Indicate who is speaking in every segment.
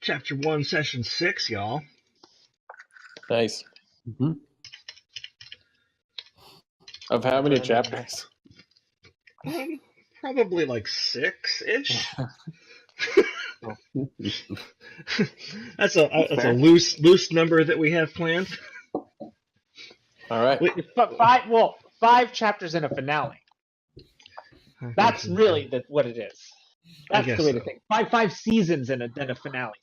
Speaker 1: Chapter 1, Session 6, y'all.
Speaker 2: Nice.
Speaker 3: Mm-hmm.
Speaker 2: Of how many chapters?
Speaker 1: Probably like 6-ish. That's a loose number that we have planned.
Speaker 2: All right.
Speaker 4: Five chapters in a finale. That's really what it is. That's the way to think. Five seasons in a finale.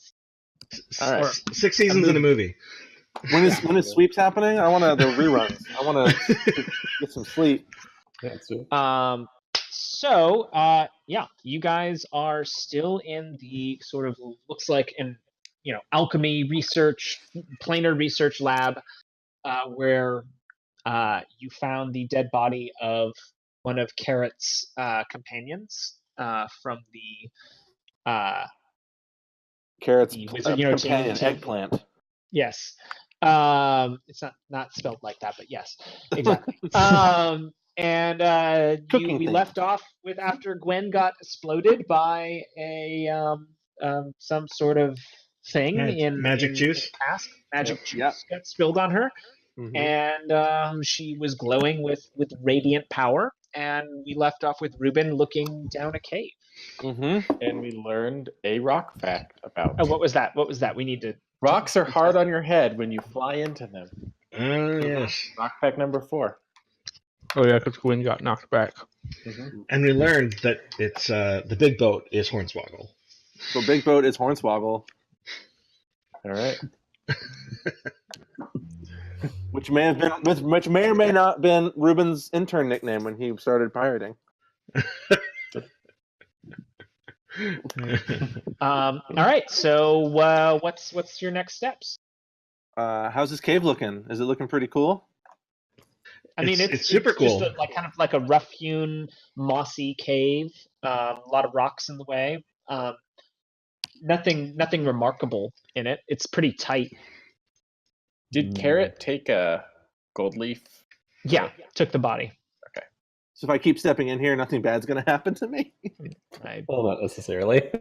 Speaker 2: All right.
Speaker 1: Or 6 seasons in a movie.
Speaker 3: When is sweeps happening? I want the reruns. I want to get some sleep.
Speaker 4: You guys are still in the sort of looks like alchemy research, planar research lab, where you found the dead body of one of Carrot's companions from the
Speaker 3: Carrot's
Speaker 4: companion
Speaker 3: eggplant.
Speaker 4: Yes. It's not spelled like that, but yes, exactly. We left off with after Gwen got exploded by some sort of thing
Speaker 1: magic juice.
Speaker 4: Magic juice got spilled on her, and she was glowing with radiant power. And we left off with Ruben looking down a cave.
Speaker 2: And we learned a rock fact about.
Speaker 4: Oh, what was that? We need to.
Speaker 2: Rocks are hard on your head when you fly into them.
Speaker 1: Oh, yes.
Speaker 2: Rock fact number 4.
Speaker 5: Oh, yeah, because Gwen got knocked back.
Speaker 1: And we learned that it's the big boat is Hornswoggle.
Speaker 3: So big boat is Hornswoggle.
Speaker 2: All right.
Speaker 3: Which may or may not have been Ruben's intern nickname when he started pirating.
Speaker 4: All right. So what's your next steps?
Speaker 3: How's this cave looking? Is it looking pretty cool?
Speaker 4: I mean, it's super cool. Just kind of like a rough-hewn, mossy cave. A lot of rocks in the way. Nothing remarkable in it. It's pretty tight.
Speaker 2: Did Carrot take a gold leaf?
Speaker 4: Yeah, took the body.
Speaker 2: Okay.
Speaker 3: So if I keep stepping in here, nothing bad's going to happen to me?
Speaker 6: Well, not necessarily.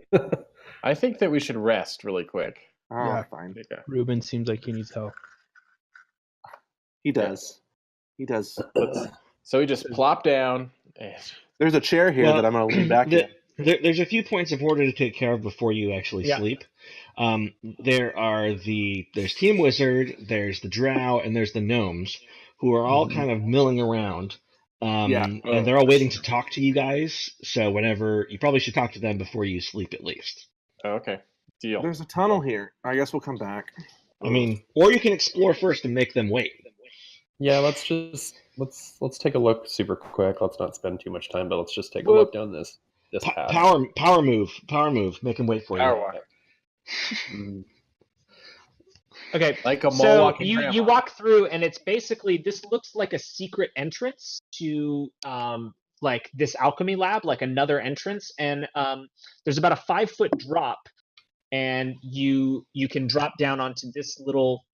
Speaker 2: I think that we should rest really quick.
Speaker 3: Oh, fine.
Speaker 5: Ruben seems like he needs help.
Speaker 3: He does.
Speaker 2: So we just plop down.
Speaker 3: There's a chair here that I'm going to lean back in.
Speaker 1: There's a few points of order to take care of before you actually sleep. There's Team Wizard, there's the Drow, and there's the Gnomes, who are all kind of milling around. And they're all waiting to talk to you guys. So you probably should talk to them before you sleep at least.
Speaker 2: Oh, okay. Deal.
Speaker 3: There's a tunnel here. I guess we'll come back.
Speaker 1: I mean, or you can explore first and make them wait.
Speaker 6: Yeah, let's take a look super quick. Let's not spend too much time, but let's just take a look down this path.
Speaker 1: Power move. Make them wait for
Speaker 2: you.
Speaker 4: Okay,
Speaker 2: like a
Speaker 4: so you walk through, and it's basically, this looks like a secret entrance to like this alchemy lab, like another entrance, and there's about a 5-foot drop, and you can drop down onto this little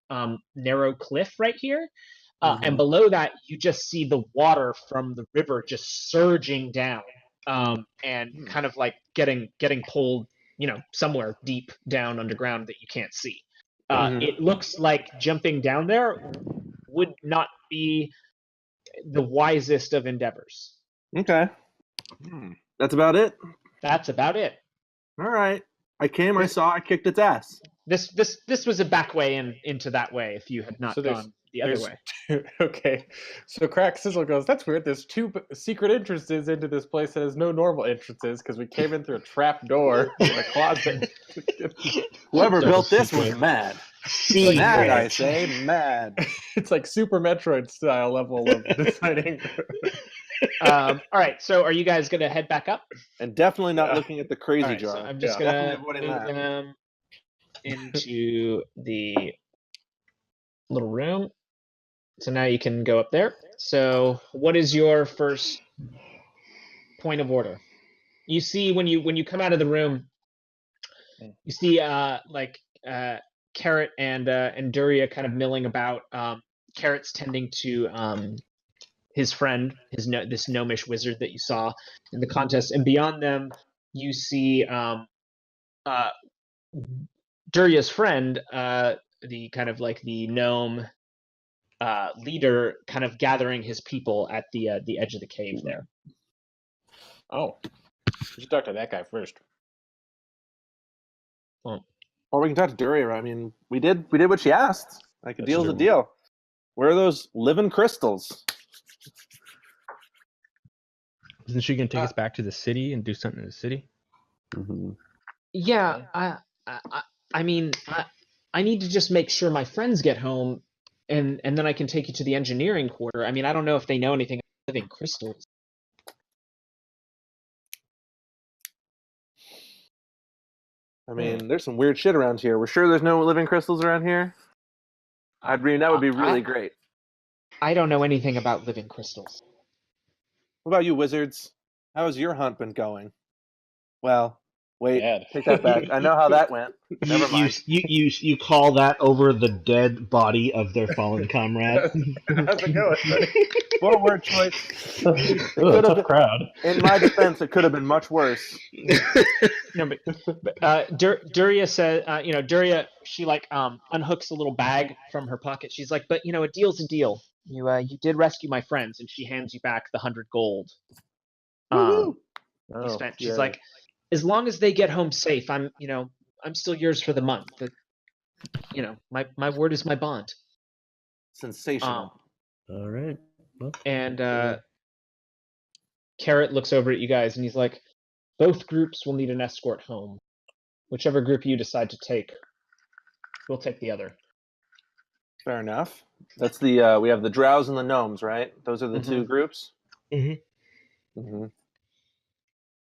Speaker 4: narrow cliff right here. And below that, you just see the water from the river just surging down, and kind of like getting pulled, somewhere deep down underground that you can't see. It looks like jumping down there would not be the wisest of endeavors.
Speaker 3: Okay. That's about it?
Speaker 4: That's about it.
Speaker 3: All right. I came, I saw, I kicked its ass.
Speaker 4: This was a back way into that way if you had not gone the other way.
Speaker 2: Okay. So Crack Sizzle goes, that's weird. There's 2 secret entrances into this place that has no normal entrances because we came in through a trap door in a closet.
Speaker 3: Whoever built this was mad. Mad, I say, mad.
Speaker 2: It's like Super Metroid style level of deciding.
Speaker 4: All right, so are you guys going to head back up?
Speaker 3: And definitely not looking at the crazy jar.
Speaker 4: So I'm just going to move them into the little room. So now you can go up there. So what is your first point of order? You see when you come out of the room, you see Carrot and Duria kind of milling about. Carrot's tending to his friend, this gnomish wizard that you saw in the contest, and beyond them, you see Duria's friend, the kind of like the gnome leader, kind of gathering his people at the edge of the cave there.
Speaker 2: Oh, we should talk to that guy first.
Speaker 3: Or we can talk to Duria. I mean, we did what she asked. Like a
Speaker 2: That's
Speaker 3: deal's a
Speaker 2: true.
Speaker 3: deal. Where are those living crystals?
Speaker 5: Isn't she gonna take us back to the city and do something in the city?
Speaker 6: Mhm.
Speaker 4: Yeah, I mean, I need to just make sure my friends get home, and then I can take you to the engineering quarter. I mean, I don't know if they know anything about living crystals.
Speaker 3: I mean, there's some weird shit around here. We're sure there's no living crystals around here? I mean, that would be really great.
Speaker 4: I don't know anything about living crystals.
Speaker 3: What about you, wizards? How has your hunt been going? Well, wait,
Speaker 2: Bad.
Speaker 3: take that back. I know how that went. Never mind.
Speaker 1: You call that over the dead body of their fallen comrade?
Speaker 2: How's it going, buddy?
Speaker 3: What a word choice.
Speaker 6: Tough crowd.
Speaker 3: In my defense, it could have been much worse.
Speaker 4: No, but Duria said, Duria, she like unhooks a little bag from her pocket. She's like, but a deal's a deal. You did rescue my friends, and she hands you back the 100 gold. You spent. She's like, as long as they get home safe, I'm still yours for the month. But, my word is my bond.
Speaker 3: Sensational.
Speaker 6: All right. Well,
Speaker 4: And Carrot looks over at you guys, and he's like, both groups will need an escort home. Whichever group you decide to take, we'll take the other.
Speaker 3: Fair enough. That's the we have the drows and the gnomes, right? Those are the two groups.
Speaker 1: Mm-hmm.
Speaker 3: Mm-hmm.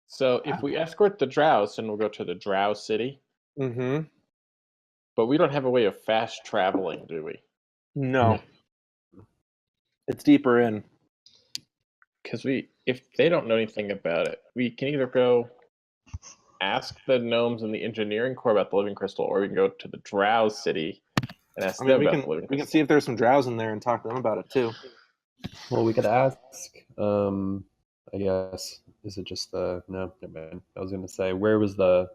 Speaker 2: So if we escort the drows, then we'll go to the drow city.
Speaker 3: Mm-hmm.
Speaker 2: But we don't have a way of fast traveling, do we?
Speaker 3: No. It's deeper in.
Speaker 2: Because if they don't know anything about it, we can either go ask the gnomes in the engineering corps about the living crystal, or we can go to the drow city and ask them about the living crystal.
Speaker 3: We can see if there's some drows in there and talk to them about it too.
Speaker 6: well, we could ask. I guess is it just the no? Never mind. I was going to say, where was the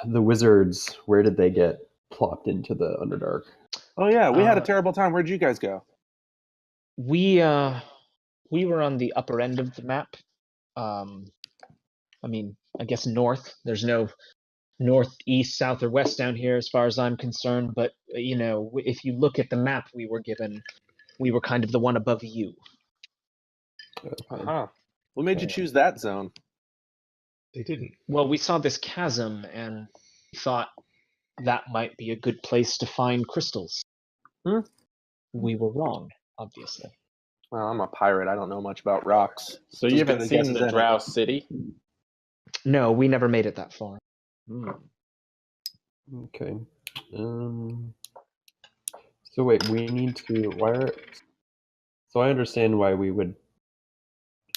Speaker 6: wizards? Where did they get plopped into the Underdark?
Speaker 3: Oh yeah, we had a terrible time. Where'd you guys go?
Speaker 4: We were on the upper end of the map. I mean, I guess north. There's no north, east, south, or west down here as far as I'm concerned. But if you look at the map we were given, we were kind of the one above you.
Speaker 3: Uh-huh. What made you choose that zone?
Speaker 1: They didn't.
Speaker 4: Well, we saw this chasm and thought that might be a good place to find crystals. We were wrong, obviously.
Speaker 3: Well, I'm a pirate. I don't know much about rocks.
Speaker 2: So you haven't seen the drow city?
Speaker 4: No, we never made it that far.
Speaker 6: Okay. So wait, we need to. So I understand why we would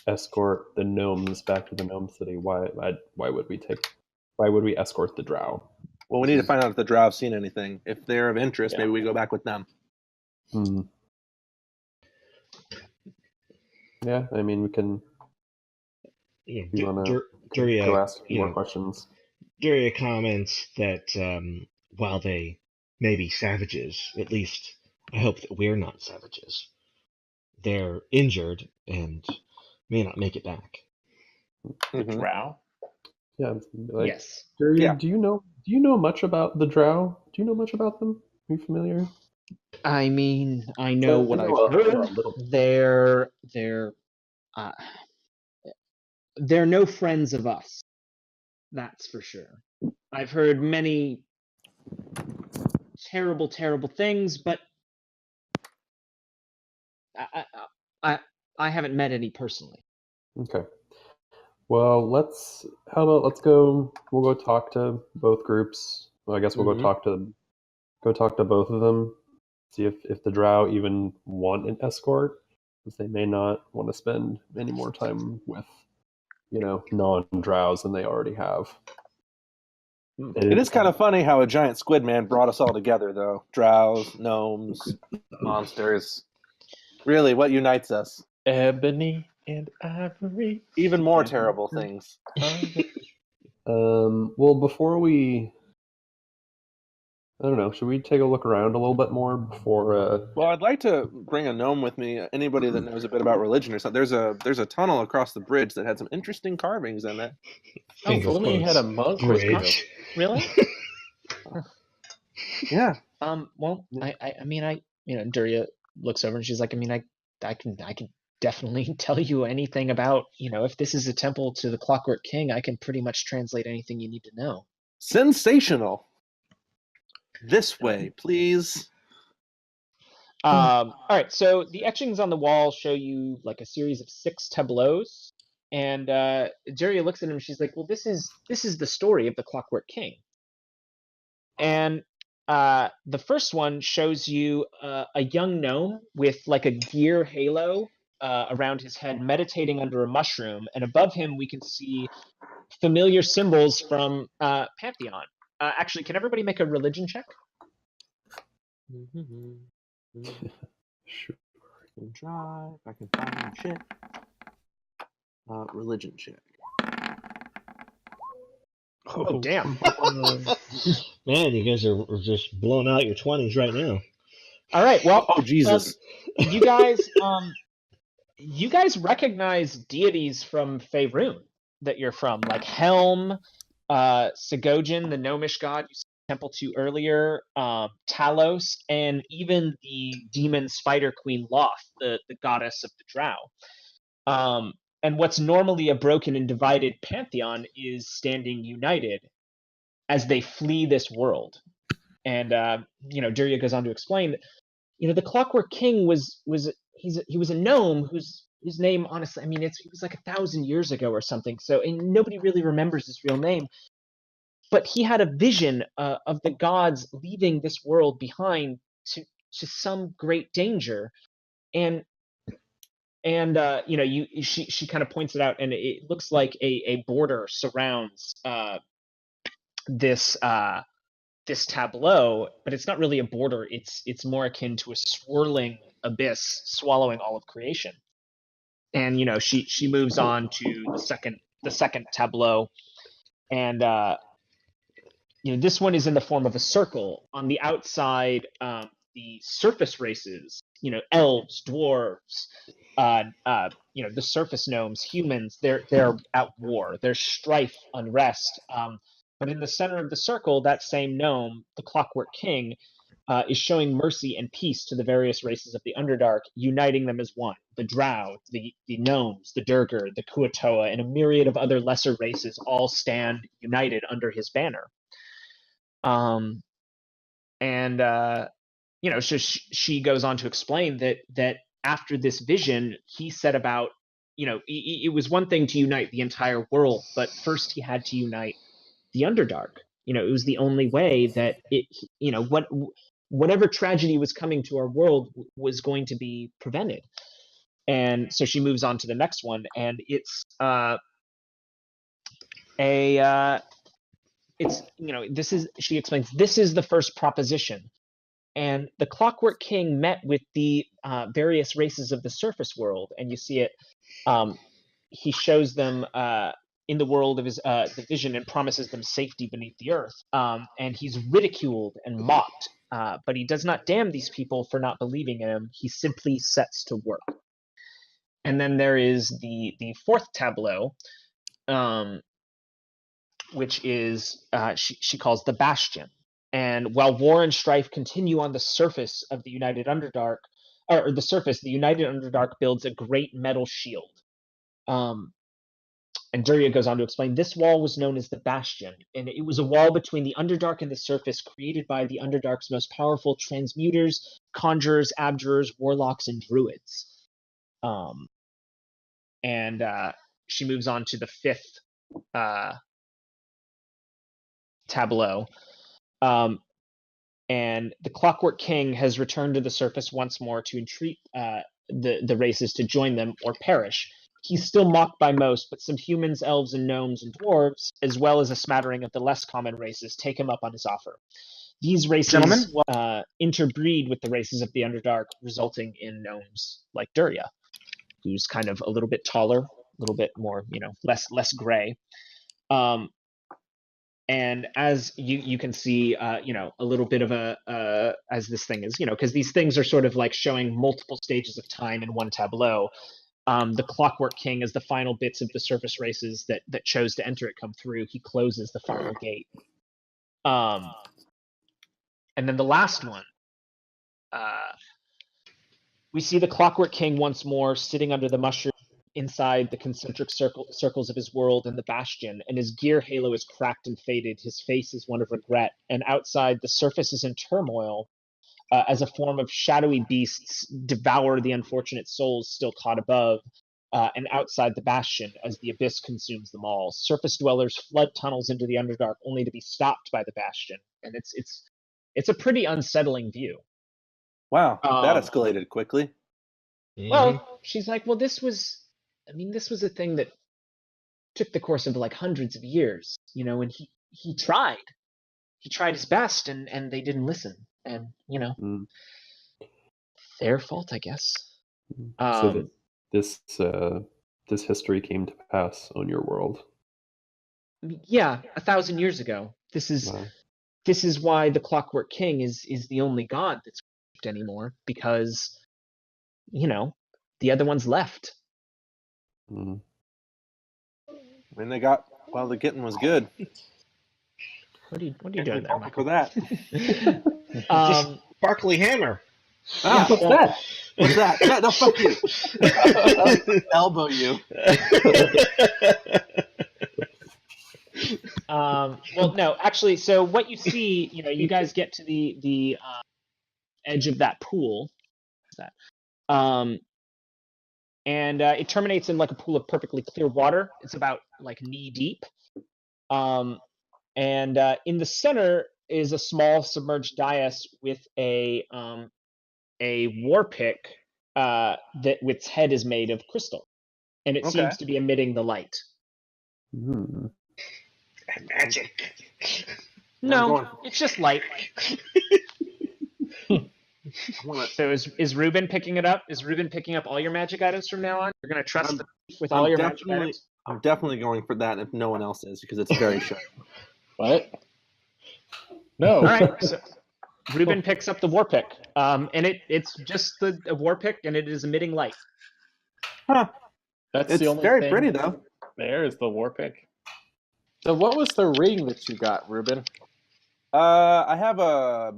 Speaker 6: escort the gnomes back to the gnome city. Why would we escort the drow?
Speaker 3: Well, we need to find out if the drow have seen anything. If they're of interest, maybe we go back with them.
Speaker 6: Yeah, I mean, we can. You want to go ask more questions?
Speaker 1: Duria comments that while they may be savages, at least I hope that we're not savages. They're injured and may not make it back.
Speaker 2: The drow?
Speaker 6: Yeah.
Speaker 4: Yes.
Speaker 6: Duria, do you know much about the drow? Do you know much about them? Are you familiar?
Speaker 4: I mean, I know what I've heard. They're no friends of us. That's for sure. I've heard many terrible, terrible things, but I haven't met any personally.
Speaker 6: Okay. Well, how about let's go. We'll go talk to both groups. Well, I guess we'll go talk to both of them. See if the drow even want an escort, because they may not want to spend any more time with, non-drows than they already have.
Speaker 3: It is kind of funny how a giant squid man brought us all together, though. Drows, gnomes, monsters. Really, what unites us?
Speaker 2: Ebony and ivory.
Speaker 3: Even more terrible things.
Speaker 6: Well, before we, I don't know, should we take a look around a little bit more before?
Speaker 3: Well, I'd like to bring a gnome with me. Anybody that knows a bit about religion or something. There's a tunnel across the bridge that had some interesting carvings in it.
Speaker 2: Oh, if
Speaker 1: Finger
Speaker 2: only you had a monk with you.
Speaker 1: bridge.
Speaker 4: Really?
Speaker 3: Yeah.
Speaker 4: Well, I mean, Duria looks over and she's like, I mean, I can definitely tell you anything about, if this is a temple to the Clockwork King, I can pretty much translate anything you need to know.
Speaker 3: Sensational. This way, please.
Speaker 4: All right, so the etchings on the wall show you like a series of 6 tableaus, and Duria looks at him. She's like, "Well, this is the story of the Clockwork King." And the first one shows you a young gnome with like a gear halo around his head, meditating under a mushroom, and above him we can see familiar symbols from Pantheon. Actually, can everybody make a religion check?
Speaker 6: Sure.
Speaker 3: I can try if I can find shit. Religion check.
Speaker 4: Oh, damn.
Speaker 1: Man, you guys are just blowing out your 20s right now.
Speaker 4: All right, well,
Speaker 3: Oh Jesus!
Speaker 4: you guys recognize deities from Faerun that you're from, like Helm, Sigojin, the gnomish god you saw the temple to earlier, Talos, and even the demon spider queen Loth, the goddess of the drow. And what's normally a broken and divided pantheon is standing united as they flee this world. And Duria goes on to explain that the Clockwork King was a gnome whose name, honestly, I mean, he was like 1,000 years ago or something. So, and nobody really remembers his real name. But he had a vision of the gods leaving this world behind to some great danger, and she kind of points it out, and it looks like a border surrounds this tableau, but it's not really a border. It's more akin to a swirling abyss swallowing all of creation. And she moves on to the second tableau, and this one is in the form of a circle. On the outside, the surface races, elves, dwarves, the surface gnomes, humans, they're at war. There's strife, unrest. But in the center of the circle, that same gnome, the Clockwork King, is showing mercy and peace to the various races of the Underdark, uniting them as one. The drow, the gnomes, the Durgar, the Kuatoa, and a myriad of other lesser races all stand united under his banner. She goes on to explain that after this vision, he set about, it was one thing to unite the entire world, but first he had to unite the Underdark. It was the only way that whatever tragedy was coming to our world was going to be prevented. And so she moves on to the next one, and it's she explains, this is the first proposition. And the Clockwork King met with the various races of the surface world, and you see it. He shows them in the world of his the vision and promises them safety beneath the earth. And he's ridiculed and mocked, but he does not damn these people for not believing in him. He simply sets to work. And then there is the fourth tableau, which is she calls the Bastion. And while war and strife continue on the surface of the United Underdark, or the surface, the United Underdark builds a great metal shield. And Duria goes on to explain, this wall was known as the Bastion, and it was a wall between the Underdark and the surface, created by the Underdark's most powerful transmuters, conjurers, abjurers, warlocks, and druids. And she moves on to the fifth tableau. And the Clockwork King has returned to the surface once more to entreat the races to join them or perish. He's still mocked by most, but some humans, elves, and gnomes and dwarves, as well as a smattering of the less common races, take him up on his offer. These races interbreed with the races of the Underdark, resulting in gnomes like Duria, who's kind of a little bit taller, a little bit more, less gray. And as you can see, a little bit of as this thing is, because these things are sort of like showing multiple stages of time in one tableau. The Clockwork King, as the final bits of the surface races that chose to enter it come through, he closes the final gate. And then the last one, we see the Clockwork King once more sitting under the mushroom inside the concentric circles of his world in the bastion, and his gear halo is cracked and faded. His face is one of regret, and outside the surface is in turmoil as a form of shadowy beasts devour the unfortunate souls still caught above, and outside the bastion as the abyss consumes them all. Surface dwellers flood tunnels into the Underdark only to be stopped by the bastion, and it's a pretty unsettling view.
Speaker 3: Wow, that escalated quickly.
Speaker 4: Well, she's like, well, this was a thing that took the course of like hundreds of years, and he tried his best, and they didn't listen, and their fault, I guess.
Speaker 6: So this history came to pass on your world.
Speaker 4: Yeah, 1,000 years ago. This is why the Clockwork King is the only god that's worshipped anymore, because the other ones left.
Speaker 6: Mm.
Speaker 3: I mean, the getting was good.
Speaker 4: What are you doing there, Michael?
Speaker 3: For that.
Speaker 1: Sparkly hammer.
Speaker 3: Ah, what's that? What's that? No, fuck you. Elbow you.
Speaker 4: Well, no, actually, so what you see, you guys get to the edge of that pool. What's that? And it terminates in like a pool of perfectly clear water. It's about like knee deep. And in the center is a small submerged dais with a war pick that with its head is made of crystal, and it seems to be emitting the light.
Speaker 6: Mm.
Speaker 1: Magic.
Speaker 4: No, it's just light. So is Ruben picking it up? Is Ruben picking up all your magic items from now on? You're going to trust the thief with all your magic items?
Speaker 3: I'm definitely going for that if no one else is, because it's very sharp.
Speaker 2: What? No.
Speaker 4: All right. So Ruben picks up the war pick, and it's just a war pick, and it is emitting light.
Speaker 3: Huh.
Speaker 2: That's the only
Speaker 3: very
Speaker 2: thing
Speaker 3: pretty, though.
Speaker 2: There is the war pick. So what was the ring that you got, Ruben?
Speaker 3: I have a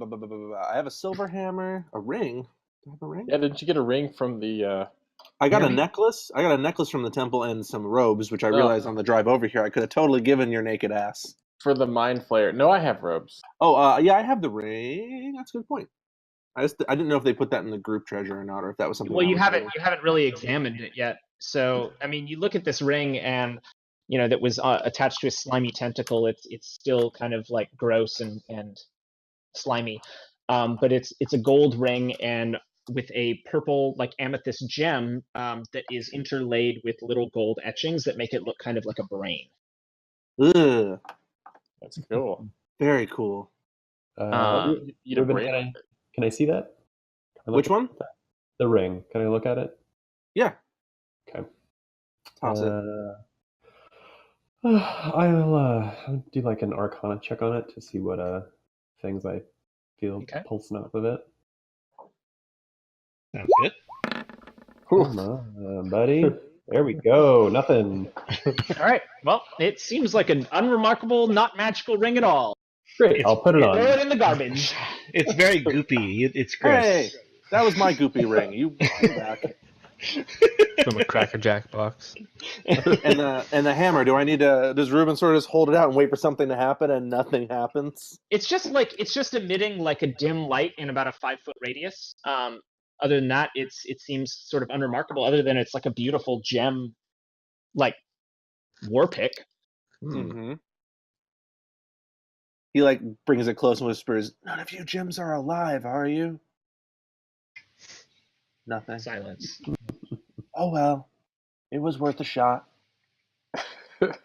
Speaker 3: silver hammer, a ring. Do I have a ring?
Speaker 2: Yeah, didn't you get a ring from the?
Speaker 3: I got a necklace. I got a necklace from the temple and some robes, which I realized on the drive over here I could have totally given your naked ass.
Speaker 2: For the Mind Flayer. No, I have robes.
Speaker 3: Oh, yeah, I have the ring. That's a good point. I didn't know if they put that in the group treasure or not, or if that was something.
Speaker 4: Well, you haven't really examined it yet. So, I mean, you look at this ring, and that was attached to a slimy tentacle. It's still kind of like gross and slimy, but it's a gold ring and with a purple like amethyst gem that is interlaid with little gold etchings that make it look kind of like a brain.
Speaker 3: Ugh.
Speaker 2: That's cool.
Speaker 3: Very cool.
Speaker 6: Ruben, can I see that?
Speaker 3: Which one?
Speaker 6: The ring. Can I look at it?
Speaker 3: Yeah.
Speaker 6: Okay.
Speaker 3: Toss it.
Speaker 6: I'll do like an Arcana check on it to see what things I feel pulsing off of it.
Speaker 1: Sounds good.
Speaker 6: Come on, buddy. There we go. Nothing.
Speaker 4: All right. Well, it seems like an unremarkable, not magical ring at all.
Speaker 6: Great. I'll put it on.
Speaker 4: Throw it in the garbage.
Speaker 1: It's very goopy. It's gross.
Speaker 3: Hey, that was my goopy ring. You back.
Speaker 5: From a Cracker Jack box.
Speaker 3: And the hammer. Do I need to? Does Ruben sort of just hold it out and wait for something to happen, and nothing happens?
Speaker 4: It's just emitting like a dim light in about a 5-foot radius. Other than that, it seems sort of unremarkable. Other than it's like a beautiful gem, like war pick.
Speaker 3: Mm-hmm. He like brings it close and whispers, "None of you gems are alive, are you?" Nothing.
Speaker 4: Silence.
Speaker 3: Oh well, it was worth a shot. Do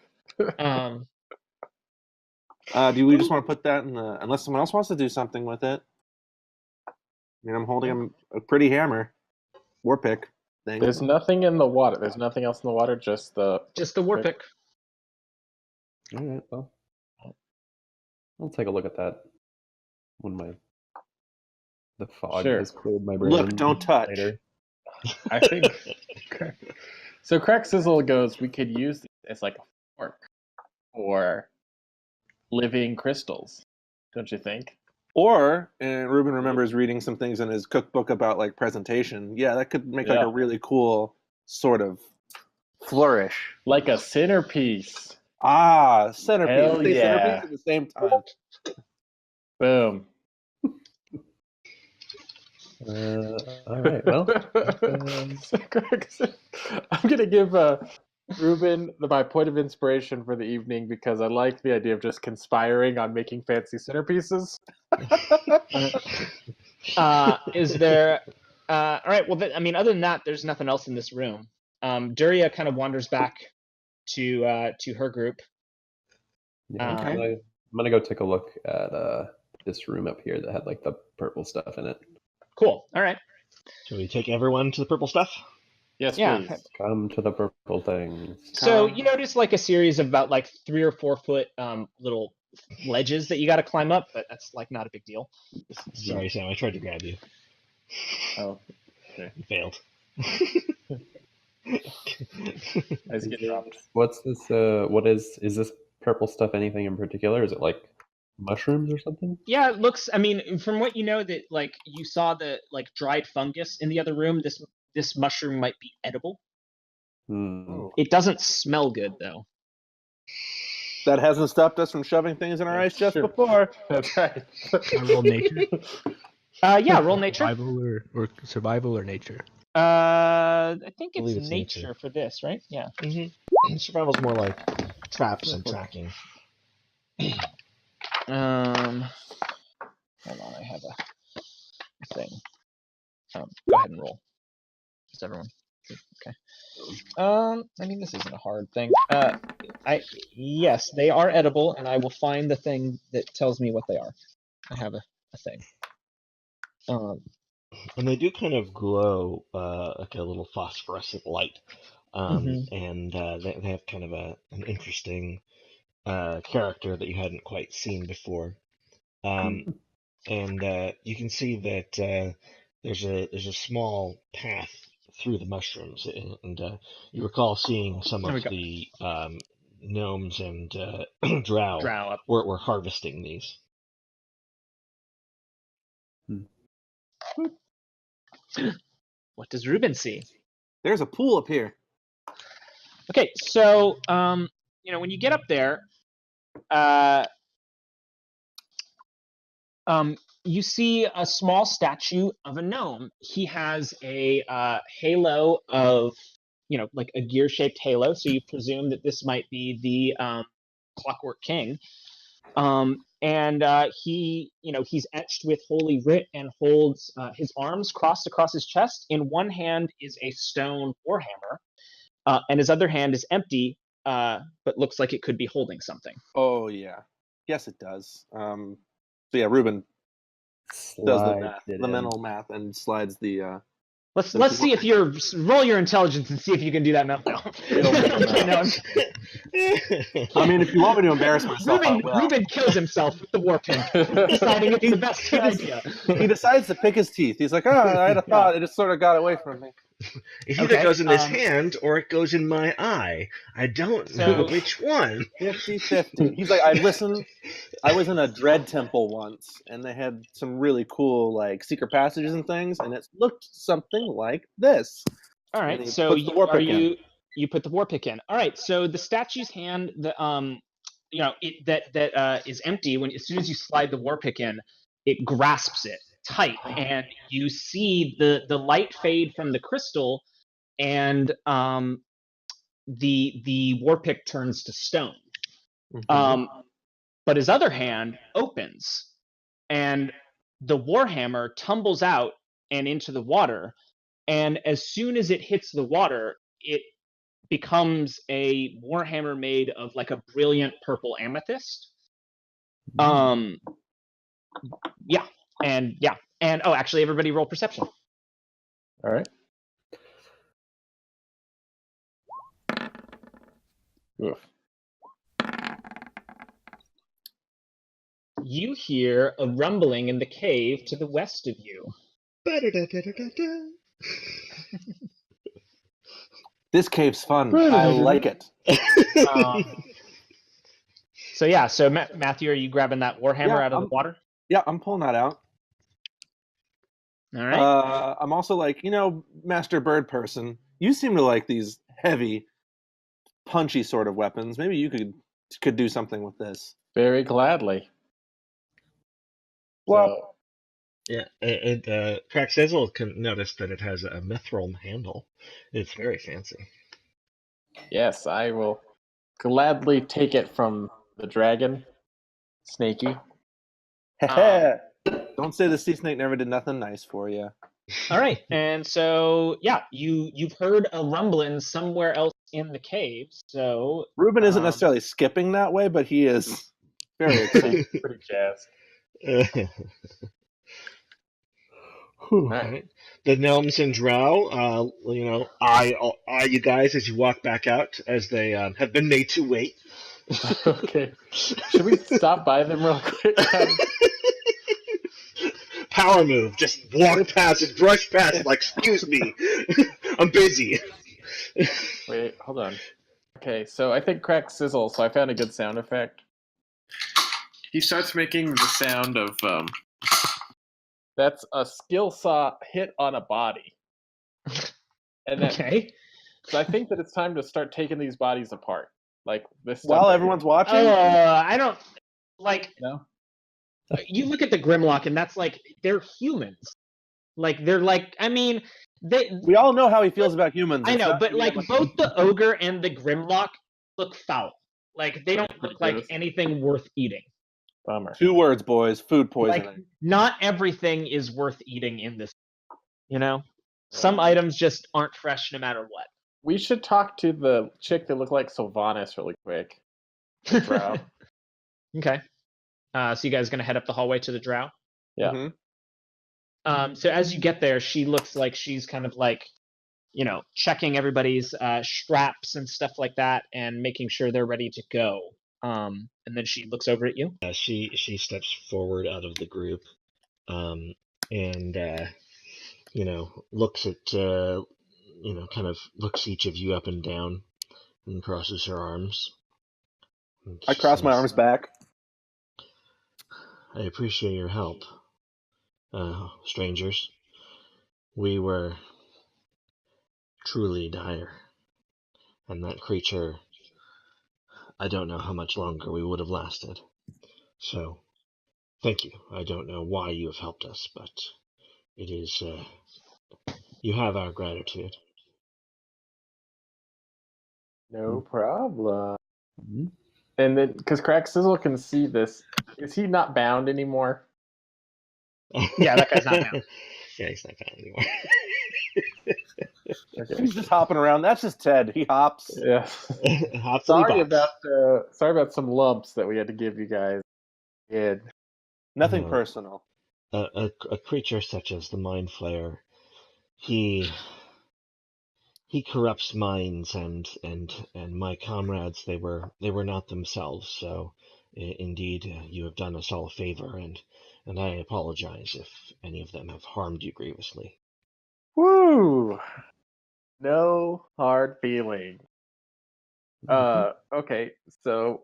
Speaker 3: we just want to put that in the? Unless someone else wants to do something with it. I mean, I'm holding a pretty hammer, war pick thing.
Speaker 2: There's nothing in the water. There's nothing else in the water. Just the
Speaker 4: war pick.
Speaker 6: All right. Well, I'll take a look at that when the fog
Speaker 2: Sure.
Speaker 6: has cleared my brain.
Speaker 3: Look, don't touch.
Speaker 6: Later.
Speaker 2: I think. So Crack Sizzle goes, we could use this as like a fork for living crystals, don't you think?
Speaker 3: Or, and Ruben remembers reading some things in his cookbook about like presentation. Yeah, that could make like
Speaker 2: Yeah.
Speaker 3: a really cool sort of flourish.
Speaker 2: Like a centerpiece.
Speaker 3: Ah, centerpiece.
Speaker 2: Hell
Speaker 3: Say
Speaker 2: yeah.
Speaker 3: centerpiece at the same time.
Speaker 2: Boom.
Speaker 6: All right. Well,
Speaker 2: So Craig said- I'm gonna give Ruben my point of inspiration for the evening because I like the idea of just conspiring on making fancy centerpieces.
Speaker 4: Is there? All right. Well, I mean, other than that, there's nothing else in this room. Duria kind of wanders back to her group.
Speaker 6: yeah,
Speaker 4: Okay.
Speaker 6: I'm gonna go take a look at this room up here that had like the purple stuff in it.
Speaker 4: Cool. All right.
Speaker 1: Shall we take everyone to the purple stuff?
Speaker 2: Yes,
Speaker 4: Yeah.
Speaker 2: please.
Speaker 6: Come to the purple things.
Speaker 4: So you notice like a series of about like 3 or 4 foot little ledges that you got to climb up, but that's like not a big deal.
Speaker 1: Sorry, Sam. I tried to grab you.
Speaker 2: Oh,
Speaker 1: You failed.
Speaker 2: I just get dropped.
Speaker 6: What's this? What is this purple stuff? Anything in particular? Is it like mushrooms or something?
Speaker 4: Yeah, it looks. I mean, from what you know, that like you saw the like dried fungus in the other room. This mushroom might be edible.
Speaker 6: Hmm.
Speaker 4: It doesn't smell good though.
Speaker 3: That hasn't stopped us from shoving things in our ice chest
Speaker 2: Sure.
Speaker 3: before.
Speaker 2: That's right.
Speaker 5: I roll nature.
Speaker 4: Yeah, roll nature.
Speaker 5: Survival or nature.
Speaker 4: I think
Speaker 1: I believe
Speaker 4: it's
Speaker 1: it's
Speaker 4: nature
Speaker 1: nature.
Speaker 4: for this, right? Yeah.
Speaker 1: Survival's more like traps and tracking.
Speaker 4: Hold on, I have a thing. Go ahead and roll. Just everyone. Okay. I mean, this isn't a hard thing. Yes, they are edible, and I will find the thing that tells me what they are. I have a thing.
Speaker 1: And they do kind of glow like a little phosphorescent light. And they have kind of an interesting character that you hadn't quite seen before. And you can see that there's a small path through the mushrooms, and you recall seeing some
Speaker 4: There we
Speaker 1: of
Speaker 4: go.
Speaker 1: the gnomes and drow
Speaker 4: Drow up.
Speaker 1: were harvesting these.
Speaker 4: What does Ruben see?
Speaker 3: There's a pool up here.
Speaker 4: Okay, so when you get up there, you see a small statue of a gnome. He has a halo of, like a gear-shaped halo. So you presume that this might be the Clockwork King. And he's etched with Holy Writ and holds his arms crossed across his chest. In one hand is a stone warhammer, and his other hand is empty, but looks like it could be holding something.
Speaker 3: Oh yeah, yes it does. So yeah, Ruben does the math, the mental math, and slides the.
Speaker 4: Let's see if roll your intelligence and see if you can do that mental.
Speaker 3: I mean, if you want me to embarrass myself, I will.
Speaker 4: Ruben kills himself with the war pin, deciding it's the best idea.
Speaker 3: He decides to pick his teeth. He's like, I had a thought. It just sort of got away from me.
Speaker 1: It either goes in his hand or it goes in my eye. I don't know which one.
Speaker 3: 50-50. He's like, I was in a dread temple once, and they had some really cool like secret passages and things, and it looked something like this.
Speaker 4: All
Speaker 3: And
Speaker 4: right,
Speaker 3: he
Speaker 4: so
Speaker 3: puts the war pick in.
Speaker 4: you put the war pick in. All right, so the statue's hand, is empty. As soon as you slide the war pick in, it grasps it tight, and you see the light fade from the crystal, and the war pick turns to stone. But his other hand opens, and the warhammer tumbles out and into the water. And as soon as it hits the water, it becomes a warhammer made of like a brilliant purple amethyst. And actually, everybody roll perception.
Speaker 2: All right. Oof.
Speaker 4: you hear a rumbling in the cave to the west of you.
Speaker 3: This cave's fun. I like it.
Speaker 4: So Matthew, are you grabbing that warhammer out of the water?
Speaker 3: Yeah, I'm pulling that out.
Speaker 4: All right.
Speaker 3: I'm also like, Master Bird person, you seem to like these heavy, punchy sort of weapons. Maybe you could do something with this.
Speaker 2: Very gladly.
Speaker 3: Well,
Speaker 1: yeah, Cracksizzle can notice that it has a mithril handle. It's very fancy.
Speaker 2: Yes, I will gladly take it from the dragon, Snaky.
Speaker 3: Don't say the sea snake never did nothing nice for you.
Speaker 4: All right, and so you've heard a rumbling somewhere else in the cave. So
Speaker 3: Ruben isn't necessarily skipping that way, but he is very excited.
Speaker 2: Pretty jazzed.
Speaker 1: All right. The gnomes and drow, eye you guys as you walk back out, as they have been made to wait.
Speaker 2: Okay. Should we stop by them real quick?
Speaker 1: Power move. Just walk past it, brush past it, like, excuse me. I'm busy.
Speaker 2: Wait, hold on. Okay, so I think Crack Sizzle, so I found a good sound effect. He starts making the sound of, that's a skill saw hit on a body. And then,
Speaker 4: okay.
Speaker 2: So I think that it's time to start taking these bodies apart. Like this.
Speaker 3: While everyone's watching?
Speaker 4: I don't, like...
Speaker 2: No?
Speaker 4: You look at the Grimlock, and that's like, they're humans. Like, they're like, I mean...
Speaker 3: We all know how he feels about humans.
Speaker 4: I know, but like both the ogre and the Grimlock look foul. Like they don't look like anything worth eating.
Speaker 2: Bummer.
Speaker 3: 2 words, boys. Food poisoning.
Speaker 4: Like, not everything is worth eating in this. Some items just aren't fresh no matter what.
Speaker 2: We should talk to the chick that looked like Sylvanas really quick. Drow.
Speaker 4: Okay. So you guys gonna head up the hallway to the drow?
Speaker 2: Yeah.
Speaker 3: Mm-hmm.
Speaker 4: So as you get there, she looks like she's kind of like, checking everybody's straps and stuff like that, and making sure they're ready to go. And then she looks over at you.
Speaker 1: She steps forward out of the group, and looks at kind of looks each of you up and down, and crosses her arms.
Speaker 3: I cross my arms back.
Speaker 1: I appreciate your help, strangers. We were truly dire, and that creature, I don't know how much longer we would have lasted. So, thank you. I don't know why you have helped us, but it is, you have our gratitude.
Speaker 2: No problem. And then, because Crack Sizzle can see this, is he not bound anymore?
Speaker 4: Yeah, that guy's not bound.
Speaker 1: Yeah, he's not bound anymore.
Speaker 2: Okay.
Speaker 3: He's just hopping around. That's just Ted. He hops.
Speaker 2: Yeah.
Speaker 1: Hops
Speaker 2: sorry about some lumps that we had to give you guys.
Speaker 3: Nothing personal.
Speaker 1: A creature such as the Mind Flayer, he corrupts minds, and my comrades, they were not themselves. So indeed, you have done us all a favor, and I apologize if any of them have harmed you grievously.
Speaker 2: Woo! No hard feeling. Okay, so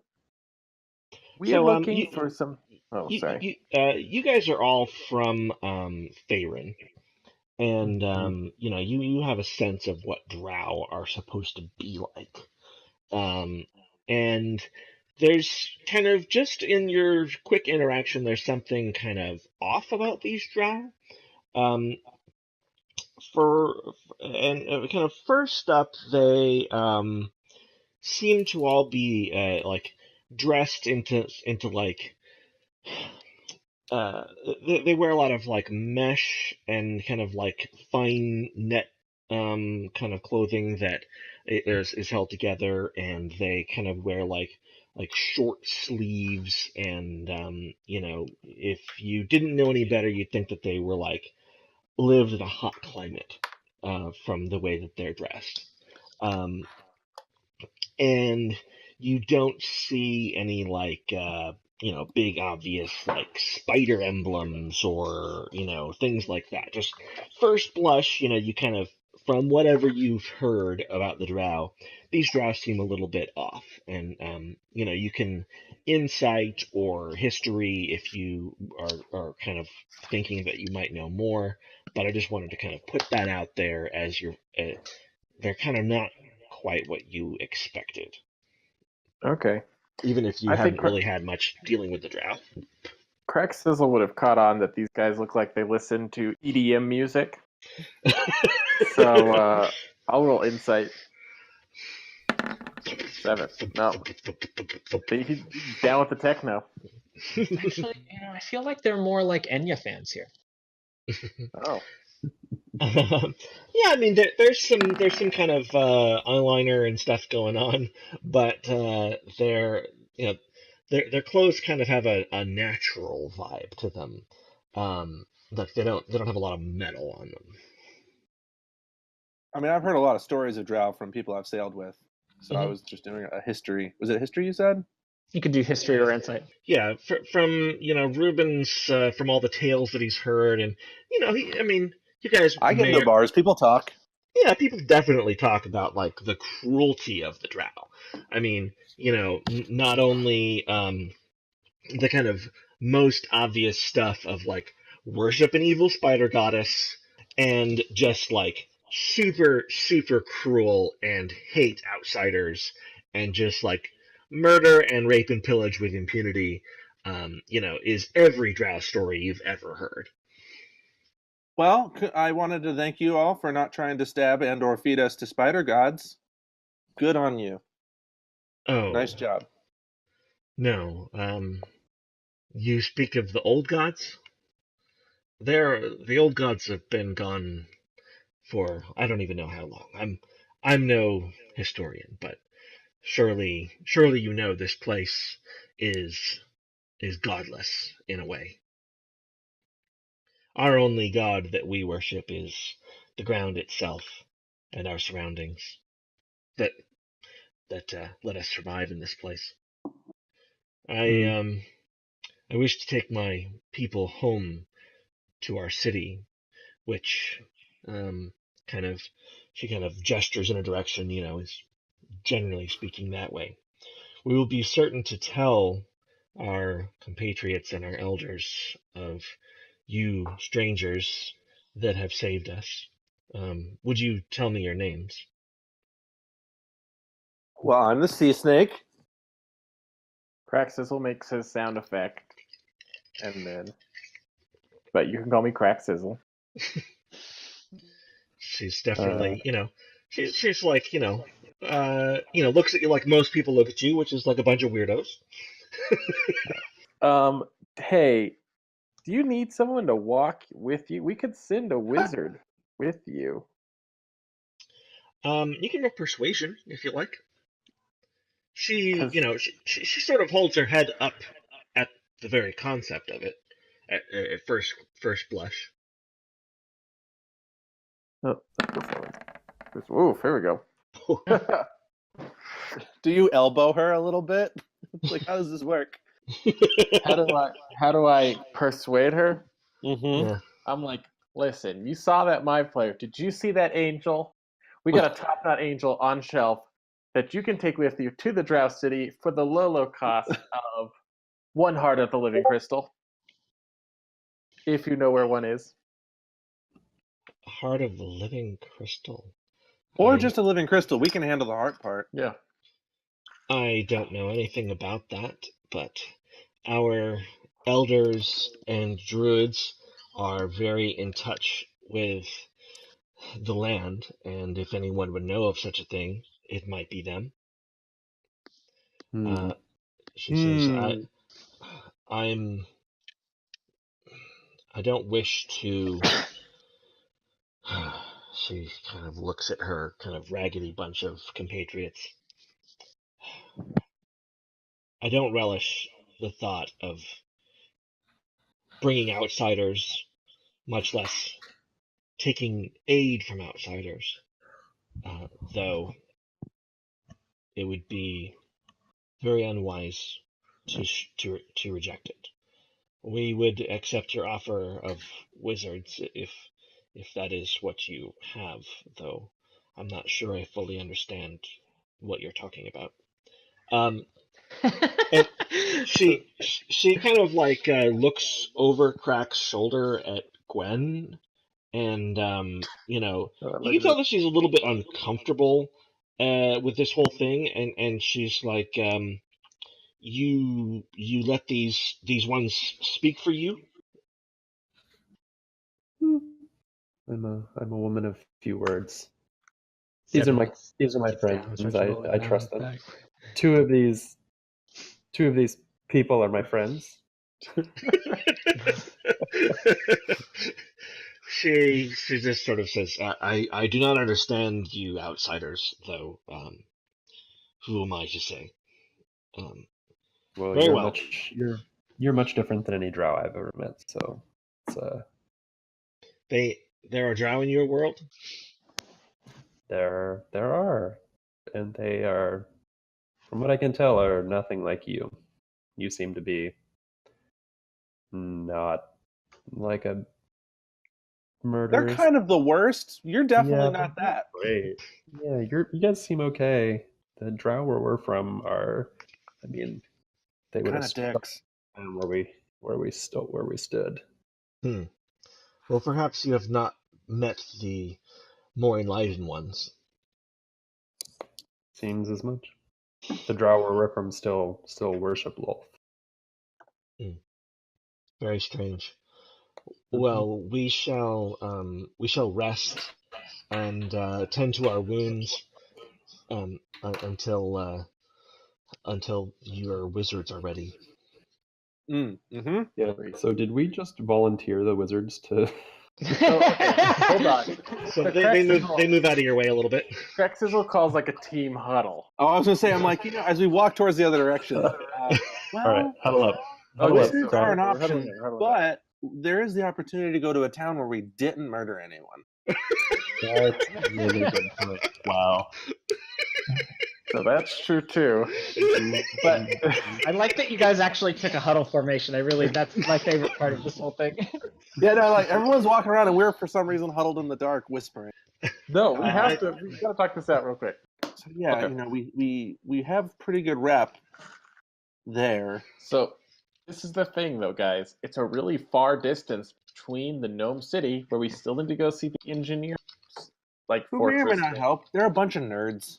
Speaker 2: we're looking for some. Oh, sorry.
Speaker 1: You guys are all from Faerun, and you have a sense of what drow are supposed to be like, and there's kind of, just in your quick interaction, there's something kind of off about these drow. Kind of first up, they seem to all be like dressed into like they wear a lot of like mesh and kind of like fine net kind of clothing that is held together, and they kind of wear like short sleeves, and if you didn't know any better, you'd think that they were like lived in a hot climate from the way that they're dressed. And you don't see any like big obvious like spider emblems or things like that. Just first blush, you kind of, from whatever you've heard about the drow, these drow seem a little bit off, and you can insight or history if you are kind of thinking that you might know more. But I just wanted to kind of put that out there as they're kind of not quite what you expected,
Speaker 2: Okay.
Speaker 1: even if you
Speaker 2: I think
Speaker 1: haven't really had much dealing with the drow.
Speaker 2: Crack Sizzle would have caught on that these guys look like they listen to EDM music. So I'll roll insight. 7. No. He's down with the techno.
Speaker 4: Actually, I feel like they're more like Enya fans here.
Speaker 2: Oh.
Speaker 1: Yeah, I mean, there's some kind of eyeliner and stuff going on, but their clothes kind of have a natural vibe to them. Like they don't have a lot of metal on them.
Speaker 3: I mean, I've heard a lot of stories of drow from people I've sailed with, so I
Speaker 1: Mhm.
Speaker 3: was just doing a history. Was it history you said?
Speaker 4: You could do history or insight.
Speaker 1: Yeah, from Ruben's from all the tales that he's heard, and I mean, you guys
Speaker 3: I get in
Speaker 1: may
Speaker 3: the bars. People talk.
Speaker 1: yeah, people definitely talk about like the cruelty of the drow. I mean, not only the kind of most obvious stuff of like worship an evil spider goddess and just like super super cruel and hate outsiders and just like murder and rape and pillage with impunity, is every drow story you've ever heard.
Speaker 3: Well, I wanted to thank you all for not trying to stab and or feed us to spider gods. Good on you.
Speaker 1: Oh,
Speaker 3: Nice job.
Speaker 1: no. You speak of the old gods? The old gods have been gone for I don't even know how long. I'm no historian, but surely this place is godless in a way. Our only god that we worship is the ground itself and our surroundings that let us survive in this place. I wish to take my people home to our city, which kind of she kind of gestures in a direction, is generally speaking that way. We will be certain to tell our compatriots and our elders of you strangers that have saved us. Would you tell me your names?
Speaker 3: Well, I'm the sea snake.
Speaker 2: Crack Sizzle makes his sound effect. And then. But you can call me Crack Sizzle.
Speaker 1: She's definitely, she's like, looks at you like most people look at you, which is like a bunch of weirdos.
Speaker 2: Hey, do you need someone to walk with you? We could send a wizard with you.
Speaker 1: You can roll persuasion if you like. She, she sort of holds her head up at the very concept of it at first blush.
Speaker 2: Oh, ooh, here we go.
Speaker 3: Do you elbow her a little bit? Like, how does this work?
Speaker 2: How do I persuade her?
Speaker 3: Mm-hmm.
Speaker 1: Yeah.
Speaker 2: I'm like, listen, you saw that Mind Flayer. Did you see that angel? We got a top-notch angel on shelf that you can take with you to the Drow City for the low cost of 1 heart of the living crystal. If you know where one is.
Speaker 1: Heart of the living crystal.
Speaker 3: Or just a living crystal. We can handle the heart part.
Speaker 2: Yeah.
Speaker 1: I don't know anything about that, but our elders and druids are very in touch with the land, and if anyone would know of such a thing, it might be them. She says, I don't wish to. She kind of looks at her kind of raggedy bunch of compatriots. I don't relish the thought of bringing outsiders, much less taking aid from outsiders, though it would be very unwise to reject it. We would accept your offer of wizards if that is what you have, though I'm not sure I fully understand what you're talking about. And she kind of like looks over Crack's shoulder at Gwen, and you can tell that she's a little bit uncomfortable with this whole thing, and she's like, you let these ones speak for you?
Speaker 6: I'm a woman of few words. These are my friends. I trust them. Two of these people are my friends.
Speaker 1: She just sort of says, I do not understand you outsiders, though. Who am I to say?
Speaker 6: Well,
Speaker 1: very well.
Speaker 6: You're much different than any drow I've ever met. So, it's
Speaker 1: there are drow in your world?
Speaker 6: There are, and they are, from what I can tell, are nothing like you. You seem to be not like a murderer.
Speaker 3: They're kind of the worst. You're definitely not that.
Speaker 6: Great. Yeah, you guys seem okay. The drow where we're from are, I mean, they would have
Speaker 3: dicks.
Speaker 6: Where we stood.
Speaker 1: Well, perhaps you have not met the more enlightened ones.
Speaker 6: Seems as much. The drow where we're from still worship Lolth.
Speaker 1: Very strange. Well, we shall rest and tend to our wounds until your wizards are ready.
Speaker 3: Mm-hmm.
Speaker 6: Yeah. So did we just volunteer the wizards to?
Speaker 2: Hold on.
Speaker 1: So they move out of your way a little bit.
Speaker 2: Crack Sizzle calls like a team huddle.
Speaker 3: Oh, I was gonna say, I'm like, as we walk towards the other direction.
Speaker 6: All right, huddle up.
Speaker 3: Wizards are an option, but there is the opportunity to go to a town where we didn't murder anyone.
Speaker 6: That's a really good point. Wow.
Speaker 2: So that's true too.
Speaker 4: But I like that you guys actually took a huddle formation. That's my favorite part of this whole thing.
Speaker 3: Yeah, no, like everyone's walking around and we're for some reason huddled in the dark, whispering.
Speaker 2: No, we have to. We gotta talk this out real quick.
Speaker 3: So yeah, okay. We have pretty good rep there.
Speaker 2: So this is the thing, though, guys. It's a really far distance between the Gnome City, where we still need to go see the engineers,
Speaker 3: who may or may not help. They're a bunch of nerds.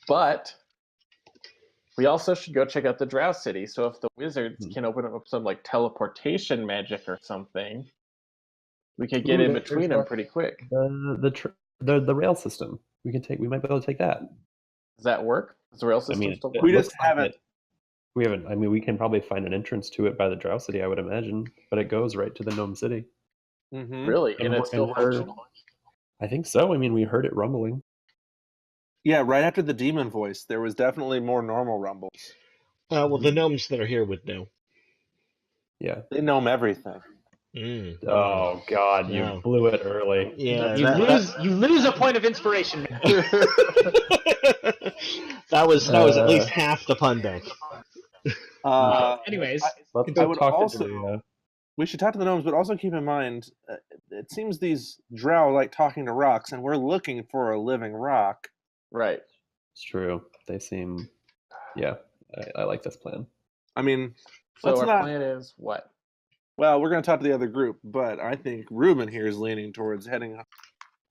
Speaker 2: But we also should go check out the Drow City. So if the wizards can open up some teleportation magic or something, we could get in between them pretty quick.
Speaker 6: The rail system. We might be able to take that.
Speaker 2: Does that work? Does the rail system still work?
Speaker 3: We just haven't.
Speaker 6: We haven't. I mean, we can probably find an entrance to it by the Drow City, I would imagine, but it goes right to the Gnome City.
Speaker 3: Mm-hmm.
Speaker 2: Really? And it's still functional?
Speaker 6: I think so. I mean, we heard it rumbling.
Speaker 3: Yeah, right after the demon voice, there was definitely more normal rumbles.
Speaker 1: Well, the gnomes that are here would know.
Speaker 6: Yeah.
Speaker 3: They gnome everything.
Speaker 6: Oh God, you blew it early.
Speaker 1: Yeah,
Speaker 4: you lose a point of inspiration.
Speaker 1: That was at least half the pun bank.
Speaker 4: Anyways,
Speaker 3: we should talk to the gnomes, but also keep in mind, it seems these drow like talking to rocks, and we're looking for a living rock.
Speaker 2: Right.
Speaker 6: It's true. They seem. Yeah, I like this plan.
Speaker 3: I mean,
Speaker 2: so our plan is what?
Speaker 3: Well, we're going to talk to the other group, but I think Ruben here is leaning towards heading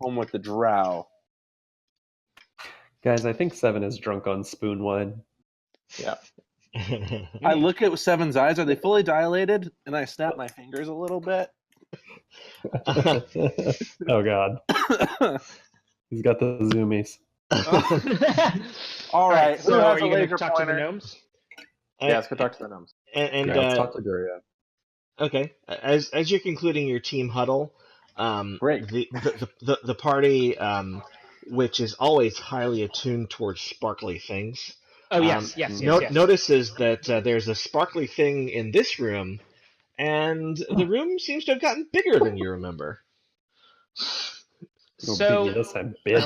Speaker 3: home with the drow.
Speaker 6: Guys, I think Seven is drunk on spoon wine.
Speaker 2: Yeah.
Speaker 3: I look at Seven's eyes. Are they fully dilated? And I snap my fingers a little bit.
Speaker 6: Oh, God. He's got the zoomies.
Speaker 3: All right.
Speaker 4: So are you going to talk to the gnomes?
Speaker 2: Yeah, let's go talk to the gnomes.
Speaker 6: Let's talk to Guria.
Speaker 1: Okay. As you're concluding your team huddle,
Speaker 2: great.
Speaker 1: The party, which is always highly attuned towards sparkly things.
Speaker 4: Oh yes.
Speaker 1: Notices that there's a sparkly thing in this room, and the room seems to have gotten bigger than you remember.
Speaker 4: So,
Speaker 6: this time, bitch.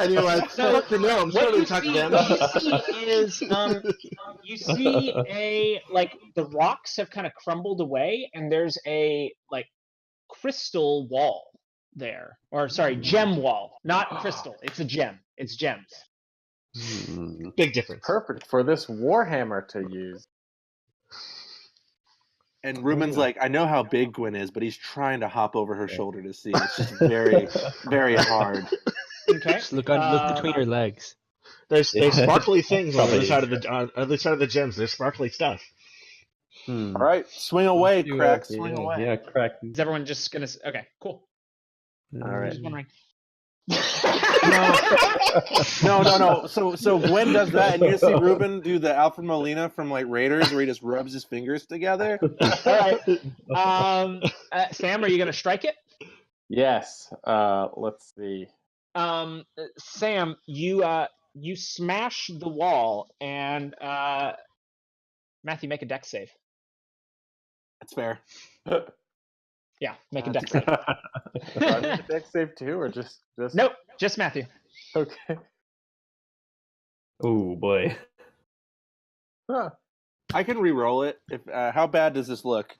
Speaker 1: And you're like, fuck the gnomes.
Speaker 4: what
Speaker 1: What are
Speaker 4: you
Speaker 1: we talking
Speaker 4: see,
Speaker 1: about?
Speaker 4: what you see is you see the rocks have kind of crumbled away, and there's a crystal wall there, or sorry, gem wall, not crystal. It's a gem. It's gems.
Speaker 1: Big difference.
Speaker 2: Perfect for this Warhammer to use.
Speaker 3: And Ruben's like, I know how big Gwen is, but he's trying to hop over her shoulder to see. It's just very, very hard.
Speaker 4: Okay.
Speaker 5: Just look between her legs.
Speaker 1: There's sparkly things on the other
Speaker 6: Probably.
Speaker 1: side of the gems. There's sparkly stuff.
Speaker 3: All right, swing away,
Speaker 6: Do
Speaker 3: Crack.
Speaker 6: it.
Speaker 3: Swing
Speaker 6: Yeah,
Speaker 3: away.
Speaker 6: Yeah, Crack.
Speaker 4: Is everyone just gonna? Okay, cool.
Speaker 2: All right.
Speaker 4: Just wondering.
Speaker 3: No. So Gwen does that, and you see Ruben do the Alfred Molina from like Raiders, where he just rubs his fingers together.
Speaker 4: All right. Sam, are you gonna strike it?
Speaker 2: Yes. Let's see.
Speaker 4: Sam, you smash the wall, and Matthew, make a dex save.
Speaker 3: That's fair.
Speaker 4: Yeah, make a dex save.
Speaker 2: Do I need a dex save too, or just?
Speaker 4: Nope, just Matthew.
Speaker 2: Okay.
Speaker 6: Oh boy.
Speaker 2: Huh.
Speaker 3: I can re-roll it. If how bad does this look?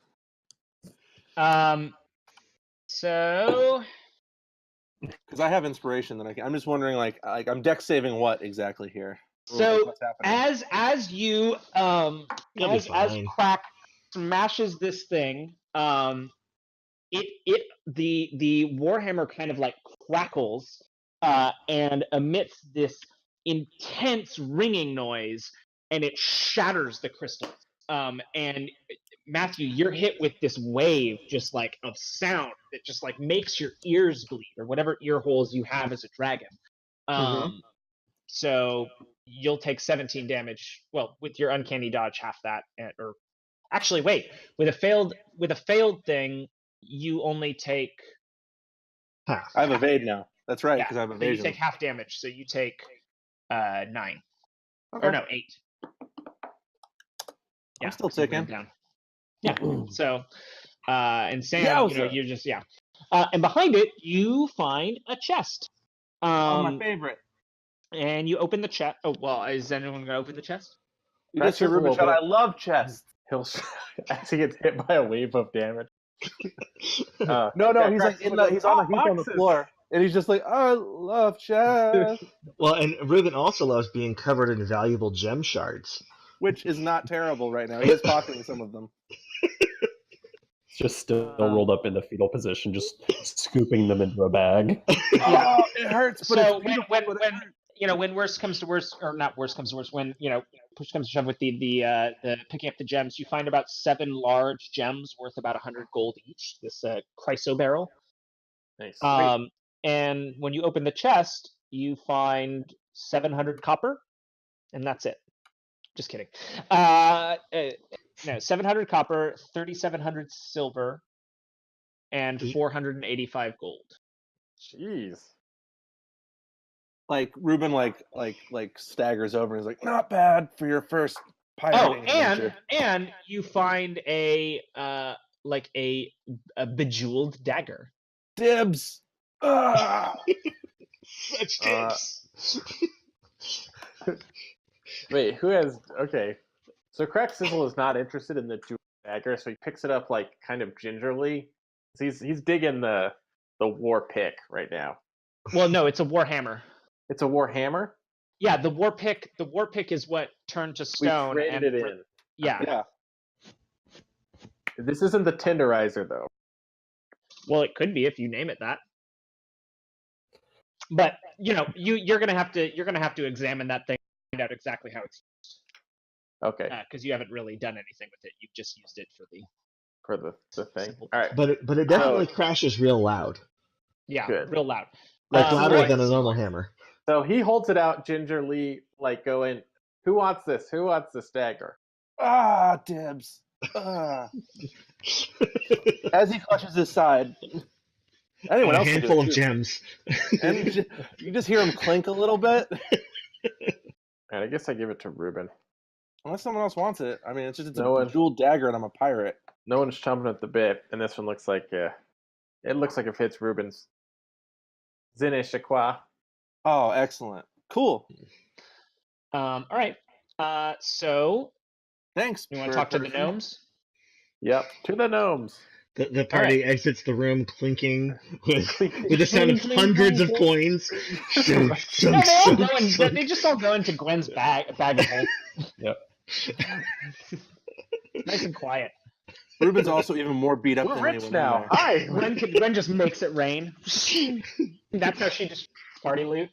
Speaker 4: So
Speaker 3: Because I have inspiration that I'm just wondering, like I'm dex saving what exactly here?
Speaker 4: So
Speaker 3: What's happening?
Speaker 4: as you
Speaker 1: You'll be
Speaker 4: as
Speaker 1: fine.
Speaker 4: Crack smashes this thing, the Warhammer kind of like crackles and emits this intense ringing noise, and it shatters the crystals. And Matthew, you're hit with this wave just like of sound that just like makes your ears bleed, or whatever ear holes you have as a dragon. So you'll take 17 damage. Well, with your uncanny dodge, half that, or actually, wait. With a failed thing, you only take
Speaker 1: Half.
Speaker 3: I have evade now. That's right,
Speaker 4: yeah.
Speaker 3: because I have
Speaker 4: So you
Speaker 3: evasion.
Speaker 4: take half damage. So you take 9
Speaker 3: Okay.
Speaker 4: or no 8. Yeah,
Speaker 3: I'm still
Speaker 4: so you bring
Speaker 3: ticking.
Speaker 4: it down. Yeah. So and Sam,
Speaker 3: Yowza.
Speaker 4: you're just and behind it you find a chest.
Speaker 3: My favorite.
Speaker 4: And you open the chest. Oh well, is anyone gonna open the chest?
Speaker 3: You just hear
Speaker 2: That's a
Speaker 3: Ruben
Speaker 2: little
Speaker 3: shout,
Speaker 2: bit-
Speaker 3: "I love chest."
Speaker 2: He'll as he gets hit by a wave of damage.
Speaker 3: No,
Speaker 2: yeah,
Speaker 3: he's
Speaker 2: Crack's
Speaker 3: like
Speaker 2: like,
Speaker 3: he's on the
Speaker 2: boxes.
Speaker 3: floor, and he's just like, "I love chest,"
Speaker 1: Well, and Ruben also loves being covered in valuable gem shards.
Speaker 3: which is not terrible right now. He is pocketing some of them.
Speaker 6: It's just still rolled up in the fetal position, just scooping them into a bag.
Speaker 4: Yeah.
Speaker 3: Oh, it hurts. But
Speaker 4: So
Speaker 3: it's beautiful, but it hurts.
Speaker 4: when worst comes to worst, or not worst comes to worst, when push comes to shove with the picking up the gems, you find about 7 large gems worth about 100 gold each. This chryso barrel.
Speaker 2: Nice.
Speaker 4: And when you open the chest, you find 700 copper, and that's it. Just kidding. No, 700 copper, 3,700 silver, and 485 gold.
Speaker 2: Jeez.
Speaker 3: Like Ruben, like staggers over and is like, "Not bad for your first pirating adventure."
Speaker 4: and you find a bejeweled dagger.
Speaker 3: Dibs. Ah!
Speaker 1: Such tips.
Speaker 2: Wait, who has? Okay, so Crack Sizzle is not interested in the jewel dagger, so he picks it up like kind of gingerly. So he's digging the war pick right now.
Speaker 4: Well, no, it's a war hammer.
Speaker 2: It's a war hammer.
Speaker 4: Yeah, the war pick is what turned to stone.
Speaker 2: We traded it in.
Speaker 4: Yeah.
Speaker 3: Yeah.
Speaker 2: This isn't the tenderizer though.
Speaker 4: Well, it could be if you name it that. But you're gonna have to examine that thing, and find out exactly how it's used.
Speaker 2: Okay,
Speaker 4: Because you haven't really done anything with it. You've just used it for
Speaker 2: the thing.
Speaker 4: simple-
Speaker 2: All right.
Speaker 1: But it definitely crashes real loud.
Speaker 4: Yeah,
Speaker 2: Good.
Speaker 4: real loud.
Speaker 1: Like louder
Speaker 4: right.
Speaker 1: than a normal hammer.
Speaker 2: So he holds it out gingerly, like going, "Who wants this? Who wants this dagger?"
Speaker 3: Ah, dibs. Ah. As he clutches his side. Anyone
Speaker 1: a
Speaker 3: else can do
Speaker 1: handful
Speaker 3: it,
Speaker 1: of
Speaker 3: too.
Speaker 1: gems.
Speaker 3: And you just hear him clink a little bit.
Speaker 2: And I guess I give it to Ruben.
Speaker 3: Unless someone else wants it. I mean, it's
Speaker 2: No one-
Speaker 3: a jeweled dagger, and I'm a pirate.
Speaker 2: No one's chomping at the bit, and this one looks like It looks like it fits Ruben's. Zinishaqua.
Speaker 3: Oh, excellent. Cool.
Speaker 4: All right. So
Speaker 3: Thanks.
Speaker 4: you want to talk to the gnomes?
Speaker 2: Yep, to the gnomes.
Speaker 1: The party exits the room clinking with the sound of
Speaker 4: Clink, clink,
Speaker 1: hundreds
Speaker 4: clink,
Speaker 1: of
Speaker 4: clink.
Speaker 1: coins. Shunk, shunk,
Speaker 4: No,
Speaker 1: shunk,
Speaker 4: they
Speaker 1: shunk.
Speaker 4: just all go into Gwen's bag of holding.
Speaker 6: Yep.
Speaker 4: Nice and quiet.
Speaker 3: Ruben's also even more beat up
Speaker 2: We're
Speaker 3: than
Speaker 2: rich
Speaker 3: anyone
Speaker 2: now.
Speaker 3: in there.
Speaker 2: Hi.
Speaker 4: Gwen just makes it rain. That's how she just party loot.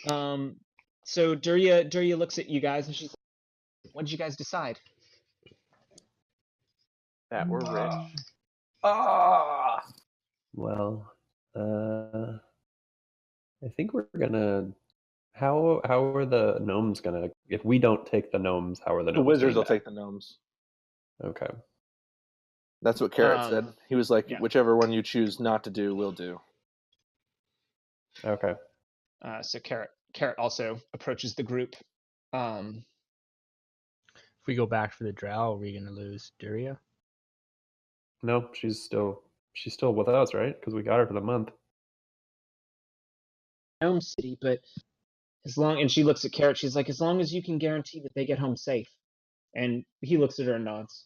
Speaker 4: So Durya looks at you guys and she's like, what did you guys decide?
Speaker 2: That we're rich.
Speaker 6: Well, I think we're gonna. How are the gnomes gonna? If we don't take the gnomes, how are the
Speaker 3: The
Speaker 6: gnomes?
Speaker 3: wizards will
Speaker 6: doing
Speaker 3: take the gnomes.
Speaker 6: that? Okay.
Speaker 3: That's what Carrot said. He was like,
Speaker 4: yeah.
Speaker 3: whichever one you choose not to do, we'll do.
Speaker 6: Okay.
Speaker 4: So Carrot also approaches the group.
Speaker 5: If we go back for the drow, are we gonna lose Duria?
Speaker 6: No, she's still with us, right? Because we got her for the month.
Speaker 4: Gnome City, but and she looks at Carrot, she's like, as long as you can guarantee that they get home safe. And he looks at her and nods.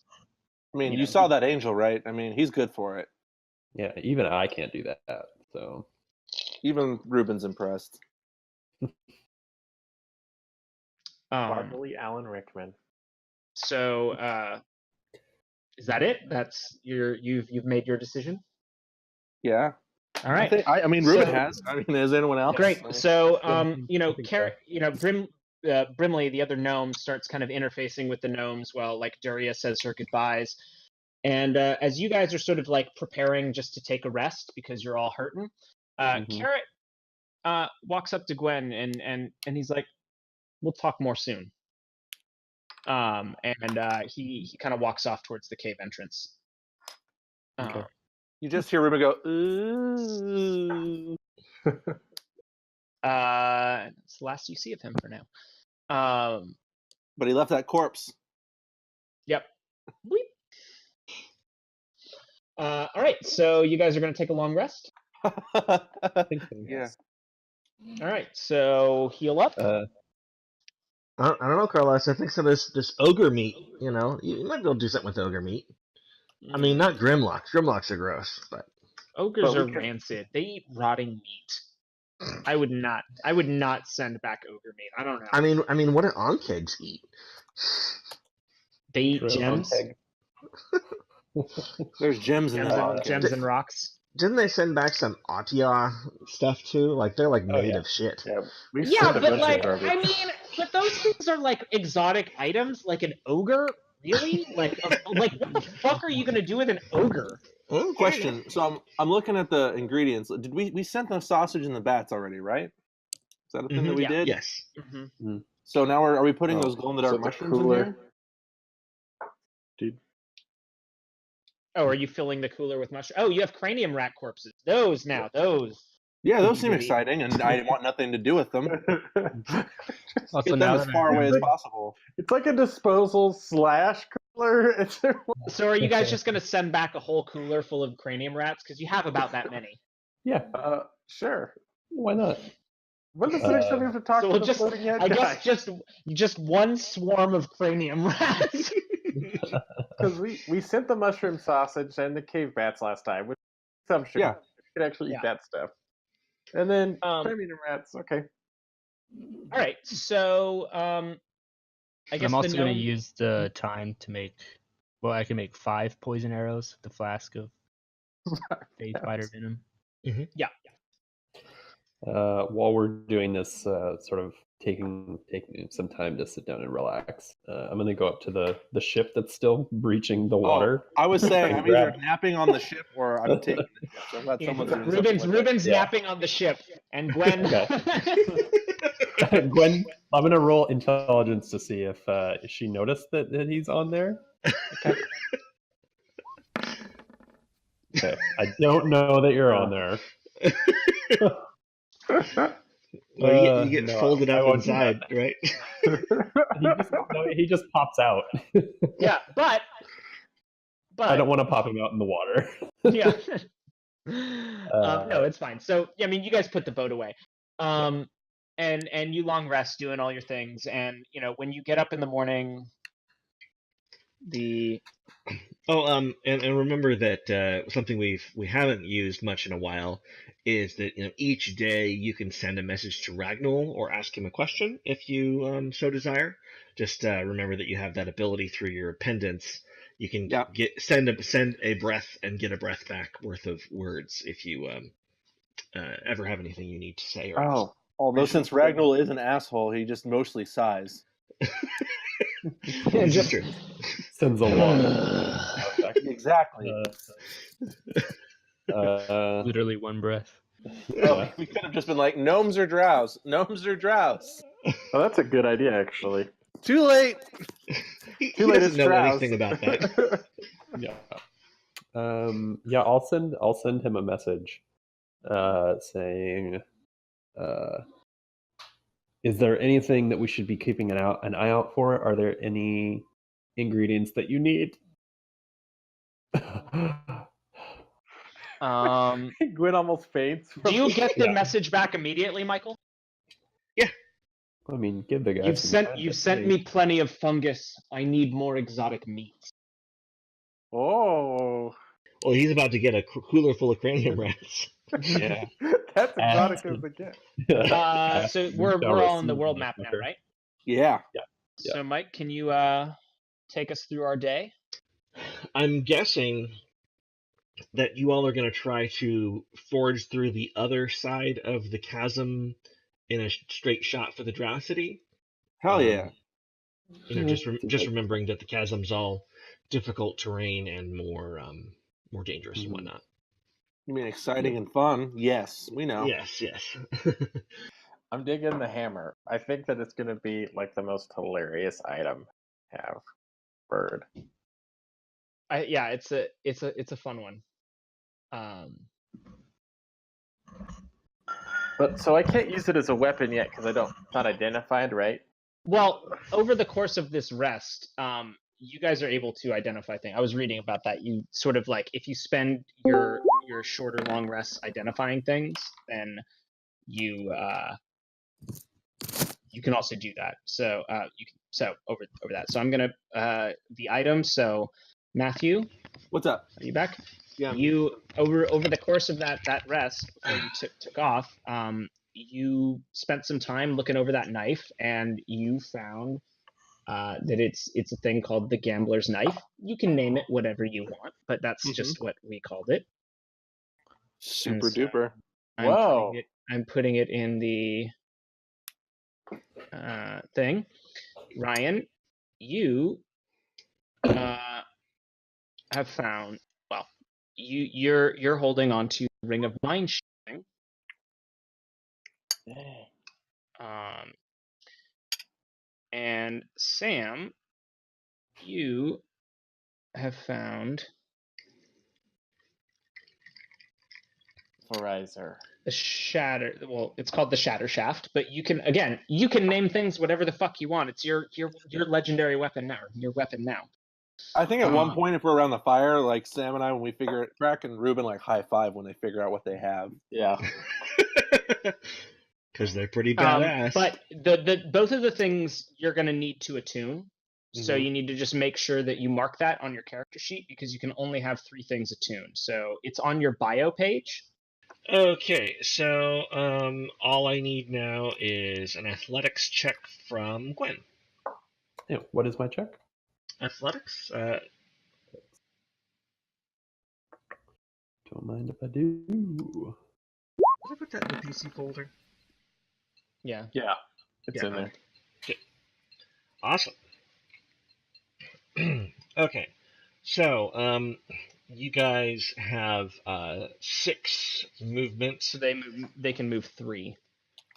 Speaker 3: I mean,
Speaker 4: You
Speaker 3: you
Speaker 4: know.
Speaker 3: saw that angel, right? I mean, he's good for it.
Speaker 6: Yeah, even I can't do that. So
Speaker 3: Even Ruben's impressed.
Speaker 2: Marvelly Alan Rickman.
Speaker 4: So is that it? That's you've made your decision?
Speaker 3: Yeah.
Speaker 4: All right.
Speaker 3: I mean, Ruben
Speaker 4: So-
Speaker 3: has. I mean, has anyone else?
Speaker 4: Great.
Speaker 3: I mean,
Speaker 4: So,
Speaker 5: I think
Speaker 4: Carrot, Brimley, the other gnome, starts kind of interfacing with the gnomes while like Duria says her goodbyes. And as you guys are sort of like preparing just to take a rest because you're all hurting, Carrot walks up to Gwen and he's like, "We'll talk more soon." And he kind of walks off towards the cave entrance.
Speaker 6: Okay.
Speaker 3: you just hear Ruben go, ooh.
Speaker 4: It's the last you see of him for now.
Speaker 3: But he left that corpse.
Speaker 4: Yep. Bleep. All right, so you guys are going to take a long rest.
Speaker 6: I think so.
Speaker 3: Yeah.
Speaker 4: All right, so heal up.
Speaker 1: I don't know, Carlos. I think some of this ogre meat, you might be able to do something with ogre meat. I mean, not Grimlocks. Grimlocks are gross, but
Speaker 4: Ogres
Speaker 3: we
Speaker 4: are
Speaker 3: could-
Speaker 4: rancid. They eat rotting meat. I would not send back ogre meat. I don't know.
Speaker 1: I mean, what do onkegs eat?
Speaker 4: They eat
Speaker 6: True.
Speaker 4: gems,
Speaker 6: Egg.
Speaker 3: There's gems in that.
Speaker 4: gems and rocks.
Speaker 1: Didn't they send back some Atia stuff too? Like they're like made
Speaker 6: yeah.
Speaker 1: of shit.
Speaker 2: Yeah, we've
Speaker 4: Yeah,
Speaker 2: sent a
Speaker 4: but
Speaker 2: bunch
Speaker 4: like,
Speaker 2: of garbage.
Speaker 4: I mean, but those things are like exotic items. Like an ogre, really? Like what the fuck are you gonna do with an ogre?
Speaker 3: Question. So I'm looking at the ingredients. Did we sent the sausage and the bats already, right? Is that a thing that we
Speaker 4: Yeah.
Speaker 3: did?
Speaker 1: Yes.
Speaker 4: Mm-hmm.
Speaker 3: So now are we putting
Speaker 2: Oh,
Speaker 3: those glow in the dark
Speaker 2: so the
Speaker 3: mushrooms in
Speaker 2: cooler-
Speaker 3: here?
Speaker 2: Dude.
Speaker 4: Oh, are you filling the cooler with mushrooms? Oh, you have cranium rat corpses. Those now, those.
Speaker 3: Yeah, those seem
Speaker 4: Goody.
Speaker 3: exciting, and I want nothing to do with them.
Speaker 5: Also,
Speaker 3: Get them
Speaker 5: now
Speaker 3: as
Speaker 5: that I
Speaker 3: far away as
Speaker 5: remember-
Speaker 3: possible.
Speaker 2: It's like a disposal / cooler. It's
Speaker 4: So are you guys just gonna send back a whole cooler full of cranium rats? Because you have about that many.
Speaker 6: Yeah,
Speaker 2: sure.
Speaker 6: why not?
Speaker 2: When's the next time we have to talk
Speaker 4: So
Speaker 2: to
Speaker 4: we'll
Speaker 2: the
Speaker 4: just,
Speaker 2: floating head
Speaker 4: I
Speaker 2: guy?
Speaker 4: guess, just one swarm of cranium rats.
Speaker 2: Because we sent the mushroom sausage and the cave bats last time with some sugar.
Speaker 3: Yeah.
Speaker 2: You could actually eat
Speaker 4: Yeah.
Speaker 2: that stuff. And then
Speaker 4: Um,
Speaker 2: cranium rats. Okay.
Speaker 4: All right, so I guess
Speaker 5: I'm also
Speaker 4: the
Speaker 5: going to
Speaker 4: gnome-
Speaker 5: use the time to make. Well, I can make 5 poison arrows with the flask of phase spider venom.
Speaker 6: While we're doing this, sort of taking some time to sit down and relax, I'm going to go up to the ship that's still breaching the water.
Speaker 3: I was saying, I'm either
Speaker 6: Grab-
Speaker 3: napping on the ship or I'm taking the ship. So I'm glad someone's doing something with it.
Speaker 4: Ruben's
Speaker 6: Yeah.
Speaker 4: napping on the ship, and Gwen.
Speaker 6: Gwen, I'm going to roll intelligence to see if she noticed that he's on there. Okay, I don't know that you're on there.
Speaker 1: Well, you get
Speaker 6: No,
Speaker 1: folded
Speaker 6: I
Speaker 1: up
Speaker 6: won't do
Speaker 1: inside, right?
Speaker 6: he just pops out.
Speaker 4: Yeah, but
Speaker 6: I don't want to pop him out in the water.
Speaker 4: Yeah. No, it's fine. So, I mean, you guys put the boat away. And you long rest doing all your things. And, when you get up in the morning,
Speaker 1: and remember that something we haven't used much in a while is that each day you can send a message to Ragnall or ask him a question if you so desire. Just remember that you have that ability through your pendants. You can send a breath and get a breath back worth of words if you ever have anything you need to say. Or ask.
Speaker 3: Although since Ragnall is an asshole, he just mostly sighs.
Speaker 1: Just
Speaker 6: sends a lot.
Speaker 3: Exactly.
Speaker 5: Literally one breath.
Speaker 3: We could have just been like, gnomes or drows. Gnomes or drows.
Speaker 2: Oh, that's a good idea, actually.
Speaker 3: Too late.
Speaker 1: He doesn't know anything about that.
Speaker 6: Yeah. I'll send him a message saying, is there anything that we should be keeping an eye out for? Are there any ingredients that you need?
Speaker 2: Gwen almost faints.
Speaker 4: Do you get the message back immediately, Michael?
Speaker 1: Yeah.
Speaker 6: I mean, give the guy.
Speaker 4: You've sent me plenty of fungus. I need more exotic meats.
Speaker 2: Oh.
Speaker 1: Well, he's about to get a cooler full of cranium rats.
Speaker 6: Yeah.
Speaker 2: That's exotic as it gets.
Speaker 4: So we're all on the world map now, right?
Speaker 3: Yeah.
Speaker 4: So, Mike, can you take us through our day?
Speaker 1: I'm guessing that you all are going to try to forge through the other side of the chasm in a straight shot for the Drow City.
Speaker 3: Hell yeah.
Speaker 1: Just remembering that the chasm's all difficult terrain and more dangerous and whatnot.
Speaker 3: You mean exciting and fun? Yes, we know.
Speaker 1: Yes.
Speaker 2: I'm digging the hammer. I think that it's going to be like the most hilarious item to have. Bird.
Speaker 4: It's a fun one.
Speaker 2: But so I can't use it as a weapon yet because it's not identified, right?
Speaker 4: Well, over the course of this rest, you guys are able to identify things. I was reading about that. You sort of like, if you spend your short or long rests identifying things, then you can also do that. So over that. So I'm gonna the item. So Matthew,
Speaker 3: what's up?
Speaker 4: Are you back?
Speaker 3: Yeah.
Speaker 4: You over the course of that rest before you took off, you spent some time looking over that knife, and you found that it's a thing called the Gambler's Knife. You can name it whatever you want, but that's just what we called it.
Speaker 3: Super duper.
Speaker 4: I'm putting it in the thing. Ryan, you have found. Well, you're holding on to Ring of Mind Sharing. And Sam, you have found
Speaker 2: Vorizer.
Speaker 4: The shatter. Well, it's called the Shatter Shaft, but you can name things whatever the fuck you want. It's your legendary weapon now. Your weapon now.
Speaker 3: I think at one point, if we're around the fire, like Sam and I, when we figure it, Crack and Ruben like high five when they figure out what they have.
Speaker 2: Yeah.
Speaker 1: Because they're pretty badass.
Speaker 4: But the both of the things you're going to need to attune. So you need to just make sure that you mark that on your character sheet, because you can only have 3 things attuned. So it's on your bio page.
Speaker 1: Okay, so all I need now is an athletics check from Gwen.
Speaker 6: Yeah, what is my check?
Speaker 1: Athletics?
Speaker 6: Don't mind if I do.
Speaker 1: Did I put that in the PC folder?
Speaker 4: Yeah.
Speaker 2: Yeah, it's in there.
Speaker 1: Okay. Awesome. Okay, so you guys have 6 movements.
Speaker 4: So they can move 3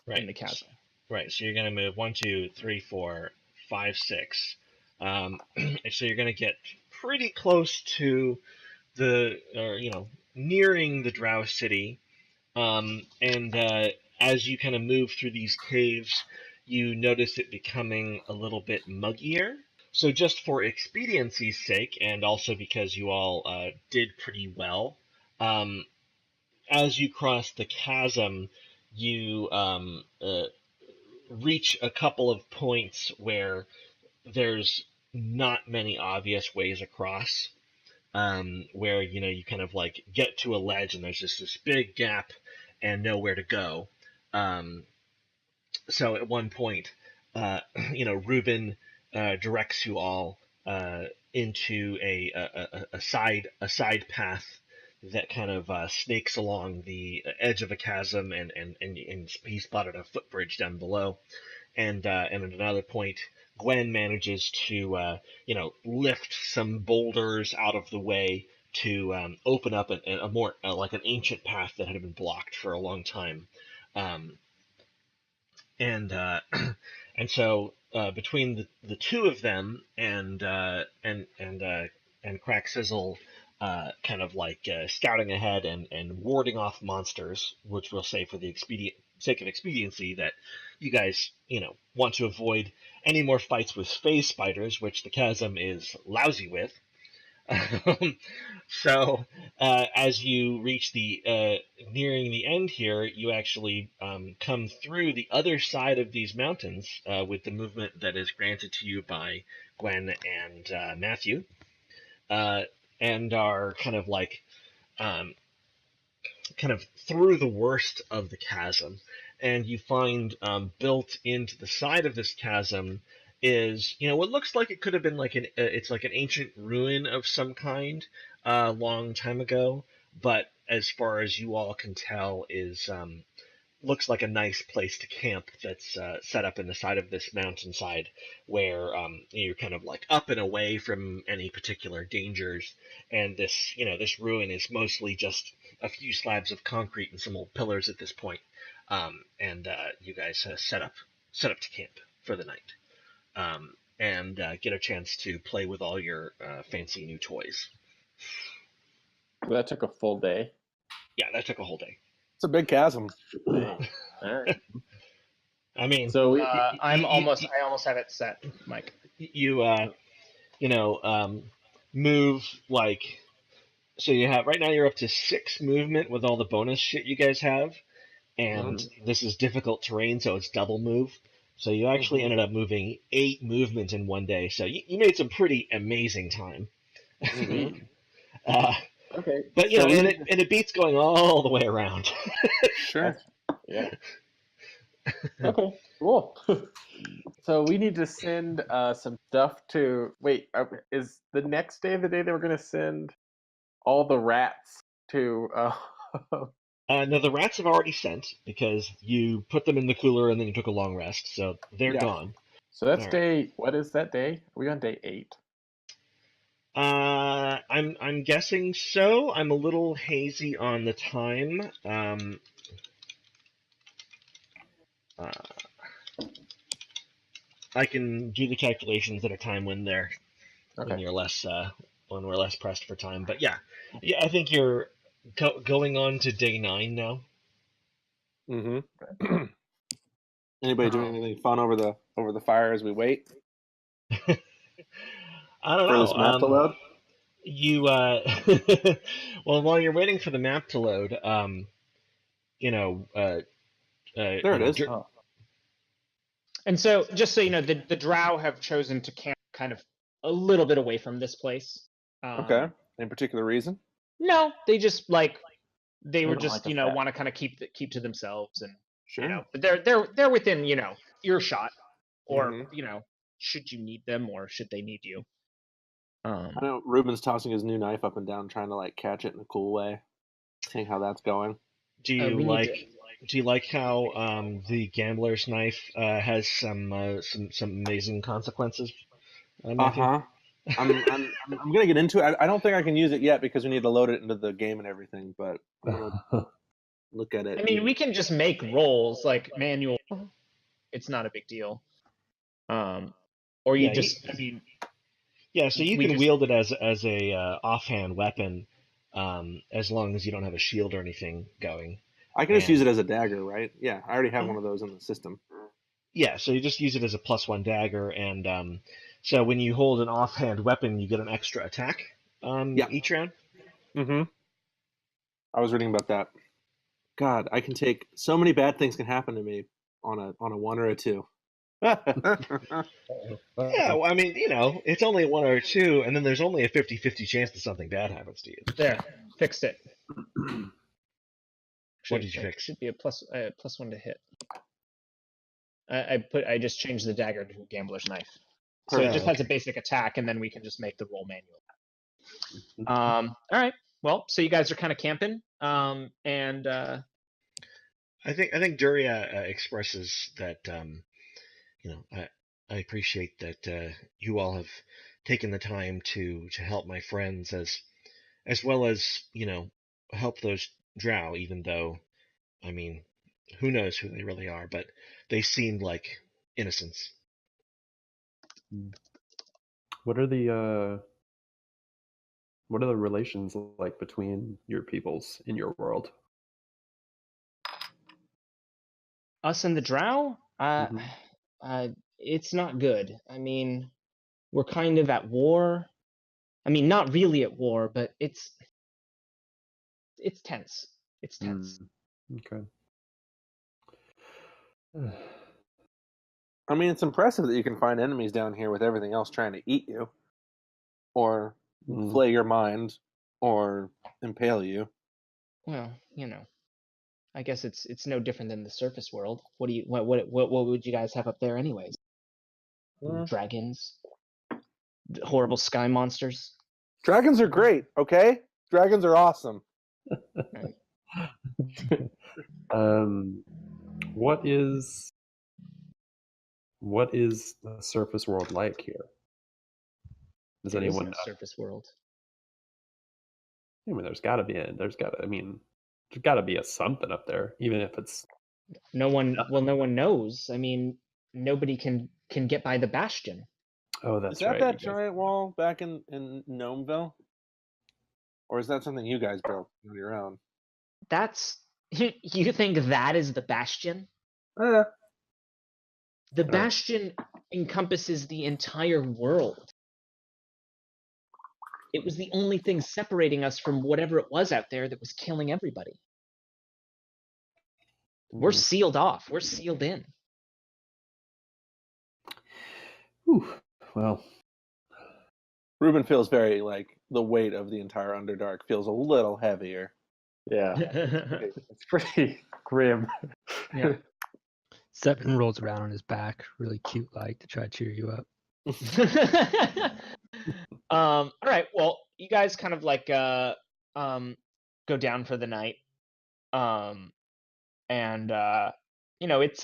Speaker 4: in the chasm.
Speaker 1: Right. So you're gonna move 1, 2, 3, 4, 5, 6. So you're gonna get pretty close to nearing the Drow City. And as you kind of move through these caves, you notice it becoming a little bit muggier. So just for expediency's sake, and also because you all did pretty well, as you cross the chasm, you reach a couple of points where there's not many obvious ways across, where you kind of like get to a ledge and there's just this big gap and nowhere to go. So at one point, Reuben directs you all into a side path that kind of snakes along the edge of a chasm, and he spotted a footbridge down below. And at another point, Gwen manages to lift some boulders out of the way to open up a more like an ancient path that had been blocked for a long time. And so between the two of them and Crack Sizzle kind of like scouting ahead and warding off monsters, which we'll say for the sake of expediency that you guys want to avoid any more fights with phase spiders, which the chasm is lousy with. So as you reach the nearing the end here, you actually come through the other side of these mountains with the movement that is granted to you by Gwen and Matthew, and are kind of like kind of through the worst of the chasm. And you find built into the side of this chasm is what looks like it could have been like it's like an ancient ruin of some kind a long time ago, but as far as you all can tell is looks like a nice place to camp that's set up in the side of this mountainside where you're kind of like up and away from any particular dangers. And this this ruin is mostly just a few slabs of concrete and some old pillars at this point. And you guys set up to camp for the night. And get a chance to play with all your fancy new toys.
Speaker 2: That took a full day.
Speaker 1: Yeah, that took a whole day.
Speaker 3: It's a big chasm.
Speaker 2: All right.
Speaker 1: I mean,
Speaker 2: so
Speaker 4: I almost have it set, Mike.
Speaker 1: You move like, so you have right now you're up to 6 movement with all the bonus shit you guys have, and this is difficult terrain, so it's double move. So you actually ended up moving 8 movements in one day. So you made some pretty amazing time.
Speaker 2: Okay.
Speaker 1: But
Speaker 2: so
Speaker 1: it beats going all the way around.
Speaker 3: Sure.
Speaker 2: Yeah. Okay. Cool. So we need to send some stuff to. Wait, is the next day the day that we're going to send all the rats to?
Speaker 1: No, the rats have already sent because you put them in the cooler and then you took a long rest, so they're gone.
Speaker 2: So that's
Speaker 1: All
Speaker 2: day.
Speaker 1: right.
Speaker 2: What is that day? Are we on day 8?
Speaker 1: I'm guessing so. I'm a little hazy on the time. I can do the calculations at a time when when you're less when we're less pressed for time. But yeah, I think you're going on to day 9 now.
Speaker 3: Anybody doing anything fun over the fire as we wait?
Speaker 1: I don't
Speaker 3: for
Speaker 1: know.
Speaker 3: this map to load?
Speaker 1: You well, while you're waiting for the map to load,
Speaker 3: There it is.
Speaker 4: And so, just so you know, the drow have chosen to camp kind of a little bit away from this place.
Speaker 3: Okay. Any particular reason?
Speaker 4: No, they just they were
Speaker 2: don't
Speaker 4: just
Speaker 2: like the
Speaker 4: want to kind of keep to themselves, and
Speaker 3: Sure.
Speaker 4: but they're within earshot, or should you need them or should they need you.
Speaker 3: I know Ruben's tossing his new knife up and down, trying to like catch it in a cool way. Seeing how that's going.
Speaker 1: Do you like how the gambler's knife has some amazing consequences? Matthew?
Speaker 3: I'm gonna get into it. I don't think I can use it yet because we need to load it into the game and everything. But look at it.
Speaker 4: I mean, we can just make rolls like manual. It's not a big deal. Or you
Speaker 1: Yeah, so you can wield it as a offhand weapon, as long as you don't have a shield or anything going.
Speaker 3: I can just use it as a dagger, right? Yeah, I already have one of those in the system.
Speaker 1: Yeah, so you just use it as a +1 dagger, and So when you hold an offhand weapon, you get an extra attack each round.
Speaker 3: Mm-hmm. I was reading about that. God, I can take so many bad things can happen to me on a 1 or a 2.
Speaker 1: Yeah, well, I mean, it's only 1 or 2, and then there's only a 50-50 chance that something bad happens to you.
Speaker 4: There, fixed it.
Speaker 1: What did you fix?
Speaker 4: Should be a +1 to hit. I just changed the dagger to a gambler's knife, so it just has a basic attack, and then we can just make the roll manual. All right. Well, so you guys are kind of camping, and
Speaker 1: I think Duria expresses that I appreciate that you all have taken the time to help my friends as well as help those drow, even though, I mean, who knows who they really are, but they seemed like innocents.
Speaker 6: What are the relations like between your peoples in your world?
Speaker 4: us and the drow, it's not good. I mean, we're kind of at war. I mean, not really at war, but it's tense. It's tense.
Speaker 6: Okay.
Speaker 3: I mean, it's impressive that you can find enemies down here with everything else trying to eat you, or flay your mind, or impale you.
Speaker 4: Well, I guess it's no different than the surface world. What would you guys have up there, anyways? Dragons, horrible sky monsters.
Speaker 3: Dragons are great. Okay, dragons are awesome.
Speaker 6: What is the surface world like here? Does anyone know?
Speaker 4: Surface world?
Speaker 6: I mean, there's got to be a something up there, even if it's
Speaker 4: no one. Well, no one knows. I mean, nobody can get by the bastion.
Speaker 6: Oh, that's
Speaker 3: right.
Speaker 6: Is
Speaker 3: that giant wall back in Gnomeville? Or is that something you guys built on your own?
Speaker 4: That's you think that is the bastion? The bastion encompasses the entire world. It was the only thing separating us from whatever it was out there that was killing everybody. We're sealed off. We're sealed in.
Speaker 6: Whew. Well,
Speaker 3: Ruben feels very like the weight of the entire Underdark feels a little heavier.
Speaker 2: Yeah, it's pretty grim.
Speaker 4: Yeah.
Speaker 5: Seven rolls around on his back, really cute, like to try to cheer you up.
Speaker 4: All right. Well, you guys kind of like go down for the night, and it's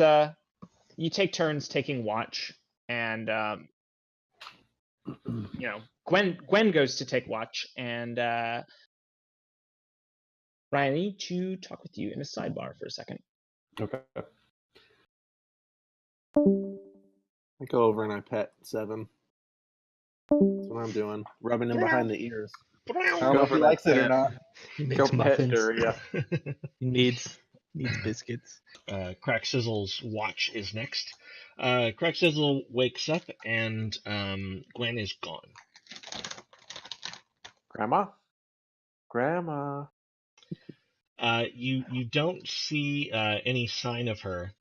Speaker 4: you take turns taking watch, and Gwen goes to take watch, and Ryan, I need to talk with you in a sidebar for a second.
Speaker 6: Okay.
Speaker 3: I go over and I pet Seven. That's what I'm doing. Rubbing him behind the ears. I don't know if he likes it or not.
Speaker 5: He makes muffins. He needs biscuits.
Speaker 1: Crack Sizzle's watch is next. Crack Sizzle wakes up and Gwen is gone.
Speaker 2: Grandma.
Speaker 1: You don't see any sign of her,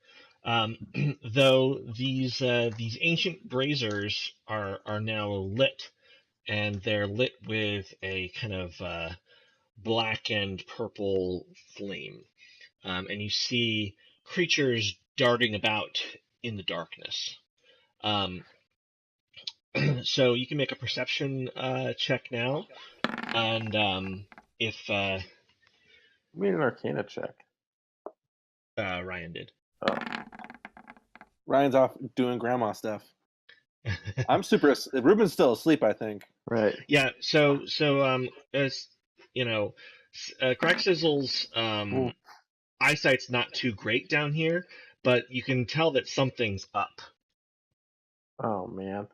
Speaker 1: though these ancient braziers are now lit, and they're lit with a kind of black and purple flame, and you see creatures darting about in the darkness. So you can make a perception check now, and if
Speaker 2: I mean an Arcana check.
Speaker 1: Ryan did.
Speaker 2: Oh.
Speaker 3: Ryan's off doing grandma stuff. I'm super. Ruben's still asleep, I think.
Speaker 2: Right.
Speaker 1: Yeah. So as you know, Crack Sizzle's eyesight's not too great down here, but you can tell that something's up.
Speaker 2: Oh man.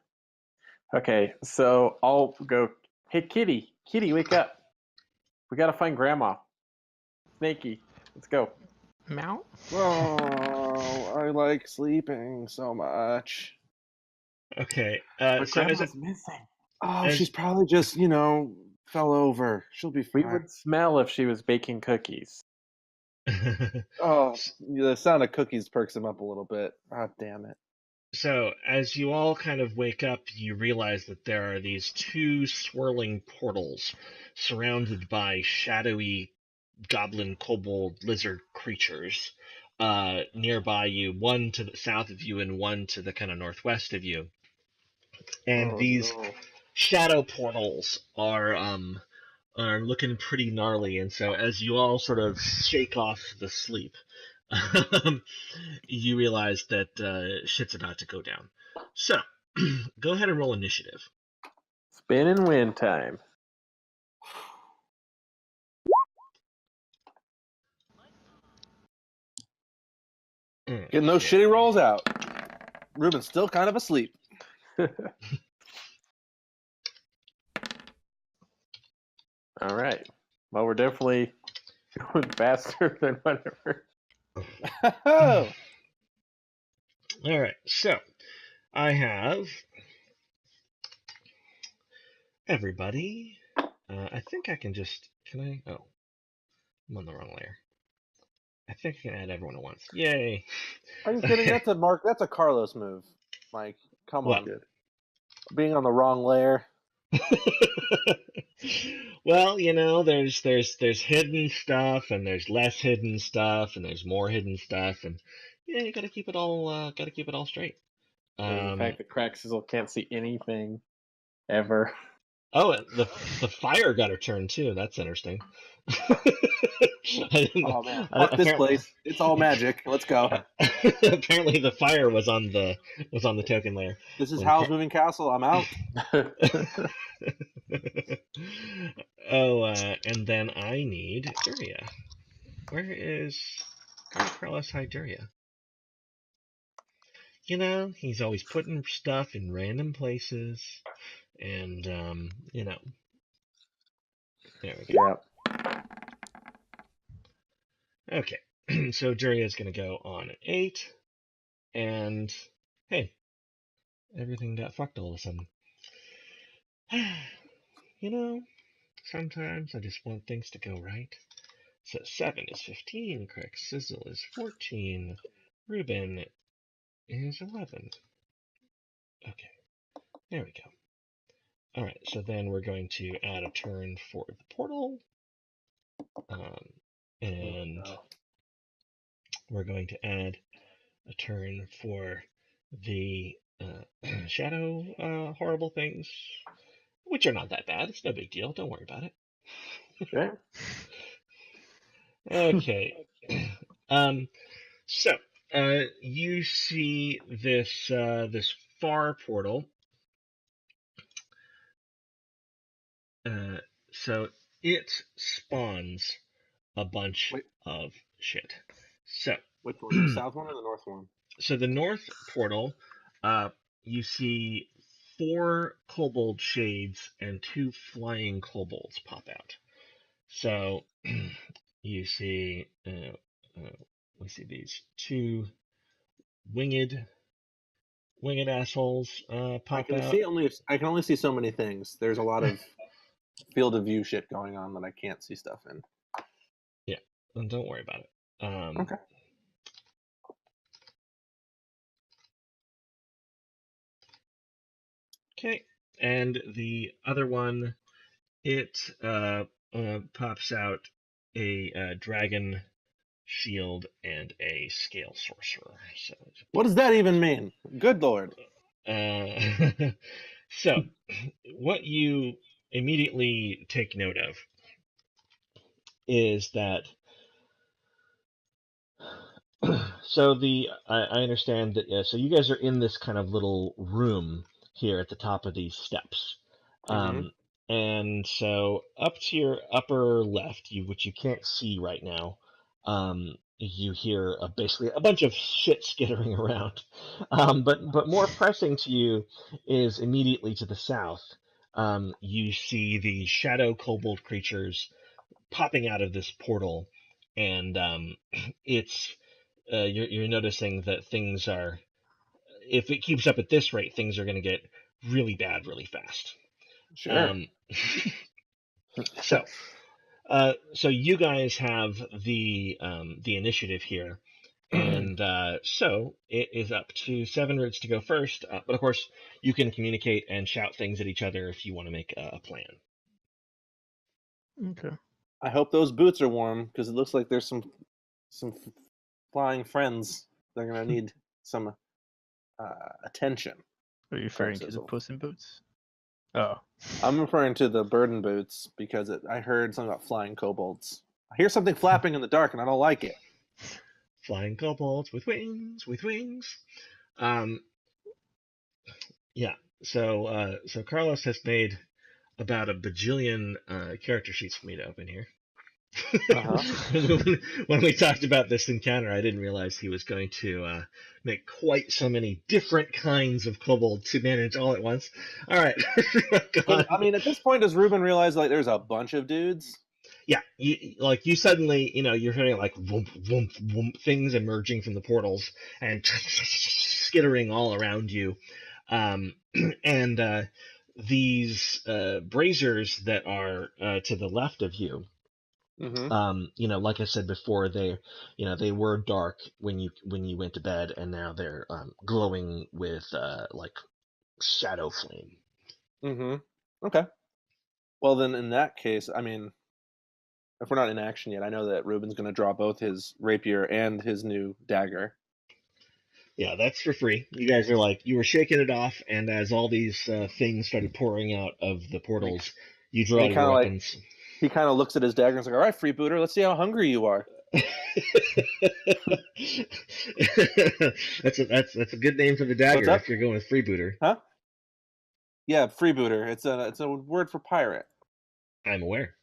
Speaker 2: Okay, so I'll go. Hey, Kitty, wake up! We gotta find Grandma. Snakey, let's go.
Speaker 5: Meow.
Speaker 3: Oh, I like sleeping so much.
Speaker 1: Okay.
Speaker 3: But
Speaker 1: So
Speaker 3: Grandma's missing. Oh,
Speaker 1: as
Speaker 3: she's probably just, fell over. She'll be
Speaker 2: We
Speaker 3: fine.
Speaker 2: would smell if she was baking cookies.
Speaker 3: Oh, the sound of cookies perks him up a little bit. Ah, damn it.
Speaker 1: So, as you all kind of wake up, you realize that there are these two swirling portals surrounded by shadowy goblin, kobold, lizard creatures nearby you, one to the south of you and one to the kind of northwest of you. And
Speaker 2: Oh
Speaker 1: these
Speaker 2: no.
Speaker 1: shadow portals are looking pretty gnarly, and so as you all sort of shake off the sleep, you realize that shit's about to go down. So, go ahead and roll initiative.
Speaker 2: Spin and win time.
Speaker 3: Getting those shitty rolls out. Ruben's still kind of asleep.
Speaker 2: All right. Well, we're definitely going faster than whatever.
Speaker 3: Oh,
Speaker 1: All right, so I have everybody. I think I can just. Can I? Oh, I'm on the wrong layer. I think I can add everyone at once. Yay!
Speaker 3: are you kidding? That's a Carlos move, Mike. Come
Speaker 1: What?
Speaker 3: on. Being on the wrong layer.
Speaker 1: Well, there's hidden stuff, and there's less hidden stuff, and there's more hidden stuff, and you gotta keep it all straight.
Speaker 2: There's the fact that Crack Sizzle can't see anything ever.
Speaker 1: Oh, the fire got her turn too. That's interesting.
Speaker 3: Oh man, fuck this place. It's all magic. Let's go.
Speaker 1: Apparently, the fire was on the token layer.
Speaker 3: This is Howl's Moving Castle. I'm out.
Speaker 1: And then I need Duria. Where's Carlos Hyduria? He's always putting stuff in random places, and there we go.
Speaker 2: Yep.
Speaker 1: Okay, so Duria's gonna go on an 8, and hey, everything got fucked all of a sudden. Sometimes I just want things to go right. So 7 is 15, Craig Sizzle is 14, Ruben is 11. Okay, there we go. Alright, so then we're going to add a turn for the portal. And we're going to add a turn for the shadow horrible things, which are not that bad. It's no big deal. Don't worry about it.
Speaker 2: Okay.
Speaker 1: Okay. So you see this far portal. So it spawns a bunch of shit. So
Speaker 3: Which one? The south one or the north one?
Speaker 1: So the north portal, you see 4 kobold shades and 2 flying kobolds pop out. So you see, we see these 2 winged assholes pop out.
Speaker 3: I can only see so many things. There's a lot of field of view shit going on that I can't see stuff in.
Speaker 1: Yeah, and don't worry about it.
Speaker 3: Okay.
Speaker 1: Okay, and the other one, it pops out a dragon shield and a scale sorcerer. So
Speaker 3: what does that even mean? Good lord.
Speaker 1: So what you immediately take note of is that so I understand that so you guys are in this kind of little room here at the top of these steps. And so up to your upper left, which you can't see right now, you hear basically a bunch of shit skittering around. But more pressing to you is immediately to the south. You see the shadow kobold creatures popping out of this portal, and it's you're noticing that things are if it keeps up at this rate, things are going to get really bad really fast.
Speaker 3: Sure.
Speaker 1: So you guys have the initiative here, and so it is up to Seven Roots to go first. But of course, you can communicate and shout things at each other if you want to make a plan.
Speaker 5: Okay.
Speaker 3: I hope those boots are warm because it looks like there's some flying friends. They're gonna need some attention.
Speaker 5: Are you referring to the Puss in Boots? Oh.
Speaker 3: I'm referring to the burden boots because I heard something about flying kobolds. I hear something flapping in the dark and I don't like it.
Speaker 1: Flying kobolds with wings, Yeah. So Carlos has made about a bajillion character sheets for me to open here. When we talked about this encounter, I didn't realize he was going to make quite so many different kinds of kobold to manage all at once. All right.
Speaker 3: I mean, at this point, does Ruben realize like there's a bunch of dudes?
Speaker 1: Yeah, you suddenly, you're hearing like whoomp, whoomp, whoomp, things emerging from the portals and skittering all around you. And these braziers that are to the left of you, like I said before, they were dark when you went to bed, and now they're glowing with like shadow flame.
Speaker 3: Okay. Well, then in that case, I mean, if we're not in action yet, I know that Ruben's going to draw both his rapier and his new dagger.
Speaker 1: Yeah, that's for free. You guys are like, you were shaking it off, and as all these things started pouring out of the portals, you draw your weapons.
Speaker 3: He kind of looks at his dagger and is like, all right, freebooter, let's see how hungry you are.
Speaker 1: That's a good name for the dagger if you're going with freebooter.
Speaker 3: Huh? Yeah, freebooter. It's a word for pirate.
Speaker 1: I'm aware.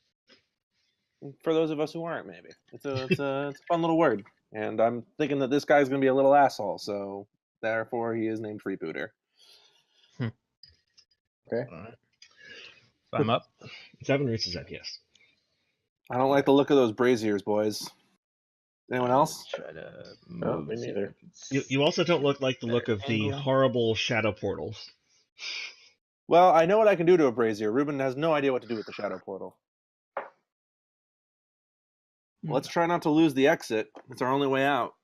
Speaker 3: For those of us who aren't, maybe. It's a fun little word. And I'm thinking that this guy's going to be a little asshole, so therefore he is named freebooter.
Speaker 2: Okay.
Speaker 5: All right. So I'm up.
Speaker 1: Seven Roots is up, yes.
Speaker 3: I don't like the look of those braziers, boys. Anyone else?
Speaker 5: Try to
Speaker 2: No, me neither.
Speaker 1: You also don't like the look of the horrible shadow portals.
Speaker 3: Well, I know what I can do to a brazier. Ruben has no idea what to do with the shadow portal. Well, let's try not to lose the exit. It's our only way out.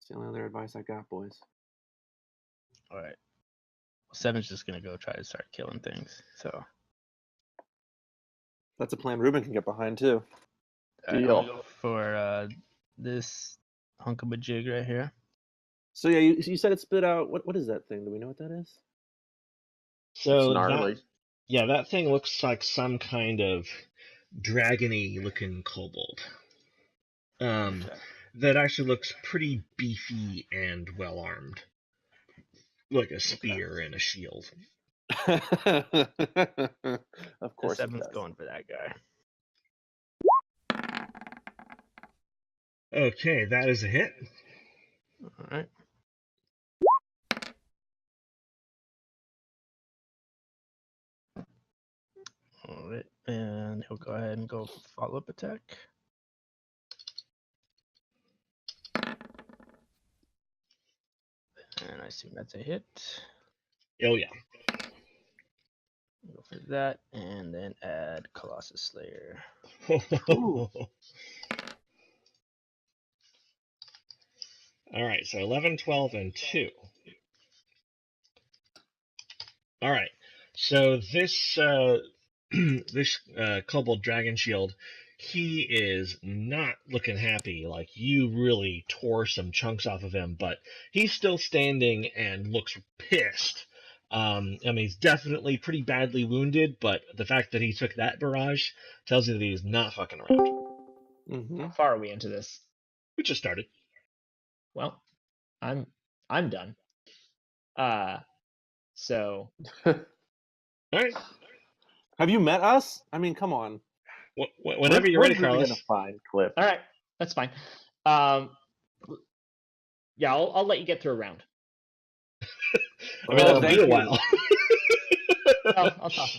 Speaker 3: It's the only other advice I got, boys.
Speaker 5: All right. Seven's just gonna go try to start killing things. So
Speaker 3: that's a plan Ruben can get behind too.
Speaker 5: I'll go for this hunk of a jig right here.
Speaker 3: So yeah, you said it spit out. What is that thing? Do we know what that is?
Speaker 1: So that thing looks like some kind of dragony looking kobold. That actually looks pretty beefy and well armed, like a spear and a shield.
Speaker 3: Of course,
Speaker 5: Seven's going for that guy.
Speaker 1: Okay, that is a hit.
Speaker 5: All right. All right, and he'll go ahead and go follow-up attack. And I assume that's a hit.
Speaker 1: Oh yeah.
Speaker 5: Go for that, and then add Colossus Slayer.
Speaker 1: All right, so 11, 12, and 2. All right, so this kobold dragon shield, he is not looking happy. Like, you really tore some chunks off of him, but he's still standing and looks pissed. I mean, he's definitely pretty badly wounded, but the fact that he took that barrage tells you that he's not fucking around.
Speaker 4: How far are we into this?
Speaker 1: We just started.
Speaker 4: Well, I'm done. So.
Speaker 1: All right.
Speaker 3: Have you met us? I mean, come on.
Speaker 1: Whenever you're ready, Carlos.
Speaker 2: Fine, Cliff.
Speaker 4: All right, that's fine. Yeah, I'll let you get through a round.
Speaker 1: I mean, that'll be a while.
Speaker 4: I'll talk.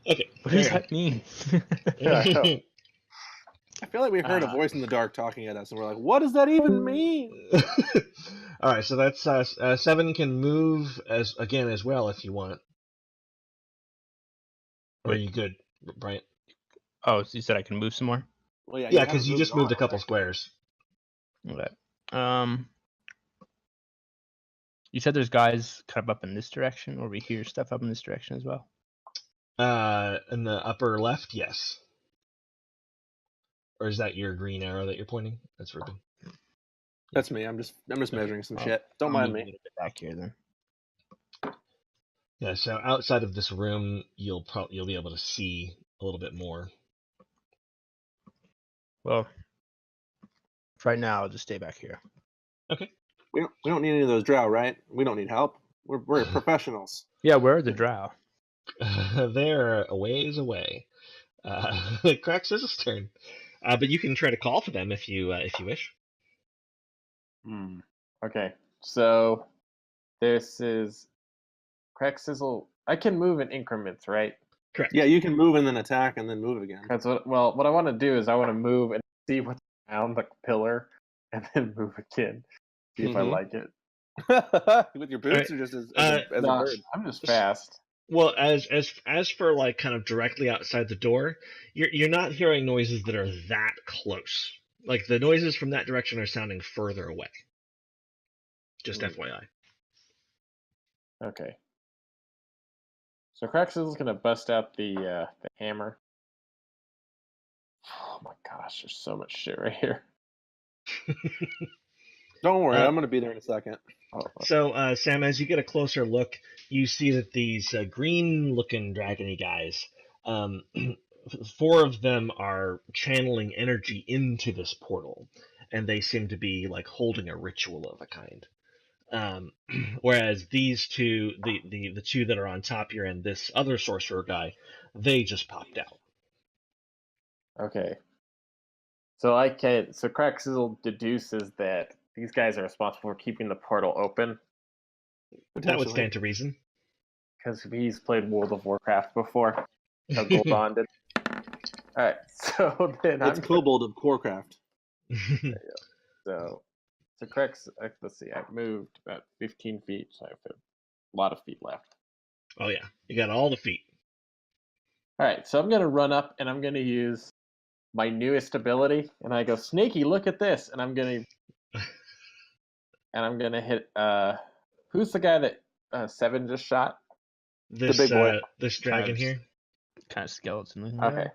Speaker 1: Okay.
Speaker 5: What does that mean?
Speaker 3: I feel like we heard a voice in the dark talking at us, and we're like, what does that even mean?
Speaker 1: All right, so that's 7 can move as well if you want. Or are you good, Bryant?
Speaker 5: Oh, so you said I can move some more?
Speaker 3: Well,
Speaker 1: Yeah, because you just moved a couple squares.
Speaker 5: Okay. You said there's guys kind of up in this direction, or we hear stuff up in this direction as well?
Speaker 1: In the upper left, yes. Or is that your green arrow that you're pointing? That's Ruben.
Speaker 3: That's me. I'm just measuring some shit. Don't
Speaker 5: I'll
Speaker 3: mind
Speaker 5: move a
Speaker 3: me.
Speaker 5: little bit back here then.
Speaker 1: Yeah, so outside of this room, you'll be able to see a little bit more.
Speaker 5: Well, right now I'll just stay back here.
Speaker 1: Okay.
Speaker 3: We don't need any of those drow, right? We don't need help. We're professionals.
Speaker 5: Yeah, where are the drow?
Speaker 1: They're a ways away. Crack Sizzle's turn. But you can try to call for them if you wish.
Speaker 2: Okay, so this is Crack Sizzle. I can move in increments, right?
Speaker 1: Correct.
Speaker 3: Yeah, you can move and then attack and then move again.
Speaker 2: That's what I want to do is I want to move and see what's around the pillar, and then move again. See if I like it.
Speaker 3: With your boots, or just as a
Speaker 2: No,
Speaker 3: bird?
Speaker 2: I'm just fast.
Speaker 1: Well, as for like kind of directly outside the door, you're not hearing noises that are that close. Like the noises from that direction are sounding further away. Just FYI.
Speaker 2: Okay. So Crack Sizzle's gonna bust out the hammer. Oh my gosh, there's so much shit right here.
Speaker 3: Don't worry, I'm gonna be there in a second.
Speaker 1: So, Sam, as you get a closer look, you see that these green-looking dragony guys, 4 of them are channeling energy into this portal, and they seem to be like holding a ritual of a kind. Whereas these two, the 2 that are on top here, and this other sorcerer guy, they just popped out.
Speaker 2: Okay. So Crack Sizzle deduces that these guys are responsible for keeping the portal open.
Speaker 1: That would stand to reason.
Speaker 2: Because he's played World of Warcraft before. How Goldon did. Alright, so then
Speaker 3: it's Kobold of Warcraft.
Speaker 2: So correct. Let's see. I've moved about 15 feet, so I have a lot of feet left.
Speaker 1: Oh yeah, you got all the feet.
Speaker 2: All right, so I'm gonna run up and I'm gonna use my newest ability, and I go, Snaky, look at this, and I'm gonna hit. Who's the guy that 7 just shot?
Speaker 1: This
Speaker 3: the big boy.
Speaker 1: This dragon here.
Speaker 5: Kind of skeleton.
Speaker 2: Okay.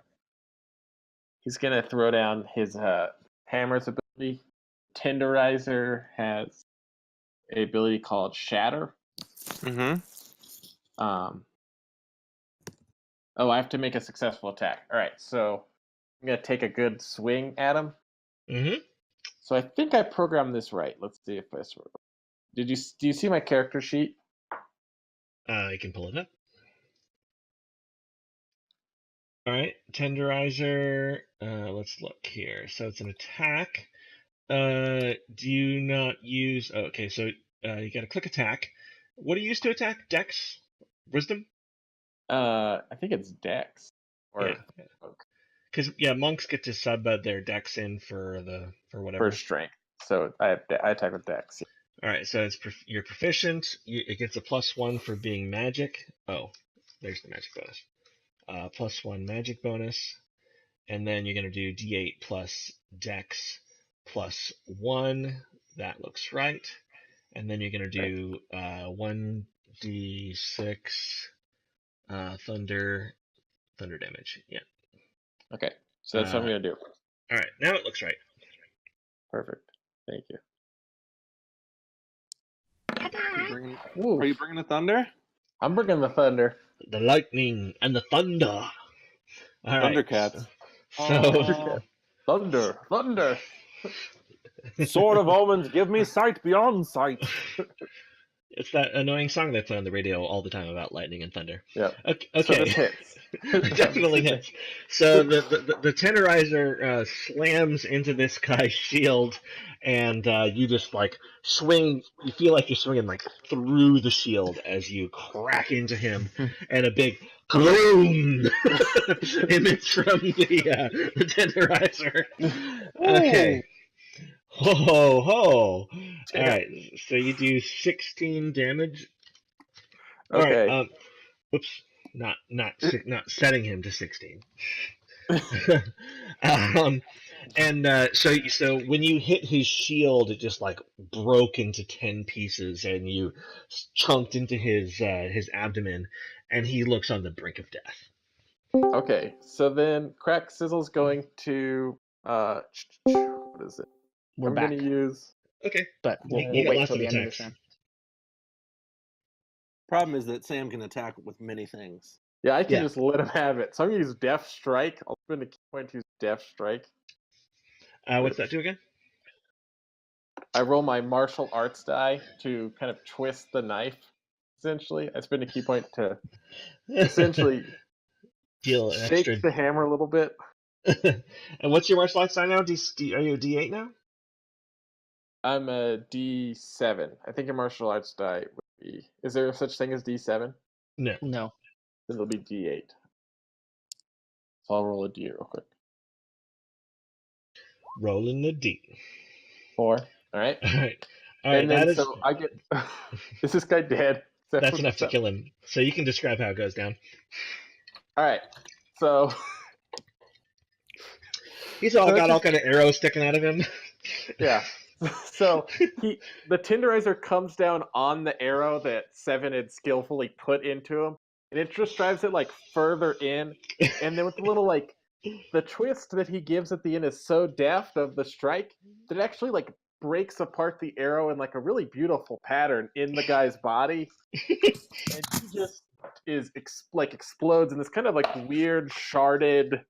Speaker 2: He's gonna throw down his hammer's ability. Tenderizer has an ability called Shatter.
Speaker 3: Mm-hmm.
Speaker 2: Oh, I have to make a successful attack. All right, so I'm gonna take a good swing at him.
Speaker 1: Mm-hmm.
Speaker 2: So I think I programmed this right. Let's see if I. Do you see my character sheet?
Speaker 1: You can pull it up. All right, Tenderizer. Let's look here. So it's an attack. Do you not use? Oh, okay, so you got to click attack. What do you use to attack? Dex, Wisdom?
Speaker 2: I think it's Dex. Or
Speaker 1: because monks get to sub their Dex in for whatever.
Speaker 2: For strength. So I attack with Dex.
Speaker 1: All right, so it's you're proficient. It gets a +1 for being magic. Oh, there's the magic bonus. +1 magic bonus, and then you're gonna do D8 plus Dex +1. That looks right. And then you're gonna do 1d6 thunder damage. Yeah.
Speaker 2: Okay, so that's what I'm gonna do.
Speaker 1: All right, now it looks right.
Speaker 2: Perfect. Thank you.
Speaker 3: Are you bringing the thunder?
Speaker 2: I'm bringing the thunder.
Speaker 1: The lightning and the thunder. All right.
Speaker 3: Thundercats.
Speaker 1: So
Speaker 2: Thunder.
Speaker 3: Sword of omens, give me sight beyond sight.
Speaker 1: it's that annoying song they play on the radio all the time about lightning and thunder.
Speaker 2: Yeah.
Speaker 1: Okay.
Speaker 2: So this hits.
Speaker 1: Definitely hits. So the tenderizer slams into this guy's shield, and you just like swing. You feel like you're swinging like through the shield as you crack into him, and a big gloom emits from the tenderizer. Okay. Ho ho!
Speaker 2: Damn.
Speaker 1: All right, so you do 16 damage. All right.
Speaker 2: Okay.
Speaker 1: Whoops. Not setting him to 16. um, and so when you hit his shield, it just like broke into 10 pieces, and you chunked into his abdomen, and he looks on the brink of death.
Speaker 2: Okay, so then Crack Sizzle's going to what is it?
Speaker 4: We're
Speaker 2: I'm
Speaker 4: back,
Speaker 2: gonna use
Speaker 1: Okay.
Speaker 4: but
Speaker 1: You
Speaker 4: we'll
Speaker 1: got
Speaker 4: wait
Speaker 1: lots
Speaker 4: till
Speaker 1: of
Speaker 4: the end of this
Speaker 1: attacks.
Speaker 4: round.
Speaker 3: Problem is that Sam can attack with many things.
Speaker 2: I can
Speaker 1: Yeah.
Speaker 2: just let him have it. So I'm gonna use Death Strike. I'll spend a key point to use Death Strike.
Speaker 1: What's that do again?
Speaker 2: I roll my martial arts die to kind of twist the knife. Essentially, I spend a key point to essentially
Speaker 1: Deal an
Speaker 2: shake
Speaker 1: extra.
Speaker 2: the hammer a little bit.
Speaker 1: And what's your martial arts sign now? Are you a D8 now?
Speaker 2: I'm a D7. I think a martial arts die would be. Is there such thing as D7?
Speaker 1: No.
Speaker 4: No.
Speaker 2: Then it'll be D8. So I'll roll a D real quick.
Speaker 1: Rolling the D.
Speaker 2: 4. All right.
Speaker 1: All right. All right.
Speaker 2: And
Speaker 1: That
Speaker 2: then
Speaker 1: is.
Speaker 2: so I get. Is this guy dead?
Speaker 1: That's enough to kill him. So you can describe how it goes down.
Speaker 2: All right. So
Speaker 1: He's got all kind of arrows sticking out of him.
Speaker 2: yeah. So the tenderizer comes down on the arrow that Seven had skillfully put into him, and it just drives it like further in. And then with the little the twist that he gives at the end is so deft of the strike that it actually like breaks apart the arrow in like a really beautiful pattern in the guy's body, and he just explodes in this kind of like weird sharded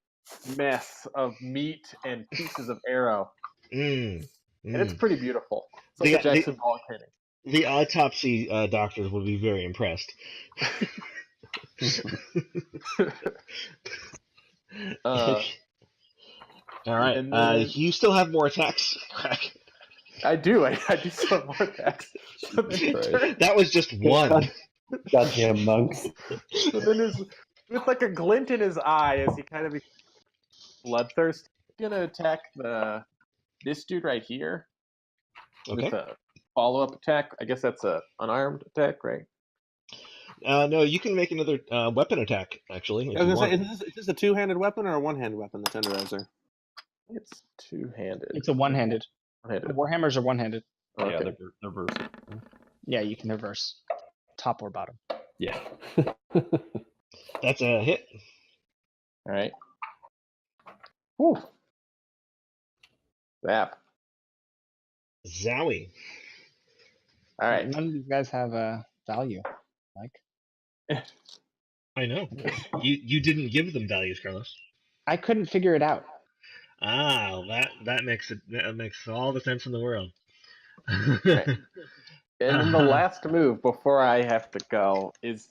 Speaker 2: mess of meat and pieces of arrow. And it's pretty beautiful. It's like a Jackson Pollock painting.
Speaker 1: The autopsy doctors will be very impressed. All right. You still have more attacks, Crack.
Speaker 2: I do. I do still have more attacks. So
Speaker 1: that was just one.
Speaker 6: Goddamn monks.
Speaker 2: So then with like a glint in his eye as he kind of becomes bloodthirsty, he's gonna attack this dude right here.
Speaker 1: Okay.
Speaker 2: With a follow-up attack. I guess that's a unarmed attack, right?
Speaker 1: No, you can make another weapon attack, actually.
Speaker 3: I was going to say, is this a two-handed weapon or a one-handed weapon, the tenderizer?
Speaker 2: It's two-handed.
Speaker 4: It's a one-handed. Warhammers are one-handed.
Speaker 2: Okay.
Speaker 6: Yeah, they're versatile.
Speaker 4: Yeah, you can reverse top or bottom.
Speaker 6: Yeah.
Speaker 1: That's a hit.
Speaker 2: All right. Whew. Zap.
Speaker 1: Zowie.
Speaker 2: All right.
Speaker 4: None of these guys have a value, Mike.
Speaker 1: I know. You didn't give them values, Carlos.
Speaker 4: I couldn't figure it out.
Speaker 1: That makes all the sense in the world.
Speaker 2: Right. And then the last move before I have to go is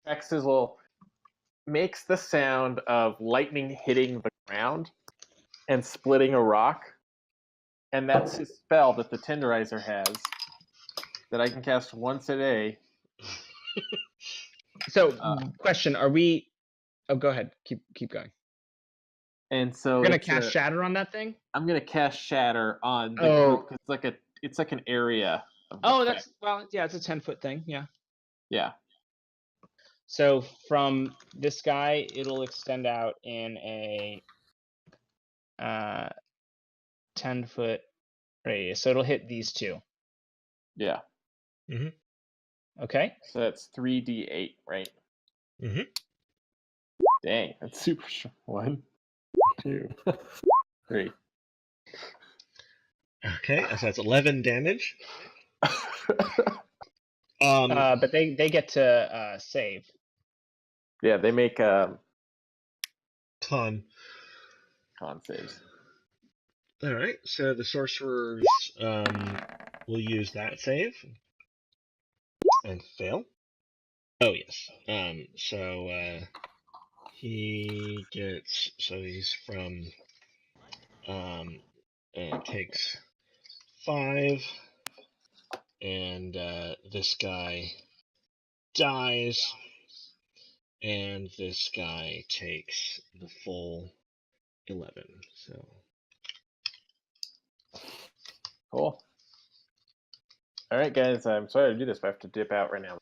Speaker 2: X-Sizzle makes the sound of lightning hitting the ground and splitting a rock. And that's his spell that the tenderizer has that I can cast once a day.
Speaker 4: So, question: are we? Oh, go ahead. Keep going.
Speaker 2: And so
Speaker 4: You're gonna cast Shatter on that thing.
Speaker 2: I'm gonna cast Shatter on the group because it's like an area.
Speaker 4: That's it's a 10-foot thing. Yeah.
Speaker 2: Yeah.
Speaker 4: So from this guy, it'll extend out in a 10-foot radius. So it'll hit these two.
Speaker 2: Yeah.
Speaker 1: Mm-hmm.
Speaker 4: Okay.
Speaker 2: So that's 3d8, right?
Speaker 1: Mm-hmm.
Speaker 2: Dang, that's super strong. 1, 2, 3.
Speaker 1: Okay, so that's 11 damage.
Speaker 4: But they get to save.
Speaker 2: Yeah, they make
Speaker 1: con
Speaker 2: saves.
Speaker 1: All right, so the sorcerers will use that save and fail. Oh yes. So he gets he's from and takes 5, and this guy dies, and this guy takes the full 11. So
Speaker 2: Cool. All right, guys. I'm sorry to do this, but I have to dip out right now.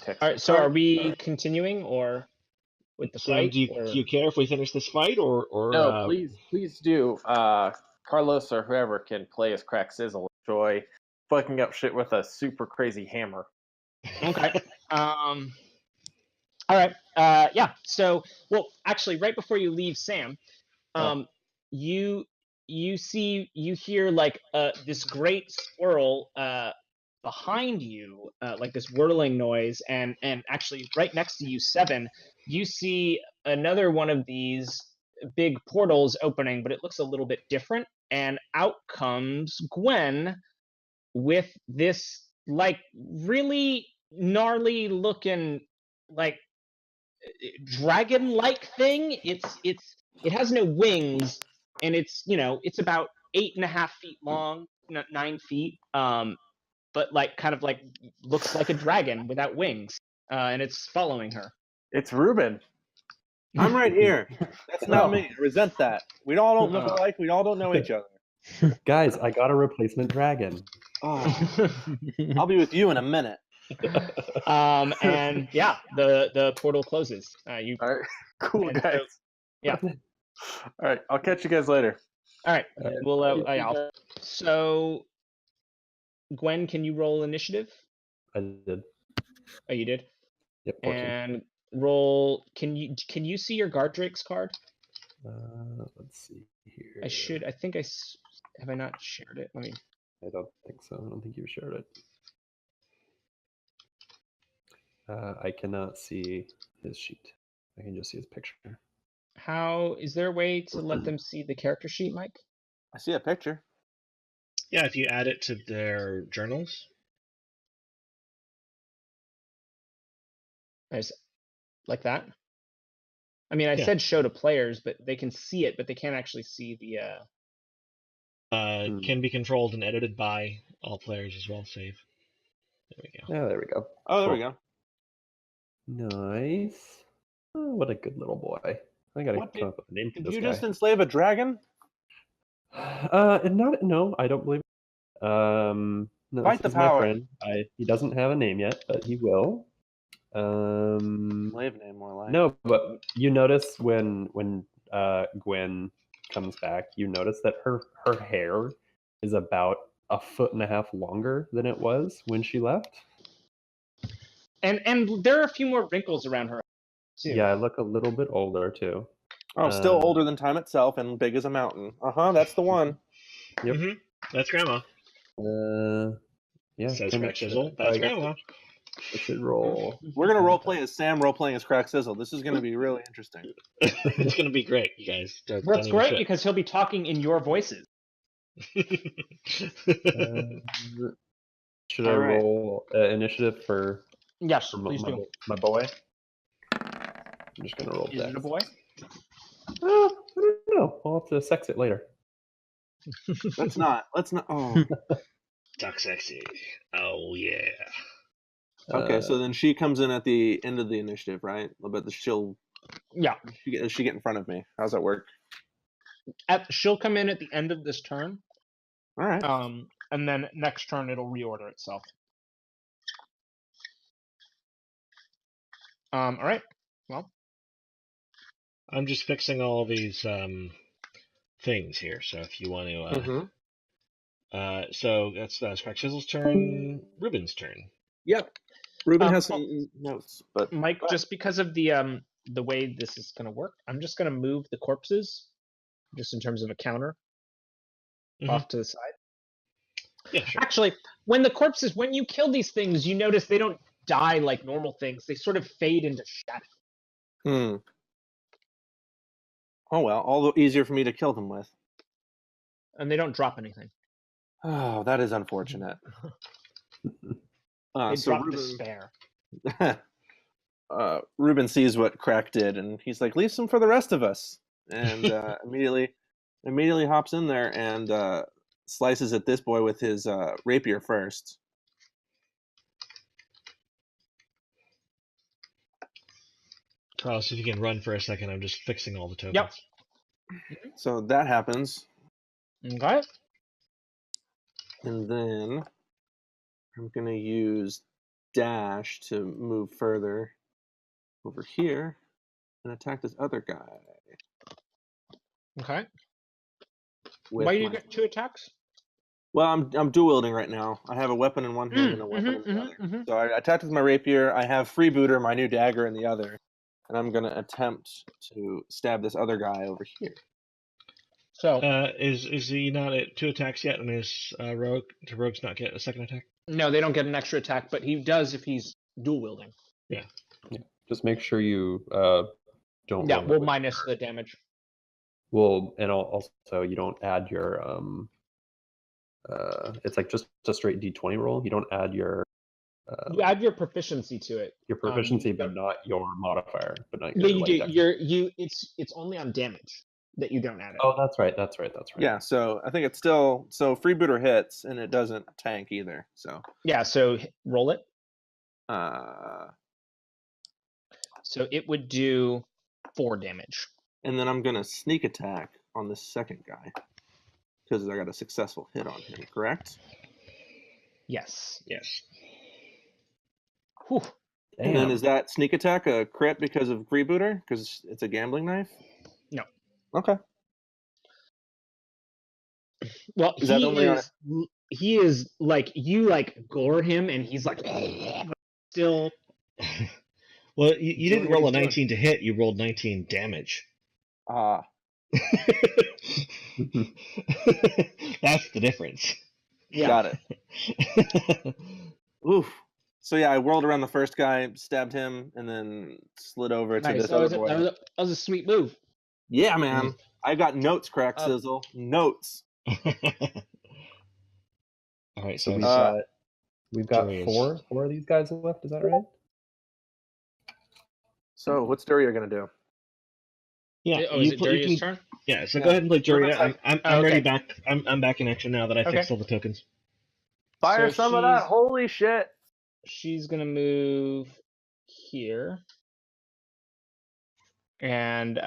Speaker 4: All right. So are we continuing or with the
Speaker 1: Sam,
Speaker 4: fight?
Speaker 1: do you care if we finish this fight or
Speaker 2: No, please do. Carlos or whoever can play as Crack Sizzle. Enjoy fucking up shit with a super crazy hammer.
Speaker 4: Okay. All right. Yeah. So, well, actually, right before you leave, Sam, you hear like this great swirl behind you, like this whirling noise, and actually right next to you, Seven, you see another one of these big portals opening, but it looks a little bit different, and out comes Gwen with this like really gnarly looking like dragon-like thing. It has no wings, and it's about 8.5 feet long, 9 feet, but like kind of like looks like a dragon without wings, and it's following her.
Speaker 2: It's Ruben.
Speaker 3: I'm right here. That's not me. I resent that. We all don't look alike. We all don't know each other.
Speaker 6: Guys, I got a replacement dragon.
Speaker 3: Oh, I'll be with you in a minute.
Speaker 4: And yeah, the portal closes.
Speaker 2: All right, cool
Speaker 4: and
Speaker 2: guys.
Speaker 4: Yeah.
Speaker 2: All right, I'll catch you guys later.
Speaker 4: All right. Well, so Gwen, can you roll initiative?
Speaker 6: I did.
Speaker 4: Oh, you did.
Speaker 6: Yep. 14.
Speaker 4: And roll. Can you see your Guardrake's card?
Speaker 6: Let's see here.
Speaker 4: I think have I not shared it? Let me.
Speaker 6: I don't think so. I don't think you've shared it. I cannot see his sheet. I can just see his picture.
Speaker 4: How is there a way to let them see the character sheet, Mike?
Speaker 3: I see a picture.
Speaker 1: Yeah, if you add it to their journals.
Speaker 4: Like that. I mean, I said show to players, but they can see it, but they can't actually see the.
Speaker 1: Can be controlled and edited by all players as well. Save. There we go.
Speaker 6: Yeah, there we go.
Speaker 3: Oh, there we go.
Speaker 6: Nice. Oh, what a good little boy. I gotta come up with a name for
Speaker 3: Did
Speaker 6: this
Speaker 3: you
Speaker 6: guy.
Speaker 3: just enslave a dragon?
Speaker 6: No, I don't believe. No,
Speaker 3: Fight the
Speaker 6: this is
Speaker 3: power.
Speaker 6: my friend. He doesn't have a name yet, but he will.
Speaker 3: Slave name, more like.
Speaker 6: No, but you notice when Gwen comes back, you notice that her hair is about 1.5 feet longer than it was when she left.
Speaker 4: And there are a few more wrinkles around her. Too.
Speaker 6: Yeah, I look a little bit older too.
Speaker 3: Oh, still older than time itself and big as a mountain. That's the one.
Speaker 6: Yep.
Speaker 1: Mm-hmm. That's Grandma.
Speaker 6: Yeah.
Speaker 1: Says Crack Sizzle. That's Grandma.
Speaker 6: I should roll.
Speaker 3: We're gonna role play as Sam, role playing as Crack Sizzle. This is gonna be really interesting.
Speaker 1: It's gonna be great, you guys.
Speaker 4: That's great because he'll be talking in your voices.
Speaker 6: Should I roll initiative for?
Speaker 4: Yes,
Speaker 6: for
Speaker 4: please do.
Speaker 6: My boy. I'm just gonna roll.
Speaker 4: Is it a boy?
Speaker 6: I don't know. I'll have to sex it later.
Speaker 3: Let's not. Oh.
Speaker 1: Talk sexy. Oh yeah.
Speaker 3: Okay, so then she comes in at the end of the initiative, right? But she'll.
Speaker 4: Yeah.
Speaker 3: She get in front of me. How's that work?
Speaker 4: She'll come in at the end of this turn.
Speaker 3: All right.
Speaker 4: And then next turn it'll reorder itself. All right. Well,
Speaker 1: I'm just fixing all these things here. So if you want to, so that's Crack Sizzle's turn. Ruben's turn.
Speaker 3: Yep. Ruben has some notes, but
Speaker 4: Mike, just because of the way this is going to work, I'm just going to move the corpses, just in terms of a counter, off to the side.
Speaker 1: Yeah, sure.
Speaker 4: Actually, when you kill these things, you notice they don't die like normal things. They sort of fade into shadow.
Speaker 3: Oh well, all the easier for me to kill them with.
Speaker 4: And they don't drop anything.
Speaker 3: Oh, that is unfortunate.
Speaker 4: They
Speaker 3: so
Speaker 4: drop
Speaker 3: Ruben,
Speaker 4: despair.
Speaker 3: Ruben sees what Crack did, and he's like, "Leave some for the rest of us." And immediately hops in there and slices at this boy with his rapier first.
Speaker 1: Carlos, if you can run for a second, I'm just fixing all the tokens.
Speaker 4: Yep.
Speaker 3: So that happens.
Speaker 4: Okay.
Speaker 3: And then I'm going to use dash to move further over here and attack this other guy.
Speaker 4: Okay.
Speaker 3: with
Speaker 4: Why do you
Speaker 3: my-
Speaker 4: get 2 attacks?
Speaker 3: Well, I'm dual wielding right now. I have a weapon in one hand and a weapon in the other. So I attacked with my rapier. I have Freebooter, my new dagger, in the other, and I'm gonna attempt to stab this other guy over here.
Speaker 4: So
Speaker 1: is he not at 2 attacks yet? And is rogue? Do rogues not get a second attack?
Speaker 4: no, they don't get an extra attack, but he does if he's dual wielding.
Speaker 1: Yeah.
Speaker 6: Just make sure you don't.
Speaker 4: Yeah,
Speaker 6: roll
Speaker 4: we'll
Speaker 6: it.
Speaker 4: minus the damage.
Speaker 6: Well, and also you don't add your it's like just a straight d20 roll. You don't add your
Speaker 4: You add your proficiency to it.
Speaker 6: your proficiency, but not your modifier, but not
Speaker 4: Yeah,
Speaker 6: your
Speaker 4: you
Speaker 6: light
Speaker 4: do.
Speaker 6: dex.
Speaker 4: It's only on damage that you don't add it.
Speaker 6: Oh, that's right.
Speaker 3: Yeah, so I think it's still Freebooter hits and it doesn't tank either. So
Speaker 4: Yeah, so roll it.
Speaker 3: uh,
Speaker 4: So it would do 4 damage.
Speaker 3: and then I'm gonna sneak attack on the second guy because I got a successful hit on him. Correct?
Speaker 4: Yes.
Speaker 1: Yes.
Speaker 4: Whew.
Speaker 3: And then
Speaker 6: Damn.
Speaker 3: is that sneak attack a crit because of Freebooter? Because it's a gambling knife?
Speaker 4: No.
Speaker 3: Okay.
Speaker 4: Well,
Speaker 3: Is that only on
Speaker 4: he is like, you like gore him and he's like still.
Speaker 1: Well, you didn't
Speaker 4: Doing what
Speaker 1: roll a
Speaker 4: he's doing.
Speaker 1: 19 to hit. You rolled 19 damage. That's the difference.
Speaker 4: Yeah.
Speaker 3: Got it. Oof. So yeah, I whirled around the first guy, stabbed him, and then slid over to
Speaker 4: Nice.
Speaker 3: this
Speaker 4: That
Speaker 3: other
Speaker 4: was,
Speaker 3: boy.
Speaker 4: that was a sweet move.
Speaker 3: Yeah, man. I got notes, Crack
Speaker 4: Uh,
Speaker 3: Sizzle. Notes.
Speaker 1: All right,
Speaker 6: So
Speaker 1: so
Speaker 6: we've got
Speaker 1: Darius.
Speaker 6: four of these guys left. Is that right?
Speaker 3: So what's Duria gonna do?
Speaker 1: yeah,
Speaker 4: Oh, is it
Speaker 1: you
Speaker 4: Darius'
Speaker 1: can,
Speaker 4: turn?
Speaker 1: yeah. So
Speaker 3: Yeah.
Speaker 1: go ahead and play Juria. I'm
Speaker 4: Oh,
Speaker 1: ready
Speaker 4: okay.
Speaker 1: back. I'm back in action now that I fixed
Speaker 4: Okay.
Speaker 1: all the tokens.
Speaker 3: Fire
Speaker 4: So
Speaker 3: some of that
Speaker 4: she's-
Speaker 3: holy shit.
Speaker 4: She's gonna move here, and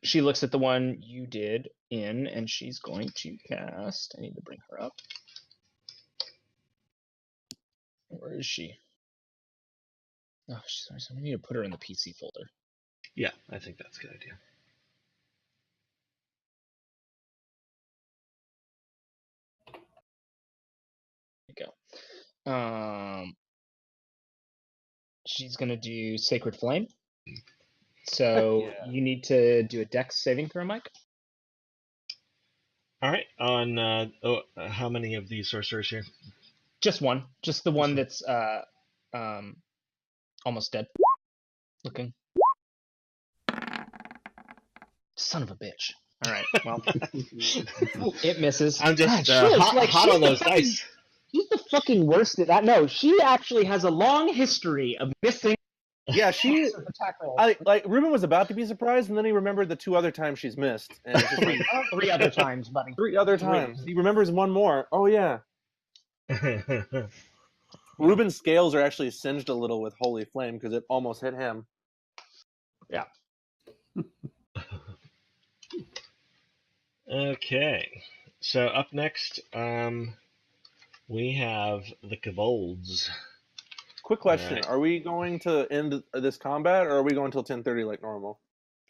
Speaker 4: she looks at the one you did in, and she's going to cast. I need to bring her up. Where is she? Oh, sorry. So I need to put her in the PC folder.
Speaker 1: Yeah, I think that's a good idea.
Speaker 4: There you go. She's gonna do Sacred Flame. So
Speaker 3: Heck yeah.
Speaker 4: you need to do a Dex saving throw, Mike.
Speaker 1: All right. On how many of these sorcerers here?
Speaker 4: Just one. Just the one
Speaker 1: one.
Speaker 4: that's almost dead. Looking. Son of a bitch. All right. Well, it misses.
Speaker 1: I'm just
Speaker 4: God, shit,
Speaker 1: hot,
Speaker 4: like,
Speaker 1: hot
Speaker 4: she's
Speaker 1: on
Speaker 4: the
Speaker 1: those
Speaker 4: fucking-
Speaker 1: dice.
Speaker 4: She's the fucking worst at that. No, she actually has a long history of missing
Speaker 3: Yeah, she.
Speaker 4: attack rolls.
Speaker 3: Ruben was about to be surprised, and then he remembered the 2 other times she's missed, and it's just like
Speaker 4: 3 other times, buddy.
Speaker 3: 3 other times. He remembers 1 more. Oh yeah. Ruben's scales are actually singed a little with Holy Flame because it almost hit him.
Speaker 4: Yeah.
Speaker 1: Okay. So up next, we have the Kobolds.
Speaker 3: Quick question:
Speaker 1: Alright.
Speaker 3: Are we going to end this combat, or are we going till 10:30 like normal?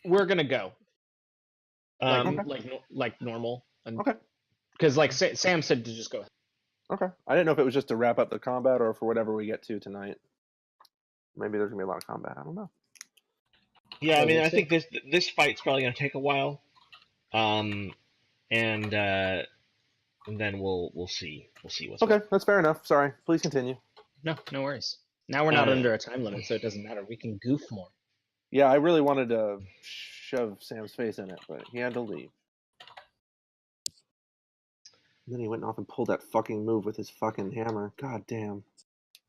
Speaker 4: We're gonna go
Speaker 1: Um,
Speaker 4: like normal.
Speaker 3: Okay.
Speaker 4: Because like Sam said to just go.
Speaker 3: Okay. I didn't know if it was just to wrap up the combat or for whatever we get to tonight. Maybe there's gonna be a lot of combat. I don't know.
Speaker 1: Yeah, I
Speaker 4: So
Speaker 1: mean,
Speaker 4: we'll
Speaker 1: I
Speaker 4: see.
Speaker 1: think this fight's probably gonna take a while, and then we'll see what's
Speaker 3: Okay, that's fair enough. Sorry. Please continue.
Speaker 4: No worries. Now we're not
Speaker 1: Uh,
Speaker 4: under a time limit, so it doesn't matter. We can goof more.
Speaker 3: Yeah, I really wanted to shove Sam's face in it, but he had to leave. And then he went off and pulled that fucking move with his fucking hammer. God damn.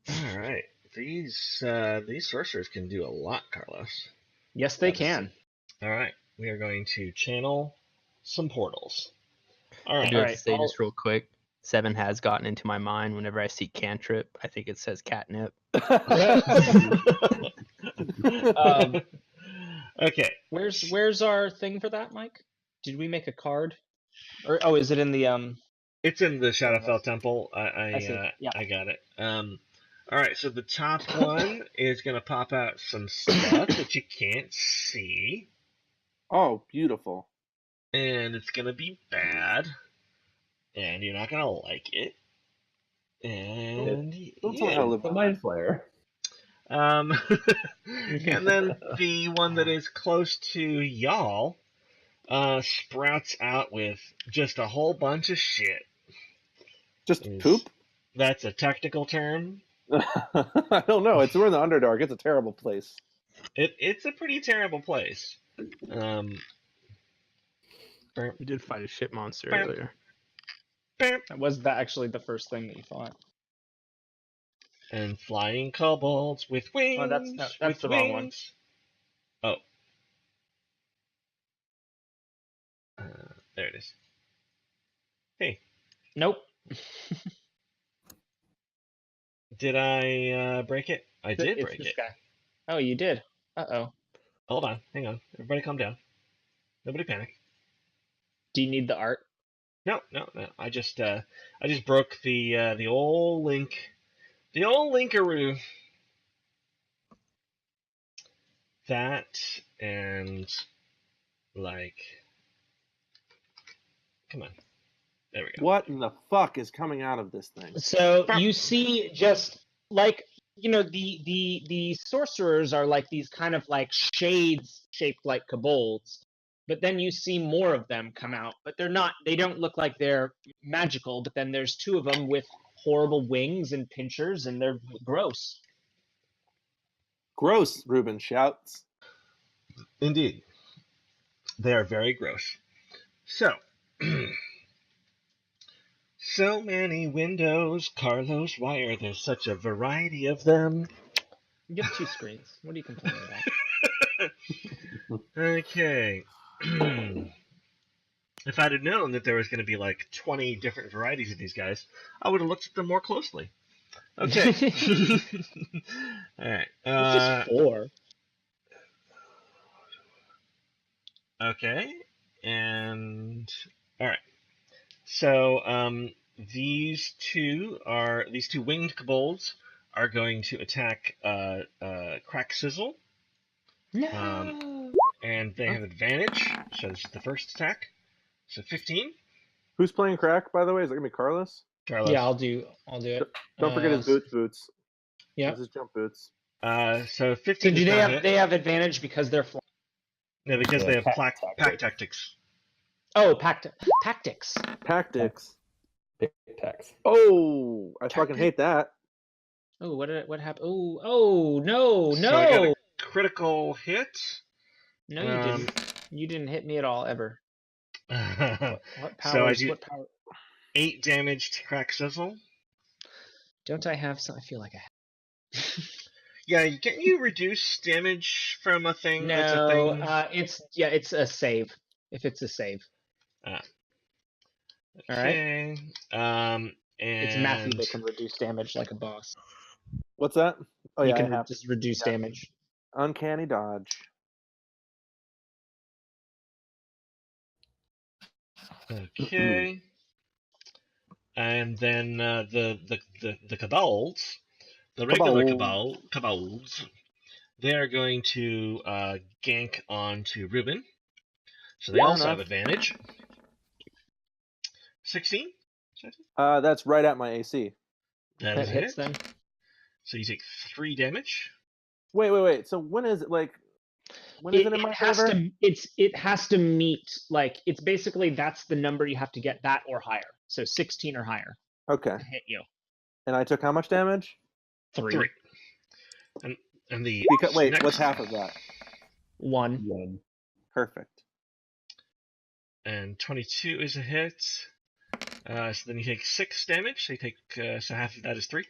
Speaker 1: All right, these sorcerers can do a lot, Carlos.
Speaker 4: Yes, they
Speaker 1: That's-
Speaker 4: can.
Speaker 1: All right, we are going to channel some portals. All
Speaker 5: I
Speaker 1: right,
Speaker 5: do have to
Speaker 4: Alright,
Speaker 5: say
Speaker 4: I'll-
Speaker 5: just real quick. 7 has gotten into my mind whenever I see cantrip. I think it says catnip.
Speaker 1: Okay.
Speaker 4: Where's our thing for that, Mike? Did we make a card? Or is it in the
Speaker 1: It's in the Shadowfell Temple.
Speaker 4: I see. Yeah.
Speaker 1: I got it. All right. So the top one is gonna pop out some stuff that you can't see,
Speaker 3: Oh, beautiful.
Speaker 1: and it's gonna be bad, and you're not gonna like it. And
Speaker 3: Don't tell me how to live
Speaker 6: The
Speaker 3: my
Speaker 6: Mind Flayer.
Speaker 1: and then the one that is close to y'all sprouts out with just a whole bunch of shit.
Speaker 3: Just poop?
Speaker 1: That's a technical term.
Speaker 3: I don't know. We're in the Underdark. It's a terrible place.
Speaker 1: It's a pretty terrible place.
Speaker 5: We did fight a shit monster
Speaker 1: Burp.
Speaker 5: earlier.
Speaker 4: That was actually the first thing that you fought.
Speaker 1: And flying kobolds with wings.
Speaker 4: Oh, that's
Speaker 1: with
Speaker 4: the wrong one.
Speaker 1: wings. Oh. There it is. Hey.
Speaker 4: Nope.
Speaker 1: Did I break it? I did
Speaker 4: It's
Speaker 1: break
Speaker 4: this
Speaker 1: it.
Speaker 4: guy. Oh, you did. Uh-oh.
Speaker 1: Hold on. Hang on. Everybody calm down. Nobody panic.
Speaker 4: Do you need the art?
Speaker 1: No. I just broke the old link. The old linkaroo. That and like, come on. There we go.
Speaker 3: What in the fuck is coming out of this thing?
Speaker 4: So you see just like, the sorcerers are like these kind of like shades shaped like kobolds, but then you see more of them come out, but they don't look like they're magical, but then there's two of them with horrible wings and pinchers, and they're gross.
Speaker 3: Gross, Ruben shouts.
Speaker 1: Indeed. They are very gross. So, so many windows, Carlos. Why are there such a variety of them?
Speaker 4: You have two screens. What are you complaining about?
Speaker 1: Okay. If I'd have known that there was going to be like 20 different varieties of these guys, I would have looked at them more closely. Okay. All right.
Speaker 4: It's just 4.
Speaker 1: Okay. And all right. So these two winged kobolds are going to attack Crack Sizzle.
Speaker 4: No.
Speaker 1: And they have advantage. So this is the first attack. So 15.
Speaker 3: Who's playing crack, by the way? Is it gonna be Carlos?
Speaker 1: Carlos.
Speaker 4: Yeah, I'll do it.
Speaker 3: Don't forget his boots.
Speaker 4: Yeah.
Speaker 3: His jump boots.
Speaker 1: So 15.
Speaker 4: So do they have advantage because they're flying?
Speaker 1: No, because they have pack tactics.
Speaker 4: Oh, tactics.
Speaker 3: Tactics.
Speaker 6: Big tax.
Speaker 3: Oh, I fucking hate that.
Speaker 4: Oh, what happened? Oh, no.
Speaker 1: So I got a critical hit.
Speaker 4: No, you didn't. You didn't hit me at all, ever. What power?
Speaker 1: So I do
Speaker 4: what power?
Speaker 1: 8 damage to Crack Sizzle.
Speaker 4: Don't I have some? I feel like I have.
Speaker 1: Yeah, can't you reduce damage from a thing that's a
Speaker 4: No,
Speaker 1: thing?
Speaker 4: it's a save. If it's a save.
Speaker 1: Okay.
Speaker 4: All right.
Speaker 1: And
Speaker 4: It's Matthew that can reduce damage like a boss.
Speaker 3: What's that? Oh
Speaker 4: You
Speaker 3: yeah,
Speaker 4: can
Speaker 3: I have
Speaker 4: just reduce damage.
Speaker 3: uncanny dodge.
Speaker 1: Okay. And then the kobolds, the regular kobolds, they are going to gank onto Ruben. So they also have advantage. 16? 16?
Speaker 3: That's right at my AC.
Speaker 1: That
Speaker 4: hits them.
Speaker 1: So you take 3 damage.
Speaker 3: Wait. So when is it like? When is it in my favor?
Speaker 4: It has to meet, like, it's basically that's the number you have to get, that or higher. So 16 or higher.
Speaker 3: Okay.
Speaker 4: To hit you.
Speaker 3: And I took how much damage?
Speaker 1: 3. And the
Speaker 3: what's half of that?
Speaker 4: 1.
Speaker 3: Perfect.
Speaker 1: And 22 is a hit. So then you take 6 damage. So you take so half of that is 3.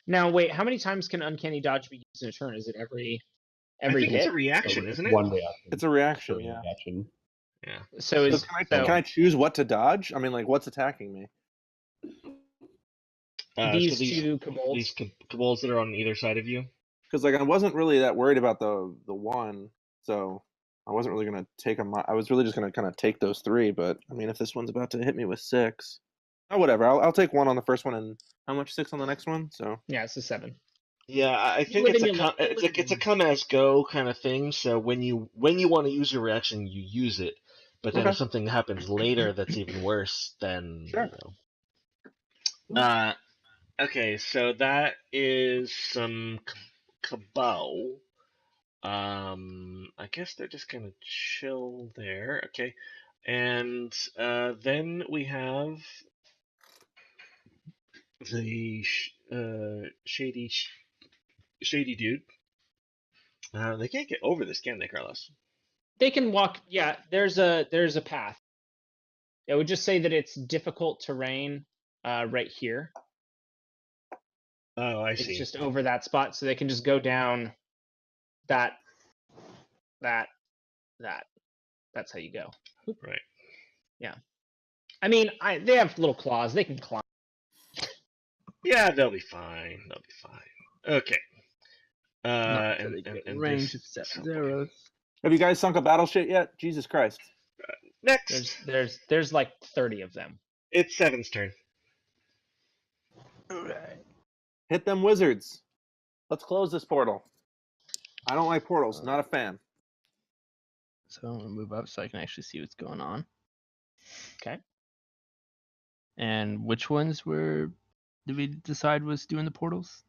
Speaker 4: Now wait, how many times can uncanny dodge be used in a turn? Is it every
Speaker 1: I think
Speaker 4: hit?
Speaker 1: it's a reaction, isn't it?
Speaker 6: One reaction.
Speaker 3: It's a reaction,
Speaker 6: yeah.
Speaker 1: Yeah.
Speaker 4: So
Speaker 3: can I choose what to dodge? I mean, like, what's attacking me?
Speaker 4: These two kobolds.
Speaker 1: These kobolds that are on either side of you.
Speaker 3: Because like I wasn't really that worried about the one, so I wasn't really gonna take them. I was really just gonna kind of take those 3. But I mean, if this one's about to hit me with 6, oh whatever. I'll take 1 on the first one and how much 6 on the next one. So
Speaker 4: Yeah, it's a 7.
Speaker 1: Yeah, I think it's a come as go kind of thing. So when you want to use your reaction, you use it. But then if something happens later that's even worse, then
Speaker 3: Sure.
Speaker 1: Okay, so that is some cabal. I guess they're just gonna chill there. Okay, and then we have the shady dude. They can't get over this, can they, Carlos?
Speaker 4: They can walk. Yeah, there's a path. I would just say that it's difficult terrain right here.
Speaker 1: Oh, I see.
Speaker 4: It's just over that spot, so they can just go down that. That's how you go.
Speaker 1: Right.
Speaker 4: Yeah. I mean, they have little claws. They can climb.
Speaker 1: Yeah, they'll be fine. They'll be fine. Okay.
Speaker 5: And range of 7 arrows.
Speaker 3: have you guys sunk a battle shit yet? Jesus Christ!
Speaker 1: Next.
Speaker 4: There's like 30 of them.
Speaker 1: It's 7's turn.
Speaker 5: Alright.
Speaker 3: Hit them wizards. Let's close this portal. I don't like portals. Not a fan.
Speaker 5: So I'm gonna move up so I can actually see what's going on.
Speaker 4: Okay.
Speaker 5: And which ones did we decide was doing the portals?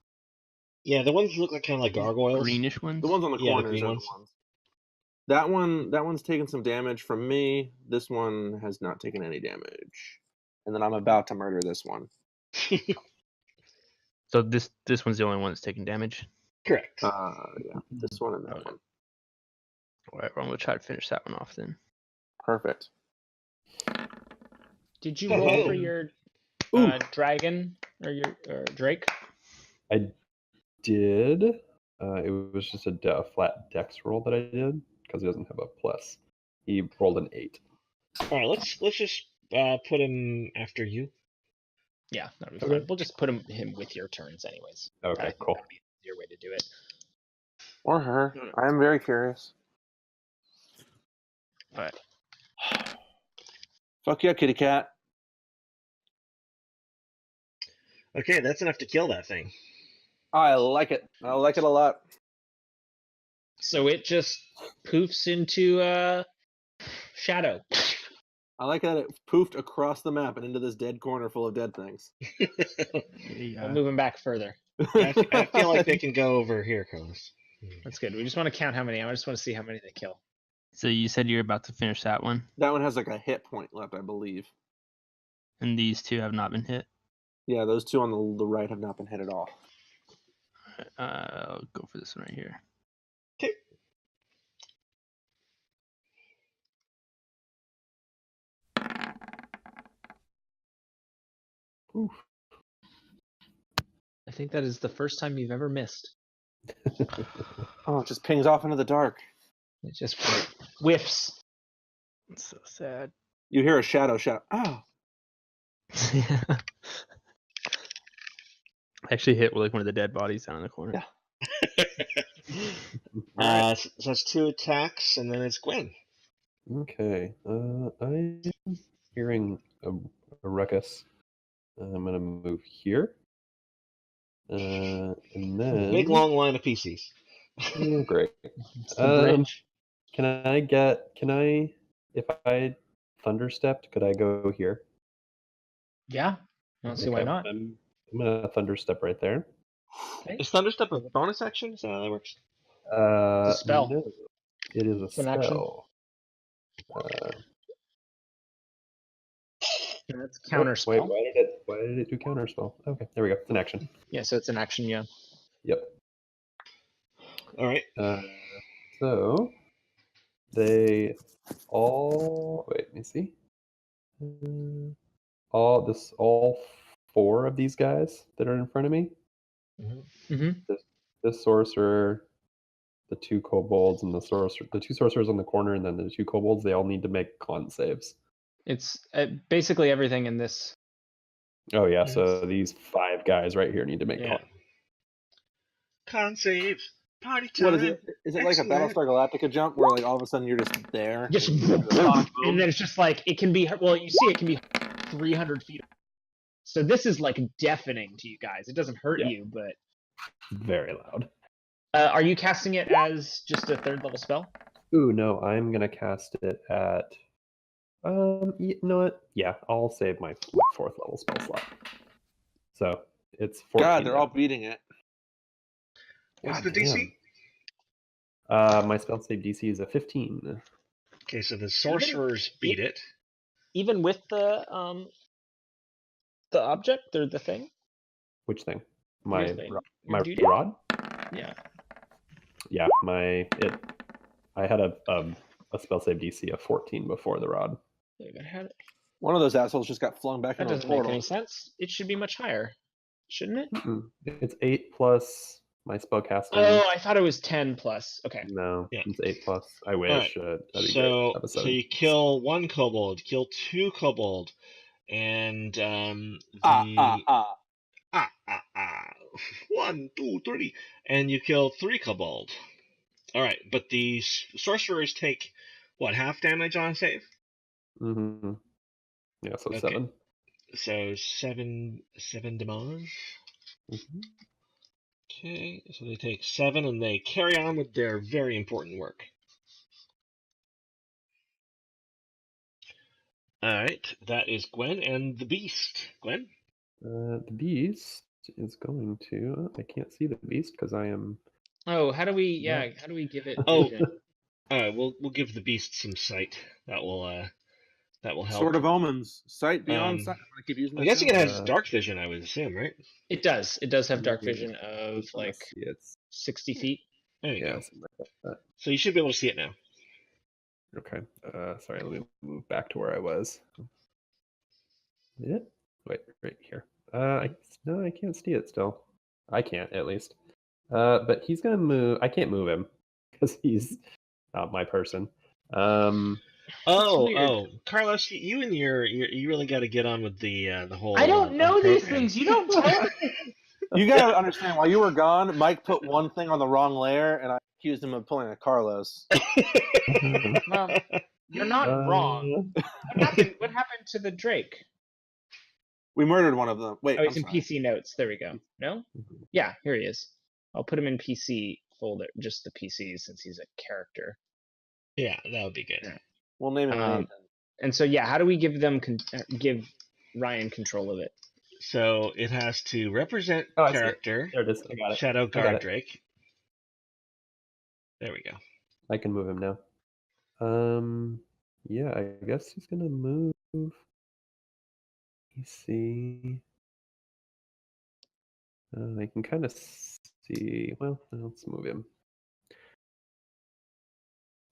Speaker 1: Yeah, the ones that look like kind of like gargoyles.
Speaker 5: Greenish ones?
Speaker 3: The ones on the
Speaker 1: Yeah, the
Speaker 3: corners
Speaker 1: green
Speaker 3: are
Speaker 1: ones.
Speaker 3: the ones. That one's taken some damage from me. This one has not taken any damage. And then I'm about to murder this one.
Speaker 5: So this one's the only one that's taking damage?
Speaker 1: Correct.
Speaker 3: Yeah, this one and that one.
Speaker 5: Alright, well, I'm gonna try to finish that one off then.
Speaker 3: Perfect.
Speaker 4: Did you roll for your dragon or your drake?
Speaker 6: I did. It was just a flat dex roll that I did because he doesn't have a plus. He rolled an 8.
Speaker 1: All right, let's just put him after you.
Speaker 4: Yeah, that'll be fine. We'll just put him with your turns, anyways.
Speaker 6: Okay, cool.
Speaker 4: That'd be your way to do it.
Speaker 3: Or her. I am very curious.
Speaker 4: But
Speaker 3: Fuck yeah, kitty cat.
Speaker 1: Okay, that's enough to kill that thing.
Speaker 3: I like it. I like it a lot.
Speaker 4: so it just poofs into shadow.
Speaker 3: I like that it poofed across the map and into this dead corner full of dead things.
Speaker 4: I'll move him back further.
Speaker 1: I feel like they can go over here, Carlos.
Speaker 4: That's good. We just want to count how many. I just want to see how many they kill.
Speaker 5: So you said you're about to finish that one,
Speaker 3: That one has like a hit point left, I believe.
Speaker 5: and these 2 have not been hit.
Speaker 3: Yeah, those 2 on the right have not been hit at all.
Speaker 5: I'll go for this one right here.
Speaker 1: Okay.
Speaker 3: Oof.
Speaker 4: I think that is the first time you've ever missed.
Speaker 3: Oh, it just pings off into the dark.
Speaker 4: It just whiffs.
Speaker 5: It's so sad.
Speaker 3: You hear a shadow shout. Oh.
Speaker 5: I actually hit like one of the dead bodies down in the corner.
Speaker 3: Yeah.
Speaker 1: So that's 2 attacks, and then it's Gwen.
Speaker 6: Okay. I'm hearing a ruckus. I'm gonna move here. And then
Speaker 1: Big long line of PCs.
Speaker 6: Great.
Speaker 4: It's the bridge.
Speaker 6: Can I if I thunderstepped, could I go here?
Speaker 4: Yeah. I don't see why not.
Speaker 6: I'm gonna thunderstep right there.
Speaker 4: Okay.
Speaker 1: Is Thunderstep a bonus action? Is that how that works?
Speaker 4: It's a spell.
Speaker 6: No, it is a
Speaker 4: an action.
Speaker 6: spell.
Speaker 4: That's counter spell.
Speaker 6: Wait, why did it do counter spell? Okay, there we go. It's an action.
Speaker 4: Yeah, so it's an action, yeah.
Speaker 6: Yep.
Speaker 1: All right.
Speaker 6: So they all let me see. All 4 of these guys that are in front of me.
Speaker 4: Mm-hmm.
Speaker 6: This sorcerer, the 2 kobolds, and the 2 sorcerers on the corner, and then the 2 kobolds. They all need to make con saves.
Speaker 4: It's basically everything in this.
Speaker 6: Oh yeah,
Speaker 4: Yes.
Speaker 6: so these 5 guys right here need to make con.
Speaker 1: Con save. Party time.
Speaker 3: What is it? Is it like a
Speaker 1: Excellent.
Speaker 3: Battlestar Galactica jump where like all of a sudden you're just there?
Speaker 4: Just
Speaker 3: and
Speaker 4: and then it's just like it can be. Well, you see, it can be 300 feet. So this is like deafening to you guys. It doesn't hurt you, but
Speaker 6: Very loud.
Speaker 3: Uh,
Speaker 4: are you casting it as just a 3rd level spell?
Speaker 6: Ooh, no, I'm gonna cast it at. You know what? Yeah, I'll save my 4th level spell slot. So it's 14.
Speaker 3: God, they're
Speaker 6: now.
Speaker 3: all beating it.
Speaker 1: What's
Speaker 6: God
Speaker 1: the DC?
Speaker 6: My spell save DC is a 15.
Speaker 1: Okay, so the sorcerers beat it.
Speaker 4: Even with the object or the thing?
Speaker 6: Which thing?
Speaker 4: Your thing.
Speaker 6: My
Speaker 4: Your duty?
Speaker 6: rod?
Speaker 4: Yeah.
Speaker 6: Yeah, I had a spell save DC of 14 before the rod.
Speaker 3: One of those assholes just got flung back
Speaker 4: That
Speaker 3: into a
Speaker 4: doesn't make
Speaker 3: portal.
Speaker 4: any sense. It should be much higher, shouldn't it?
Speaker 6: It's 8 plus my spell casting.
Speaker 4: Oh, I thought it was 10 plus. Okay.
Speaker 6: No,
Speaker 1: Yeah.
Speaker 6: it's 8 plus. I wish.
Speaker 1: Alright,
Speaker 6: That'd be
Speaker 1: So,
Speaker 6: great.
Speaker 1: so you kill 1 kobold, kill 2 kobold, and
Speaker 3: Ah.
Speaker 1: 1, 2, 3, and you kill 3 kobold. All right, but the sorcerers take what, half damage on a save?
Speaker 6: Mm-hmm. Yeah, so
Speaker 1: Okay.
Speaker 6: 7.
Speaker 1: So 7 damage.
Speaker 6: Mm-hmm.
Speaker 1: Okay, so they take 7 and they carry on with their very important work. Alright, that is Gwen and the beast. Gwen?
Speaker 6: The beast is going to. I can't see the beast because I am.
Speaker 4: Oh, how do we give it
Speaker 1: Oh.
Speaker 4: vision?
Speaker 1: Alright, we'll give the beast some sight. That will help.
Speaker 3: Sword of Omens. Sight beyond sight. I'm gonna keep using
Speaker 1: I'm
Speaker 3: that
Speaker 1: guessing it
Speaker 3: term.
Speaker 1: has dark vision, I would assume, right?
Speaker 4: It does. It does have dark vision of like
Speaker 6: It's
Speaker 4: 60 feet.
Speaker 1: There you go.
Speaker 6: something like that.
Speaker 1: So you should be able to see it now.
Speaker 6: Okay. Sorry, let me move back to where I was. Yeah. Wait, right here. No, I can't see it still. I can't, at least. But he's gonna move. I can't move him because he's not my person.
Speaker 1: Carlos, you and you really got to get on with the whole.
Speaker 4: I don't know these
Speaker 1: program.
Speaker 4: things. You don't tell me.
Speaker 3: You gotta understand, while you were gone, Mike put one thing on the wrong layer, and I accused him of pulling a Carlos.
Speaker 4: Well, you're not wrong. What happened to the Drake?
Speaker 3: We murdered one of them. Wait,
Speaker 4: Oh, he's
Speaker 3: I'm
Speaker 4: in
Speaker 3: sorry.
Speaker 4: PC notes. There we go. No? Yeah, here he is. I'll put him in PC folder, just the PCs, since he's a character.
Speaker 1: Yeah, that would be good.
Speaker 4: Yeah.
Speaker 3: We'll name him Nathan.
Speaker 4: And so, yeah, how do we give them give Ryan control of it?
Speaker 1: So it has to represent
Speaker 6: I see it.
Speaker 1: character.
Speaker 6: There it is. I got it.
Speaker 1: Shadow
Speaker 6: I got
Speaker 1: Guard
Speaker 6: it.
Speaker 1: Drake. There we go.
Speaker 6: I can move him now. Yeah, I guess he's gonna move. Let me see. I can kind of see. Well, let's move him.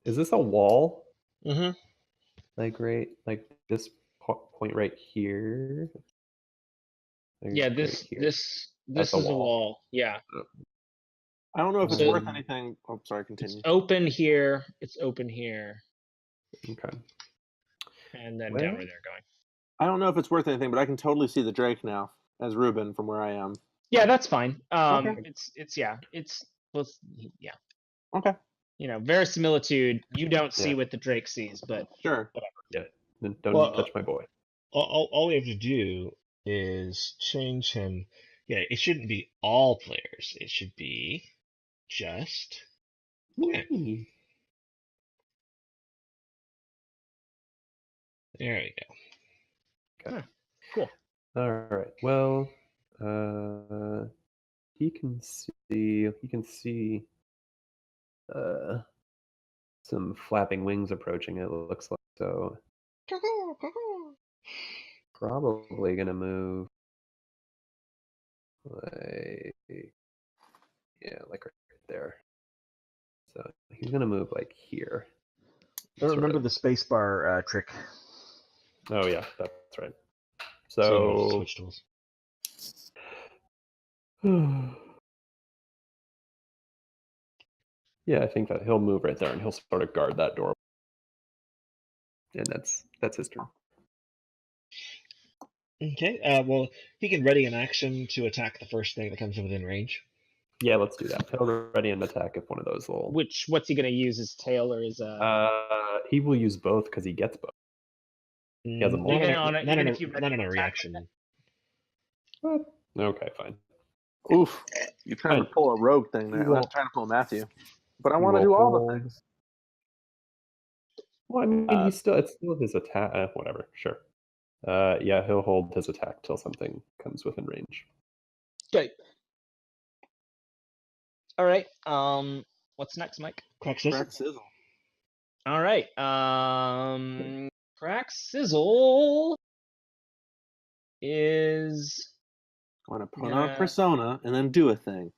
Speaker 6: Is this a wall?
Speaker 1: Mm-hmm.
Speaker 6: Like this point right here?
Speaker 4: Yeah, this is a wall. Yeah.
Speaker 3: I don't know if it's
Speaker 4: So-
Speaker 3: worth anything. Oh, sorry, continue.
Speaker 4: It's open here. It's open here.
Speaker 6: Okay.
Speaker 4: And then
Speaker 6: Well-
Speaker 4: down where they're going.
Speaker 3: I don't know if it's worth anything, but I can totally see the Drake now as Ruben from where I am.
Speaker 4: Yeah, that's fine.
Speaker 3: Okay.
Speaker 4: Yeah.
Speaker 3: Okay,
Speaker 4: You know, verisimilitude. You don't see
Speaker 6: Yeah.
Speaker 4: what the Drake sees, but
Speaker 3: sure.
Speaker 6: Then don't
Speaker 1: Well,
Speaker 6: touch my boy.
Speaker 1: All we have to do is change him. Yeah, it shouldn't be all players. It should be just.
Speaker 6: Me.
Speaker 1: There we go.
Speaker 6: Okay.
Speaker 4: cool.
Speaker 6: All right. Well, he can see. Some flapping wings approaching. It looks like so. Probably gonna move. Like right there. So he's gonna move like here.
Speaker 1: Don't
Speaker 6: Sort
Speaker 1: remember
Speaker 6: of.
Speaker 1: the spacebar trick.
Speaker 6: Oh yeah, that's right.
Speaker 1: So
Speaker 6: So
Speaker 1: switch tools.
Speaker 6: yeah, I think that he'll move right there and he'll sort of guard that door. And that's his turn.
Speaker 1: Okay. Well, he can ready an action to attack the first thing that comes within range.
Speaker 6: Yeah, let's do that. He'll ready an attack if one of those will.
Speaker 4: What's he gonna use? His tail or his
Speaker 6: He will use both because he gets both. He has a
Speaker 1: Not
Speaker 6: multi-
Speaker 1: on a reaction.
Speaker 6: What? Okay, fine.
Speaker 3: Oof. You're trying to pull a rogue thing there. I'm trying to pull Matthew. But I want to do all the things.
Speaker 6: Well, I mean, it's still his attack. Whatever, sure. Yeah, he'll hold his attack till something comes within range.
Speaker 4: Okay. All right. What's next, Mike?
Speaker 1: Crack
Speaker 3: Crack sizzle.
Speaker 4: All right. Crack Sizzle is
Speaker 3: going to put on a persona and then do a thing.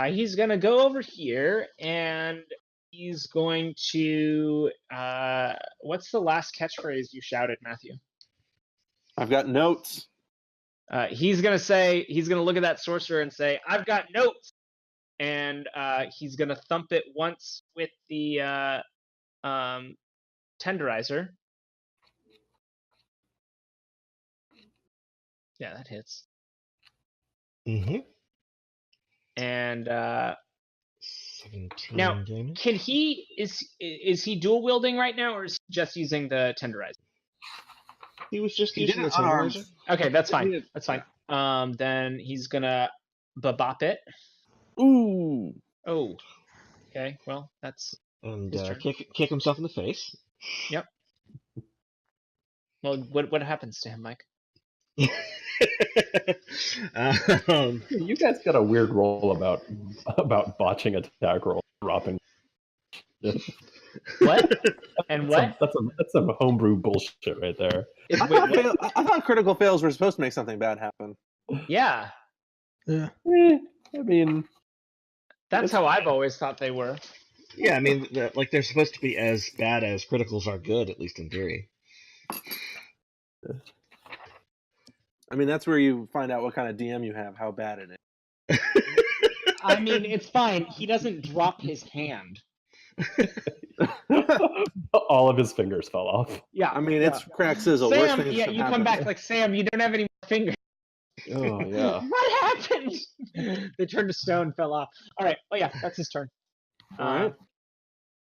Speaker 4: He's gonna go over here and he's going to what's the last catchphrase you shouted, Matthew?
Speaker 3: I've got notes.
Speaker 4: He's gonna look at that sorcerer and say, "I've got notes," and he's gonna thump it once with the tenderizer. Yeah, that hits.
Speaker 1: Mm-hmm.
Speaker 4: And
Speaker 1: 17
Speaker 4: now,
Speaker 1: damage.
Speaker 4: can he is he dual wielding right now, or is he just using the tenderizer?
Speaker 1: He was just using the
Speaker 3: unarmed.
Speaker 1: tenderizer.
Speaker 4: Okay, that's fine. That's fine. Then he's gonna bop it.
Speaker 3: Ooh.
Speaker 4: Oh. Okay. Well, that's
Speaker 1: And
Speaker 4: his turn.
Speaker 1: kick himself in the face.
Speaker 4: Yep. Well, what happens to him, Mike?
Speaker 6: You guys got a weird roll about botching attack roll dropping.
Speaker 4: What? And what?
Speaker 6: That's some homebrew bullshit right there.
Speaker 3: I thought critical fails were supposed to make something bad happen.
Speaker 4: Yeah.
Speaker 6: I mean,
Speaker 4: that's how I've always thought they were.
Speaker 1: Yeah, I mean, they're supposed to be as bad as criticals are good, at least in theory.
Speaker 3: I mean, that's where you find out what kind of DM you have, how bad it is.
Speaker 4: I mean, it's fine. He doesn't drop his hand.
Speaker 6: All of his fingers fell off.
Speaker 4: Yeah.
Speaker 3: I mean, it's crack sizzle.
Speaker 4: Sam,
Speaker 3: Worst things
Speaker 4: yeah,
Speaker 3: can
Speaker 4: you
Speaker 3: happen.
Speaker 4: come back like, Sam, you don't have any more fingers.
Speaker 6: Oh, yeah.
Speaker 4: What happened? They turned to stone, fell off. All right. Oh, yeah, that's his turn.
Speaker 3: All right.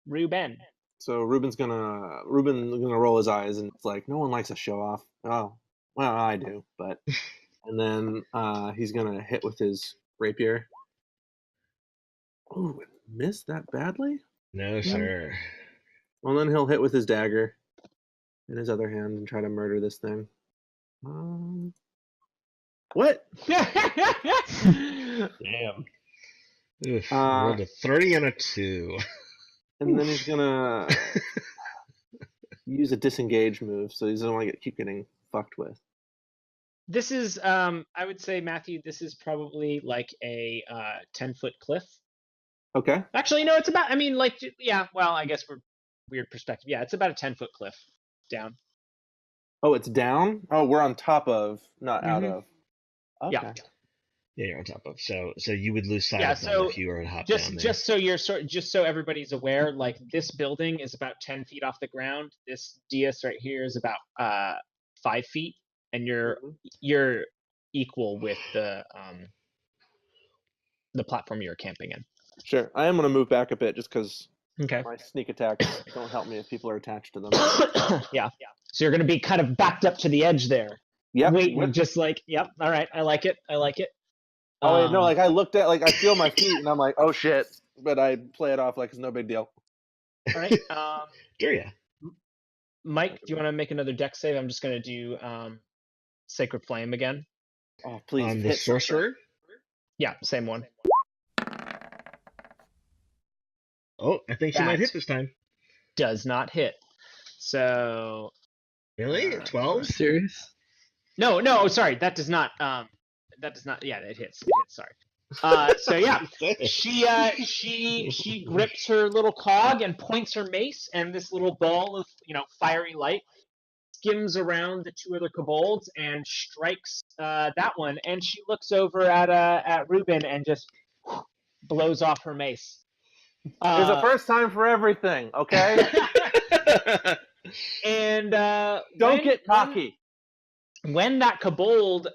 Speaker 4: Ruben.
Speaker 3: So Ruben's gonna roll his eyes, and it's like, no one likes a show off. Oh, well, I do, but. And then he's gonna hit with his rapier. Ooh, missed that badly?
Speaker 1: No, sir.
Speaker 3: Well, then he'll hit with his dagger in his other hand and try to murder this thing. What?
Speaker 6: Damn.
Speaker 1: Oof, rolled a 30 and a 2.
Speaker 3: And then he's gonna use a disengage move, so he doesn't want to keep getting fucked with.
Speaker 4: This is, I would say, Matthew, this is probably like a 10-foot cliff.
Speaker 3: Okay.
Speaker 4: Actually, no, it's about, I mean, like, yeah, well, I guess we're weird perspective. Yeah, it's about a 10-foot cliff down.
Speaker 3: Oh, it's down? Oh, we're on top of, not out of. Okay.
Speaker 4: Yeah.
Speaker 1: Yeah, you're on top of. So you would lose sight
Speaker 4: Yeah,
Speaker 1: of them
Speaker 4: so
Speaker 1: if you were to hop
Speaker 4: just
Speaker 1: down there.
Speaker 4: just so everybody's aware, like this building is about 10 feet off the ground. This dais right here is about 5 feet, and you're equal with the platform you're camping in.
Speaker 3: Sure. I am going to move back a bit just because
Speaker 4: Okay.
Speaker 3: my sneak attacks don't help me if people are attached to them.
Speaker 4: Yeah. So you're going to be kind of backed up to the edge there.
Speaker 3: Yep.
Speaker 4: Wait, just like, yep. All right. I like it.
Speaker 3: Oh, wait, no, like I looked at, like I feel my feet and I'm like, oh shit. But I play it off like it's no big deal.
Speaker 4: All right.
Speaker 1: Daria.
Speaker 4: Mike, do you want to make another deck save? I'm just going to do Sacred Flame again.
Speaker 3: Oh, please.
Speaker 1: On the sorcerer?
Speaker 4: Yeah, same one.
Speaker 1: Oh, I think she might hit this time.
Speaker 4: Does not hit. So.
Speaker 1: Really? 12?
Speaker 7: Serious?
Speaker 4: No, sorry. That does not. Yeah, it hits. Sorry. So yeah, she grips her little cog and points her mace, and this little ball of fiery light skims around the two other kobolds and strikes that one. And she looks over at Ruben and just blows off her mace.
Speaker 3: There's a first time for everything, okay?
Speaker 4: And
Speaker 3: don't get cocky.
Speaker 4: When that kobold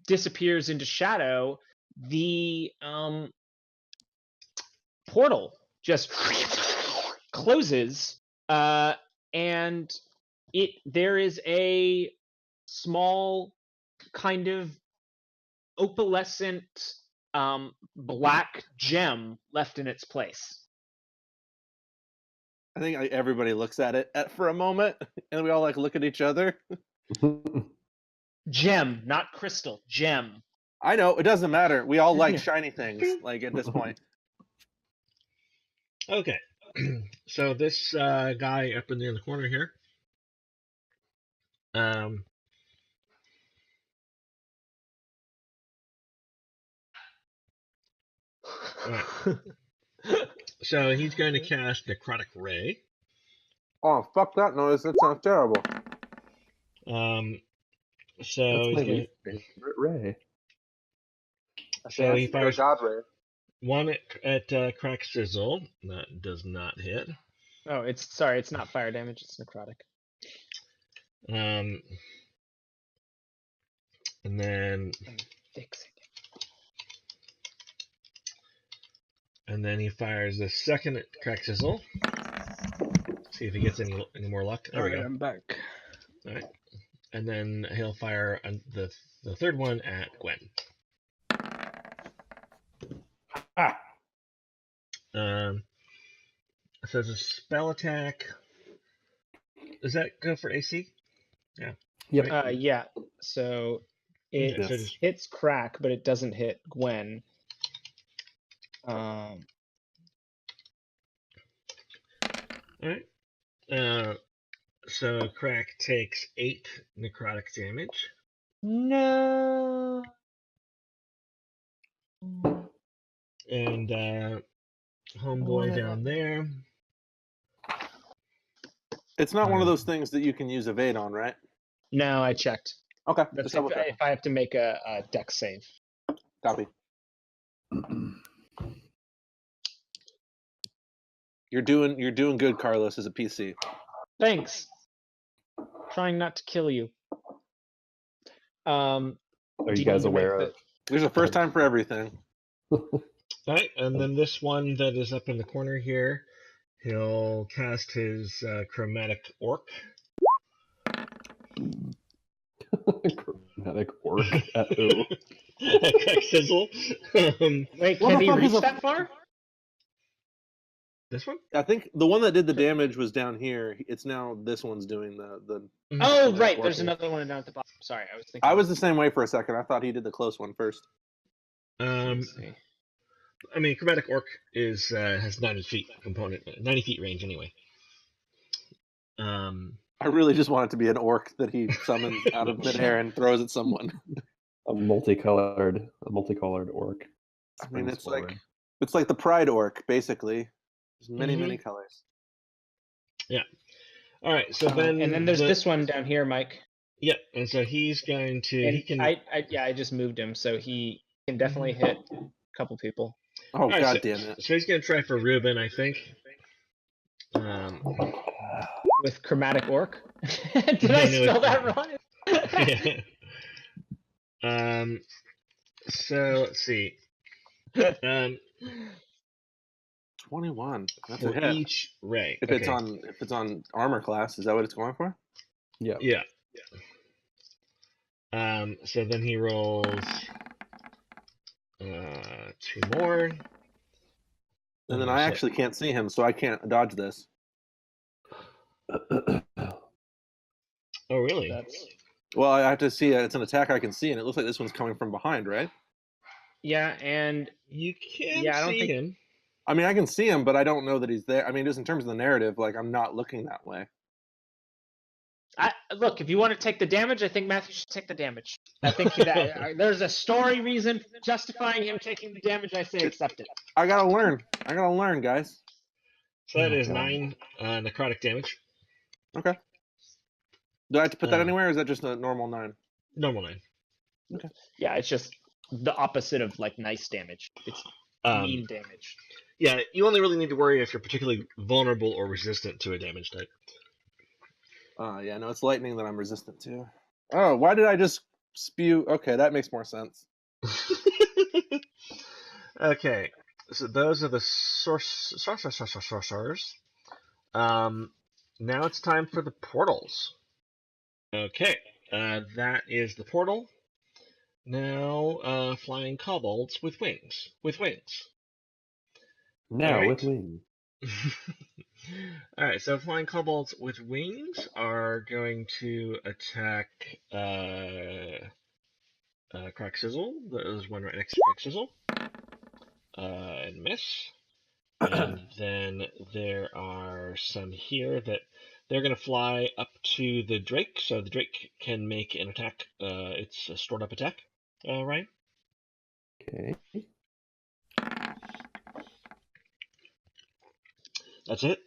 Speaker 4: disappears into shadow, the portal just closes, and there is a small kind of opalescent black gem left in its place.
Speaker 3: I think everybody looks at it for a moment, and we all like look at each other.
Speaker 4: Gem, not crystal. Gem.
Speaker 3: I know, it doesn't matter. We all like shiny things, like at this point.
Speaker 1: Okay, so this guy up in the corner here, right. So he's going to cast Necrotic Ray.
Speaker 3: Oh, fuck that noise! That sounds terrible.
Speaker 1: So
Speaker 6: That's
Speaker 1: he's
Speaker 6: my
Speaker 1: going.
Speaker 6: favorite Ray.
Speaker 1: So he fires
Speaker 3: God Ray.
Speaker 1: one at Crack Sizzle. That does not hit.
Speaker 4: Oh, it's not fire damage. It's necrotic.
Speaker 1: And then
Speaker 4: I'm fixing it.
Speaker 1: And then he fires the second at Crack Sizzle. See if he gets any more luck. There we go.
Speaker 5: I'm back.
Speaker 1: All right. And then he'll fire the third one at Gwen. So it's a spell attack. Does that go for AC? Yeah.
Speaker 6: Yep.
Speaker 1: Right?
Speaker 4: Yeah. So it
Speaker 1: Yeah, so just-
Speaker 4: hits Crack, but it doesn't hit Gwen.
Speaker 1: All right. So Crack takes 8 necrotic damage.
Speaker 4: No.
Speaker 1: And homeboy down there.
Speaker 3: It's not one of those things that you can use evade on, right?
Speaker 4: No, I checked.
Speaker 3: Okay,
Speaker 4: That's
Speaker 3: just double check.
Speaker 4: if I have to make a dex save.
Speaker 3: Copy. You're doing good, Carlos, as a PC.
Speaker 4: Thanks. Trying not to kill you.
Speaker 6: Are
Speaker 4: do
Speaker 6: you guys
Speaker 4: need to make
Speaker 6: aware
Speaker 4: the-
Speaker 6: of?
Speaker 3: There's a first time for everything.
Speaker 1: All right, and then this one that is up in the corner here, he'll cast his chromatic orc.
Speaker 6: Chromatic orc at who?
Speaker 1: Crack Sizzle.
Speaker 4: Wait,
Speaker 3: What
Speaker 4: can
Speaker 3: the
Speaker 4: he
Speaker 3: fuck is
Speaker 4: reach
Speaker 3: a-
Speaker 4: that far?
Speaker 1: This one?
Speaker 3: I think the one that did the damage was down here. It's now this one's doing the.
Speaker 4: Oh,
Speaker 3: Yeah,
Speaker 4: right. There's
Speaker 3: working.
Speaker 4: another one down at the bottom. Sorry, I was thinking.
Speaker 3: I was the same way for a second. I thought he did the close one first.
Speaker 4: Let's see.
Speaker 1: I mean, chromatic orc has 90 feet component, 90 feet range anyway.
Speaker 3: I really just want it to be an orc that he summons out of midair and throws at someone.
Speaker 6: A multicolored orc.
Speaker 3: I mean,
Speaker 6: Springs forward.
Speaker 3: it's like the pride orc, basically. There's many,
Speaker 1: Mhm.
Speaker 3: many colors.
Speaker 1: Yeah. All right. So then,
Speaker 4: And then there's this one down here, Mike.
Speaker 1: Yeah, and so he's going to.
Speaker 4: And
Speaker 1: He can.
Speaker 4: I just moved him, so he can definitely hit a couple people.
Speaker 3: Oh,
Speaker 1: right,
Speaker 3: God
Speaker 1: so,
Speaker 3: damn it.
Speaker 1: So he's going to try for Ruben, I think.
Speaker 4: With chromatic orc. Did I
Speaker 1: No,
Speaker 4: spell that wrong?
Speaker 1: Yeah. So let's see.
Speaker 3: 21. That's a
Speaker 1: For
Speaker 3: hit.
Speaker 1: each ray.
Speaker 3: If it's on armor class, is that what it's going for?
Speaker 6: Yeah.
Speaker 1: Yeah. So then he rolls 2 more.
Speaker 3: And then I actually can't see him, so I can't dodge this.
Speaker 1: Oh, really?
Speaker 3: Well, I have to see it. It's an attack I can see, and it looks like this one's coming from behind, right?
Speaker 4: Yeah, and
Speaker 1: You can
Speaker 4: Yeah, I don't
Speaker 1: see
Speaker 4: think-
Speaker 1: him.
Speaker 3: I mean, I can see him, but I don't know that he's there. I mean, just in terms of the narrative, like, I'm not looking that way.
Speaker 4: look, if you want to take the damage, I think Matthew should take the damage. I think that there's a story reason justifying him taking the damage. I say accept it.
Speaker 3: I gotta learn, guys.
Speaker 1: So that
Speaker 6: Oh,
Speaker 1: is
Speaker 6: God.
Speaker 1: 9 necrotic damage.
Speaker 3: Okay. Do I have to put that
Speaker 1: Uh,
Speaker 3: anywhere, or is that just a normal 9?
Speaker 1: Normal 9.
Speaker 4: Yeah, it's just the opposite of like nice damage. It's mean damage.
Speaker 1: Yeah, you only really need to worry if you're particularly vulnerable or resistant to a damage type.
Speaker 3: Yeah, no, it's lightning that I'm resistant to. Oh, why did I just spew. Okay, that makes more sense.
Speaker 1: Okay, so those are the sorcerers. Now it's time for the portals. Okay, that is the portal. Now, flying kobolds with wings.
Speaker 6: Now
Speaker 1: All
Speaker 6: with
Speaker 1: right.
Speaker 6: wings.
Speaker 1: All right, so flying kobolds with wings are going to attack Crack Sizzle. There's one right next to Crack Sizzle. And miss. And then there are some here that they're going to fly up to the Drake, so the Drake can make an attack. It's a stored up attack, Ryan.
Speaker 6: Okay.
Speaker 1: That's it.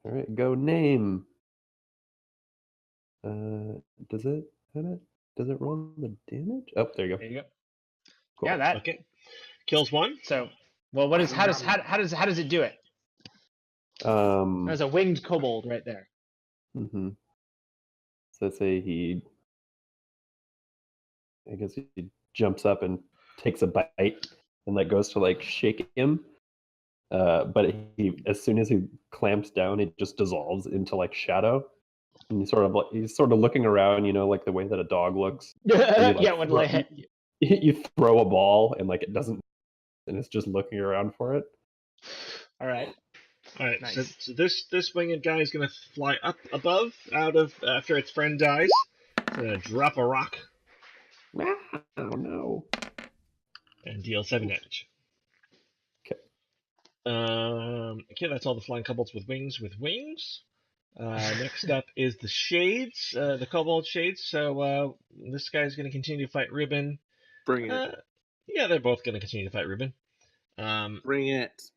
Speaker 6: All right, go name. Does it hit it? Does it roll the damage? Oh, there you go.
Speaker 4: There you go.
Speaker 6: Cool.
Speaker 4: Yeah, that.
Speaker 1: Okay. Kills one.
Speaker 4: So, well, what is how does it do it? There's a winged kobold right there.
Speaker 6: Mm-hmm. So say I guess he jumps up and takes a bite and like goes to like shake him. But he, as soon as he clamps down, it just dissolves into like shadow. And he's sort of looking around, like the way that a dog looks.
Speaker 4: Yeah, when
Speaker 6: You throw a ball and like it doesn't, and it's just looking around for it.
Speaker 4: All right.
Speaker 1: All right.
Speaker 4: Nice.
Speaker 1: So this winged guy is going to fly up above after its friend dies. It's going to drop a rock.
Speaker 6: Oh no.
Speaker 1: And deal 7 damage.
Speaker 6: Okay.
Speaker 1: Okay, that's all the flying kobolds with wings. Next up is the shades, the kobold shades. So this guy's going to continue to fight Ruben.
Speaker 3: Bring it.
Speaker 1: Yeah, they're both going to continue to fight Ruben.
Speaker 3: Bring it.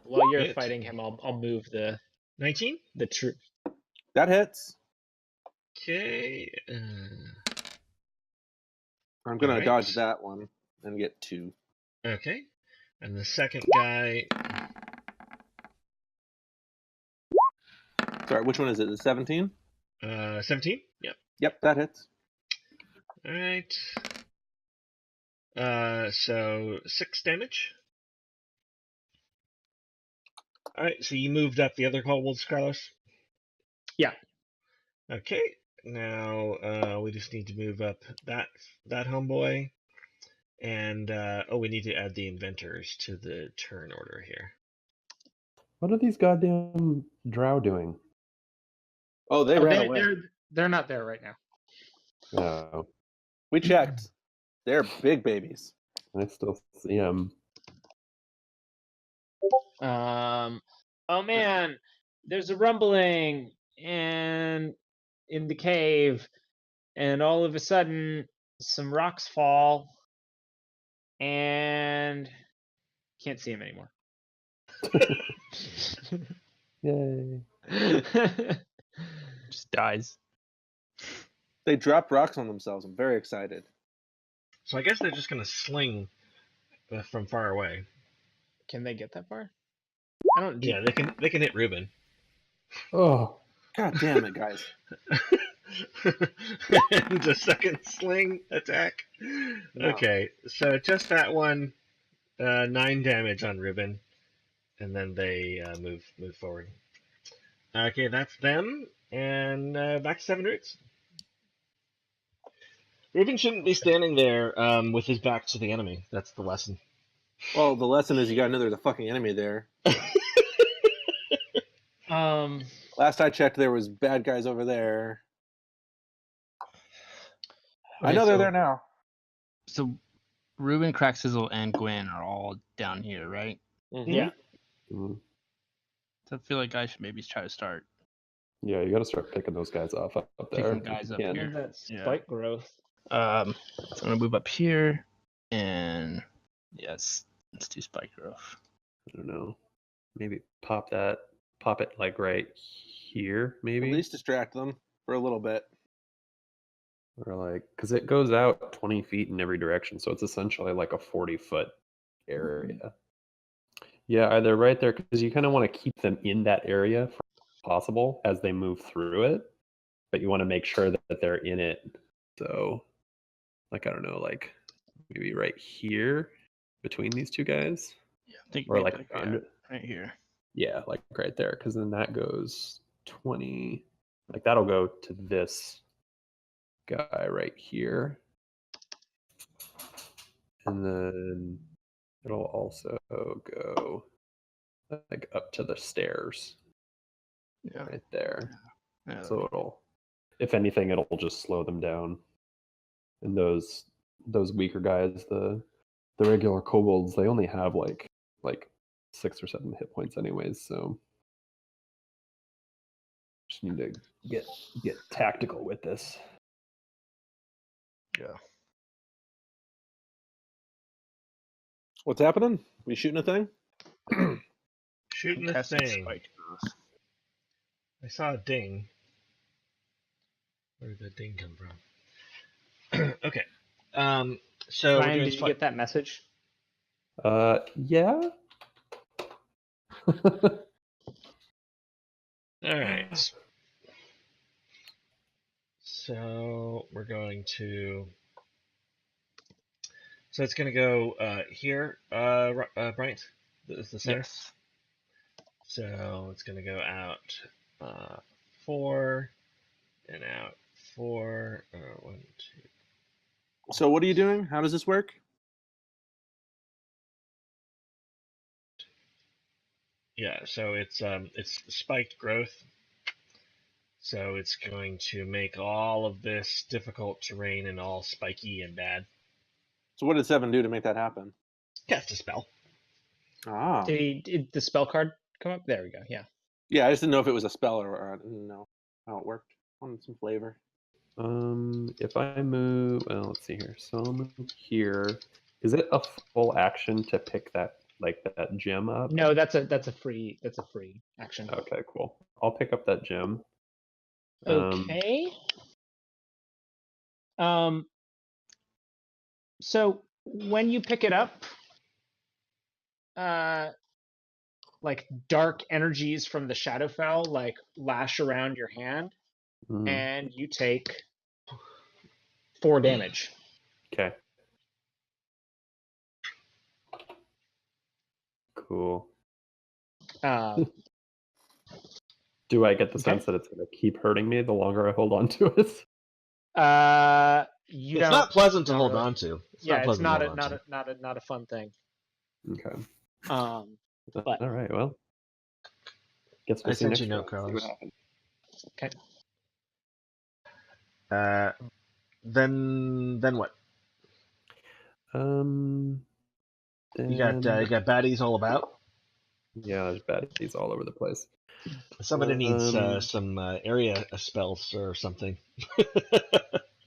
Speaker 4: While you're fighting him, I'll move the
Speaker 1: 19.
Speaker 4: The troop.
Speaker 3: That hits.
Speaker 1: Okay.
Speaker 3: I'm gonna dodge that one and get 2.
Speaker 1: Okay. And the second guy.
Speaker 3: Sorry, which one is it? The 17?
Speaker 1: 17? Yep.
Speaker 3: Yep, that hits.
Speaker 1: Alright. So 6 damage. Alright, so you moved up the other kobolds, Carlos?
Speaker 4: Yeah.
Speaker 1: Okay. Now we just need to move up that homeboy. And we need to add the inventors to the turn order here.
Speaker 6: What are these goddamn drow doing?
Speaker 3: Oh, they ran away.
Speaker 4: They're not there right now.
Speaker 6: Oh.
Speaker 3: We checked. They're big babies.
Speaker 6: I still see them.
Speaker 4: Oh man, there's a rumbling and in the cave, and all of a sudden some rocks fall, and can't see him anymore.
Speaker 6: Yay.
Speaker 5: Just dies.
Speaker 3: They dropped rocks on themselves. I'm very excited.
Speaker 1: So I guess they're just gonna sling from far away.
Speaker 4: Can they get that far? I don't.
Speaker 1: Yeah, they can hit Ruben.
Speaker 6: Oh.
Speaker 3: God damn it, guys.
Speaker 1: And the second sling attack.
Speaker 3: No.
Speaker 1: Okay, so just that one, 9 damage on Ruben, and then they move forward. Okay, that's them, and back to 7 roots. Ruben shouldn't be standing there with his back to the enemy. That's the lesson.
Speaker 3: Well, the lesson is you gotta know there's a fucking enemy there. Last I checked, there was bad guys over there. I know they're there now.
Speaker 5: So, Ruben, Cracksizzle, and Gwen are all down here, right?
Speaker 3: Mm-hmm.
Speaker 4: Yeah.
Speaker 6: Mm-hmm.
Speaker 5: So I feel like I should maybe try to start
Speaker 6: Yeah, you got to start picking those guys off up there.
Speaker 5: picking guys up
Speaker 6: Yeah.
Speaker 5: here.
Speaker 4: That spike growth.
Speaker 5: So I'm gonna move up here, and yes, let's do spike growth.
Speaker 6: I don't know. Maybe pop it like right here, maybe.
Speaker 3: At least distract them for a little bit.
Speaker 6: Or like, because it goes out 20 feet in every direction, so it's essentially like a 40-foot area. Yeah, either right there, because you kind of want to keep them in that area if possible as they move through it. but you want to make sure that they're in it. So, like, I don't know, like maybe right here between these two guys.
Speaker 5: Yeah, I think
Speaker 6: or
Speaker 5: maybe
Speaker 6: like under,
Speaker 5: right here.
Speaker 6: Yeah, like right there, because then that goes 20. Like that'll go to this guy right here, and then it'll also go like up to the stairs.
Speaker 5: Yeah.
Speaker 6: Right there.
Speaker 5: Yeah.
Speaker 6: So it'll, if anything, it'll just slow them down. And those weaker guys, the regular kobolds, they only have like 6 or 7 hit points anyways, so just need to get tactical with this.
Speaker 5: Yeah.
Speaker 3: What's happening? We shooting a thing?
Speaker 1: Shooting the
Speaker 5: Casting
Speaker 1: thing.
Speaker 5: spike.
Speaker 1: I saw a ding. Where did that ding come from? Okay. So
Speaker 4: Ryan, did you get that message?
Speaker 6: Yeah.
Speaker 1: All right. So we're going to. So it's going to go here, Bryant. Is the center?
Speaker 5: Yes.
Speaker 1: So it's going to go out 4 and out 4. 1, 2.
Speaker 3: So what are you doing? How does this work?
Speaker 1: Yeah. So it's spiked growth. So it's going to make all of this difficult terrain and all spiky and bad.
Speaker 3: So what did 7 do to make that happen?
Speaker 1: Cast a spell.
Speaker 3: Ah.
Speaker 4: Did the spell card come up? There we go. Yeah.
Speaker 3: Yeah, I just didn't know if it was a spell or I didn't know how it worked. I wanted some flavor.
Speaker 6: If I move, well, let's see here. So I'll move here. Is it a full action to pick that gem up?
Speaker 4: No, that's a free action.
Speaker 6: Okay, cool. I'll pick up that gem.
Speaker 4: Okay. So when you pick it up, like dark energies from the Shadowfell like lash around your hand, and you take 4 damage.
Speaker 6: Okay. Cool. Do I get the sense that it's going to keep hurting me the longer I hold on to it?
Speaker 1: It's not pleasant to hold on to.
Speaker 4: It's not a fun thing.
Speaker 6: Okay.
Speaker 4: But
Speaker 6: all right. Well, guess we'll
Speaker 1: I
Speaker 6: see
Speaker 1: sent
Speaker 6: next
Speaker 1: you a note,
Speaker 6: round. See what
Speaker 1: Carlos.
Speaker 4: Okay.
Speaker 1: Then what? You got baddies all about.
Speaker 6: Yeah, there's baddies all over the place.
Speaker 1: Somebody needs some area spells or something.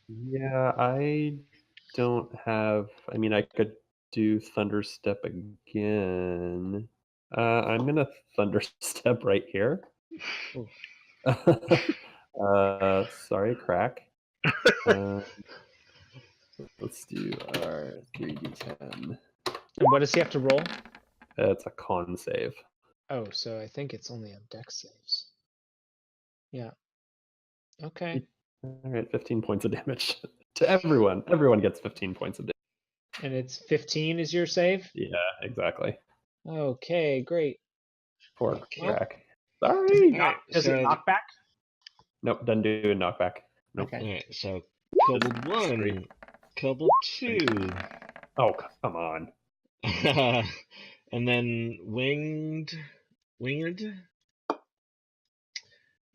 Speaker 6: Yeah, I don't have. I mean, I could do Thunder Step again. I'm gonna Thunder Step right here. Sorry, crack. Let's do our 3d10.
Speaker 4: And what does he have to roll?
Speaker 6: It's a con save.
Speaker 4: Oh, so I think it's only on dex saves. Yeah. Okay.
Speaker 6: All right, 15 points of damage to everyone. Everyone gets 15 points of damage.
Speaker 4: And it's 15 is your save?
Speaker 6: Yeah, exactly.
Speaker 4: Okay, great.
Speaker 6: Poor crack. Sorry.
Speaker 4: Does it knock back?
Speaker 6: Nope, doesn't do a knockback. Nope.
Speaker 4: Okay.
Speaker 1: All right, so Kobold 1, Kobold 2.
Speaker 6: Oh, come on.
Speaker 1: And then winged.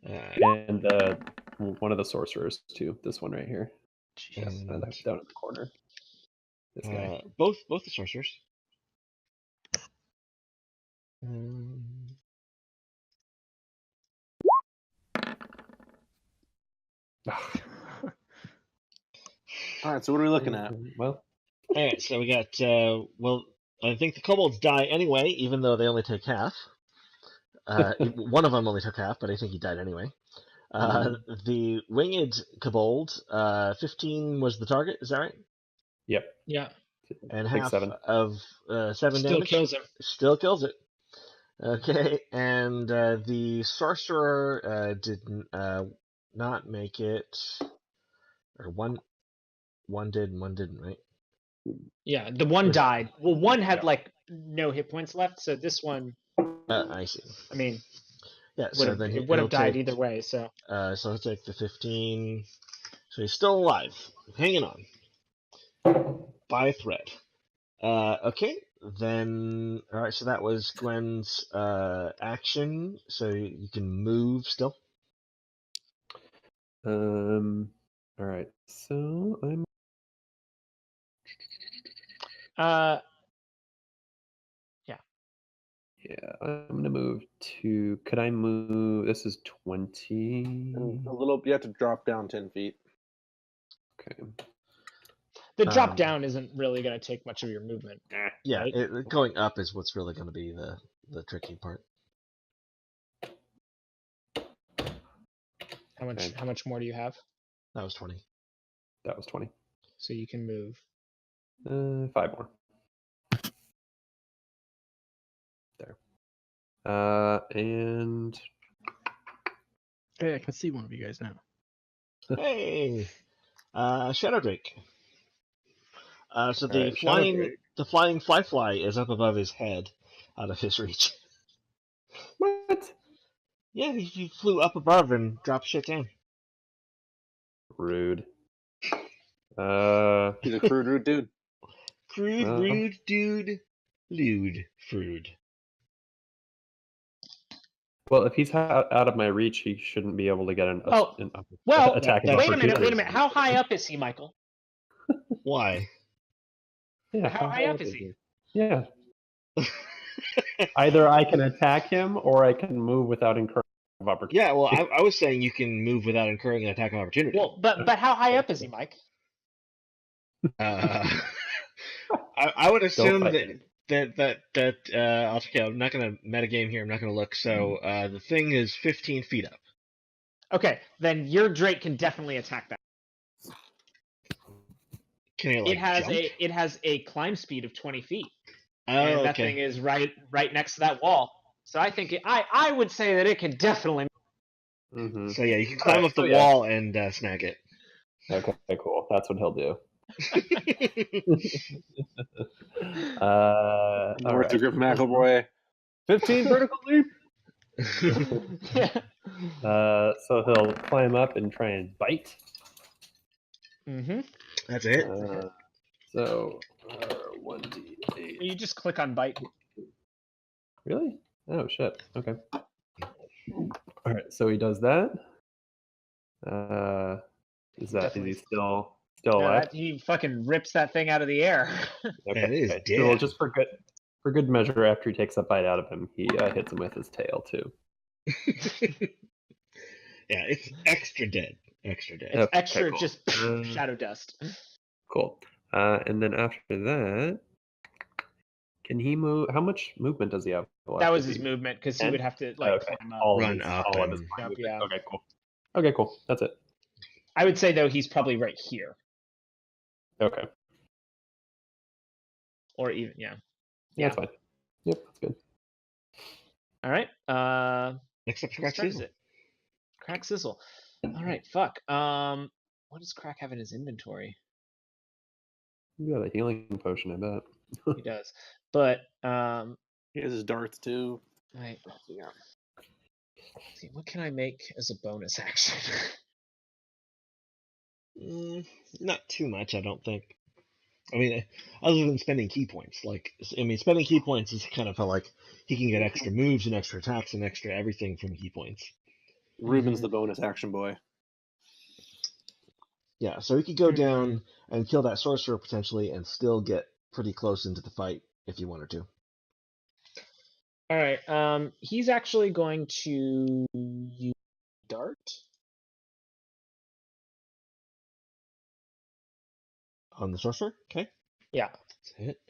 Speaker 6: And one of the sorcerers too. This one right here. Yes, down in the corner. This guy.
Speaker 1: Both the sorcerers.
Speaker 3: All right, so what are we looking at?
Speaker 6: Well,
Speaker 1: all right, so we got. I think the kobolds die anyway, even though they only take half. One of them only took half, but I think he died anyway. The winged kobold, 15 was the target. Is that right?
Speaker 6: Yep.
Speaker 4: Yeah.
Speaker 1: And
Speaker 6: Take
Speaker 1: half
Speaker 6: 7.
Speaker 1: of 7
Speaker 4: Still
Speaker 1: damage.
Speaker 4: kills him.
Speaker 1: Still kills it. Okay, and the sorcerer didn't not make it. Or one did and one didn't, right?
Speaker 4: Yeah, the one died. Well, one had like no hit points left, so this one.
Speaker 1: I see.
Speaker 4: I mean,
Speaker 1: yeah. So then
Speaker 4: it would have died
Speaker 1: take,
Speaker 4: either way. So.
Speaker 1: So he'll take the 15. So he's still alive, hanging on by a thread. Okay. Then all right. So that was Gwen's action. So you can move still.
Speaker 6: All right. So I'm. Yeah, I'm gonna move to. Could I move? This is 20.
Speaker 3: And a little. You have to drop down 10 feet.
Speaker 6: Okay.
Speaker 4: The drop down isn't really going to take much of your movement.
Speaker 1: Yeah,
Speaker 4: right?
Speaker 1: Going up is what's really going to be the tricky part.
Speaker 4: How much more do you have?
Speaker 1: That was 20.
Speaker 6: That was 20.
Speaker 4: So you can move.
Speaker 6: 5 more. There. And
Speaker 5: Hey, I can see one of you guys now.
Speaker 1: Hey, Shadow Drake. So the
Speaker 6: Alright, Shadow Drake.
Speaker 1: flying fly is up above his head, out of his reach.
Speaker 6: What?
Speaker 1: Yeah, he flew up above and dropped shit down.
Speaker 6: Rude.
Speaker 3: He's a crude, rude dude.
Speaker 1: Crude, rude, dude, lewd, frude.
Speaker 6: Well, if he's out of my reach, he shouldn't be able to get an attack.
Speaker 4: Wait a minute. How high up is he, Michael?
Speaker 1: Why?
Speaker 6: Yeah,
Speaker 4: How high up is he?
Speaker 6: Yeah. Either I can attack him or I can move without incurring opportunity.
Speaker 1: Yeah, well, I was saying you can move without incurring an attack of opportunity.
Speaker 4: Well, but how high up is he, Mike?
Speaker 1: I would assume that okay, I'm not going to metagame here. I'm not going to look. So the thing is 15 feet up.
Speaker 4: Okay, then your Drake can definitely attack that.
Speaker 1: Can he jump?
Speaker 4: It has a climb speed of 20 feet.
Speaker 1: Oh,
Speaker 4: and that
Speaker 1: okay.
Speaker 4: thing is right next to that wall. So I think I would say that it can definitely.
Speaker 6: Mm-hmm.
Speaker 1: So yeah, you can climb up the wall and snag it.
Speaker 6: Okay, cool. That's what he'll do.
Speaker 3: North to Griff McElroy. 15 vertical leap.
Speaker 6: So he'll climb up and try and bite.
Speaker 4: Mm-hmm.
Speaker 1: That's it.
Speaker 6: So 1d8.
Speaker 4: You just click on bite.
Speaker 6: Really? Oh shit. Okay. All right. So he does that. Is he still alive?
Speaker 4: He fucking rips that thing out of the air.
Speaker 6: Okay.
Speaker 1: That is dead.
Speaker 6: So just for good measure, after he takes a bite out of him, he hits him with his tail too.
Speaker 1: Yeah, it's extra dead. Extra dead.
Speaker 4: It's extra,
Speaker 6: cool.
Speaker 4: Just shadow dust.
Speaker 6: Cool. And then after that, can he move? How much movement does he have left?
Speaker 4: That was his movement because he would have to climb up.
Speaker 1: Run up.
Speaker 4: Jump, yeah.
Speaker 6: Okay, cool. Okay, cool. That's it.
Speaker 4: I would say though he's probably right here.
Speaker 6: Okay.
Speaker 4: Or even
Speaker 6: Yeah, that's fine. Yep, that's good.
Speaker 4: All right.
Speaker 1: Next up, Crack Sizzle.
Speaker 4: Crack Sizzle. All right. Fuck. What does Crack have in his inventory?
Speaker 6: You got a healing potion, I bet.
Speaker 4: He does, but
Speaker 3: He has his darts too.
Speaker 4: right. Yeah. Let's see, what can I make as a bonus action?
Speaker 1: Not too much, I don't think. I mean, other than spending key points, spending key points is kind of how he can get extra moves and extra attacks and extra everything from key points.
Speaker 3: Ruben's the bonus action boy.
Speaker 1: Yeah, so he could go down and kill that sorcerer potentially and still get pretty close into the fight if you wanted to.
Speaker 4: All right. He's actually going to use dart.
Speaker 1: On the sorcerer? Okay.
Speaker 4: Yeah.
Speaker 1: That's it.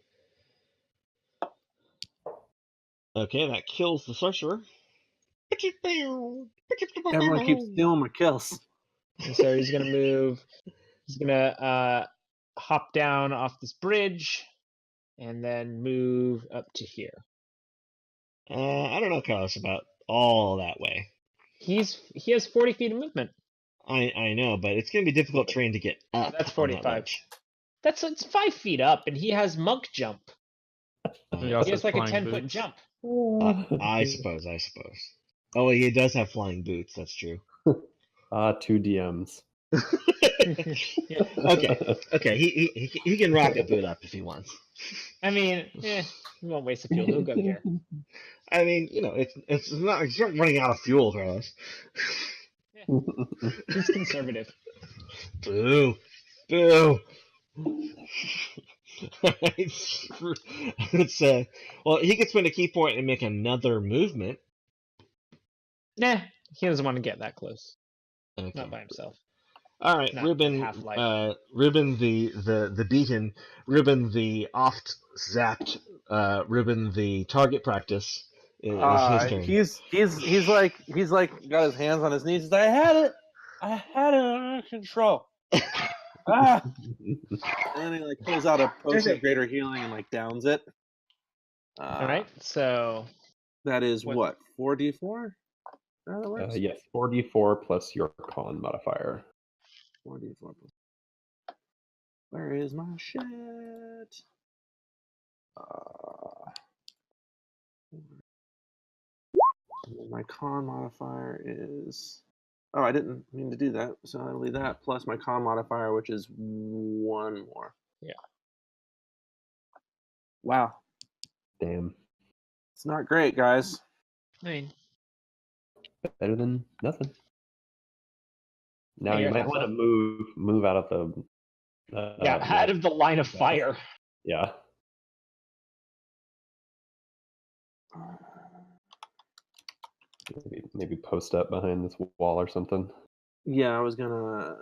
Speaker 1: Okay, that kills the sorcerer.
Speaker 3: Everyone keeps stealing my kills.
Speaker 4: And so he's gonna move. He's gonna hop down off this bridge, and then move up to here.
Speaker 1: I don't know, Carlos, about all that way.
Speaker 4: He has 40 feet of movement.
Speaker 1: I know, but it's going to be difficult terrain to get up.
Speaker 4: That's
Speaker 1: on that
Speaker 4: 45.
Speaker 1: ledge.
Speaker 4: It's 5 feet up, and he has monk jump.
Speaker 5: He
Speaker 4: He
Speaker 5: also
Speaker 4: has like a
Speaker 5: flying
Speaker 4: 10-foot
Speaker 5: boots.
Speaker 4: jump.
Speaker 1: I suppose. Oh, he does have flying boots. That's true.
Speaker 6: 2 DMs.
Speaker 4: Yeah.
Speaker 1: Okay. He can rocket boot up if he wants.
Speaker 4: I mean, he won't waste the fuel. He'll go here.
Speaker 1: I mean, it's not running out of fuel, Carlos.
Speaker 4: He's conservative.
Speaker 1: Boo. It's well, he could spend a key point and make another movement.
Speaker 4: Nah, he doesn't want to get that close.
Speaker 1: Okay.
Speaker 4: Not by himself.
Speaker 1: All right,
Speaker 4: Not
Speaker 1: Ruben.
Speaker 4: Half-Life.
Speaker 1: Ruben the beaten. Ruben the oft zapped. Ruben the target practice. Is his turn.
Speaker 3: He's like got his hands on his knees. He's like, I had it under control. And then he like pulls out a potion of greater healing and like downs it.
Speaker 4: All right, so
Speaker 3: that is what 4d4. How that works?
Speaker 6: Yes, 4d4 plus your con modifier.
Speaker 3: 4d4 plus. Where is my shit? My con modifier is. Oh, I didn't mean to do that, so I'll leave that plus my con modifier, which is 1 more.
Speaker 4: Yeah.
Speaker 3: Wow.
Speaker 6: Damn.
Speaker 3: It's not great, guys.
Speaker 4: I mean,
Speaker 6: Better than nothing. Now
Speaker 4: Yeah,
Speaker 6: you
Speaker 4: you're
Speaker 6: might want to move out of the.
Speaker 4: out of the line of fire.
Speaker 6: Yeah. Maybe post up behind this wall or something.
Speaker 3: Yeah, I was gonna.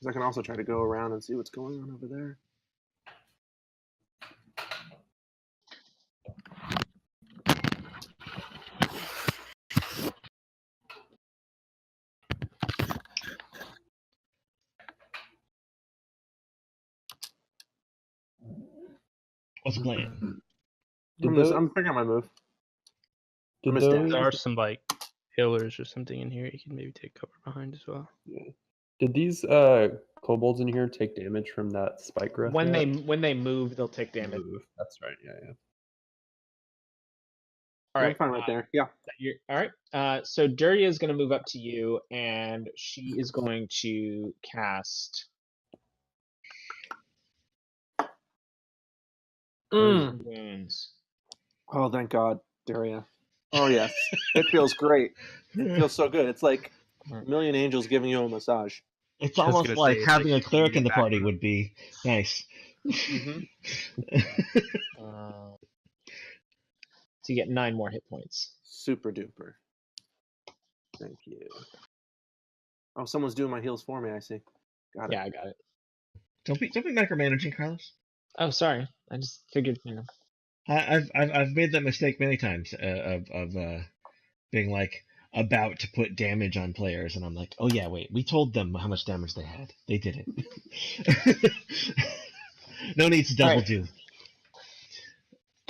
Speaker 3: I can also try to go around and see what's going on over there.
Speaker 1: What's the plan?
Speaker 3: I'm figuring out my move.
Speaker 5: There are some like pillars or something in here you can maybe take cover behind as well.
Speaker 6: Yeah. Did these kobolds in here take damage from that spike growth?
Speaker 4: When they move, they'll take damage.
Speaker 6: That's right. Yeah.
Speaker 4: All right,
Speaker 3: I'm fine right there. Yeah.
Speaker 4: All right. So Duria is going to move up to you, and she is going to cast. Wounds.
Speaker 3: Oh, thank God, Daria. Oh yes, it feels great. It feels so good. It's like a million angels giving you a massage.
Speaker 1: It's almost like having a cleric in the party would be nice.
Speaker 3: Mm-hmm.
Speaker 4: So you get 9 more hit points.
Speaker 3: Super duper. Thank you. Oh, someone's doing my heals for me. I see. Got it.
Speaker 4: Yeah, I got it.
Speaker 1: Don't be micromanaging, Carlos.
Speaker 4: Oh, sorry. I just figured,
Speaker 1: I've made that mistake many times of being like about to put damage on players, and I'm like, oh yeah, wait, we told them how much damage they had. They did it. No need to double do.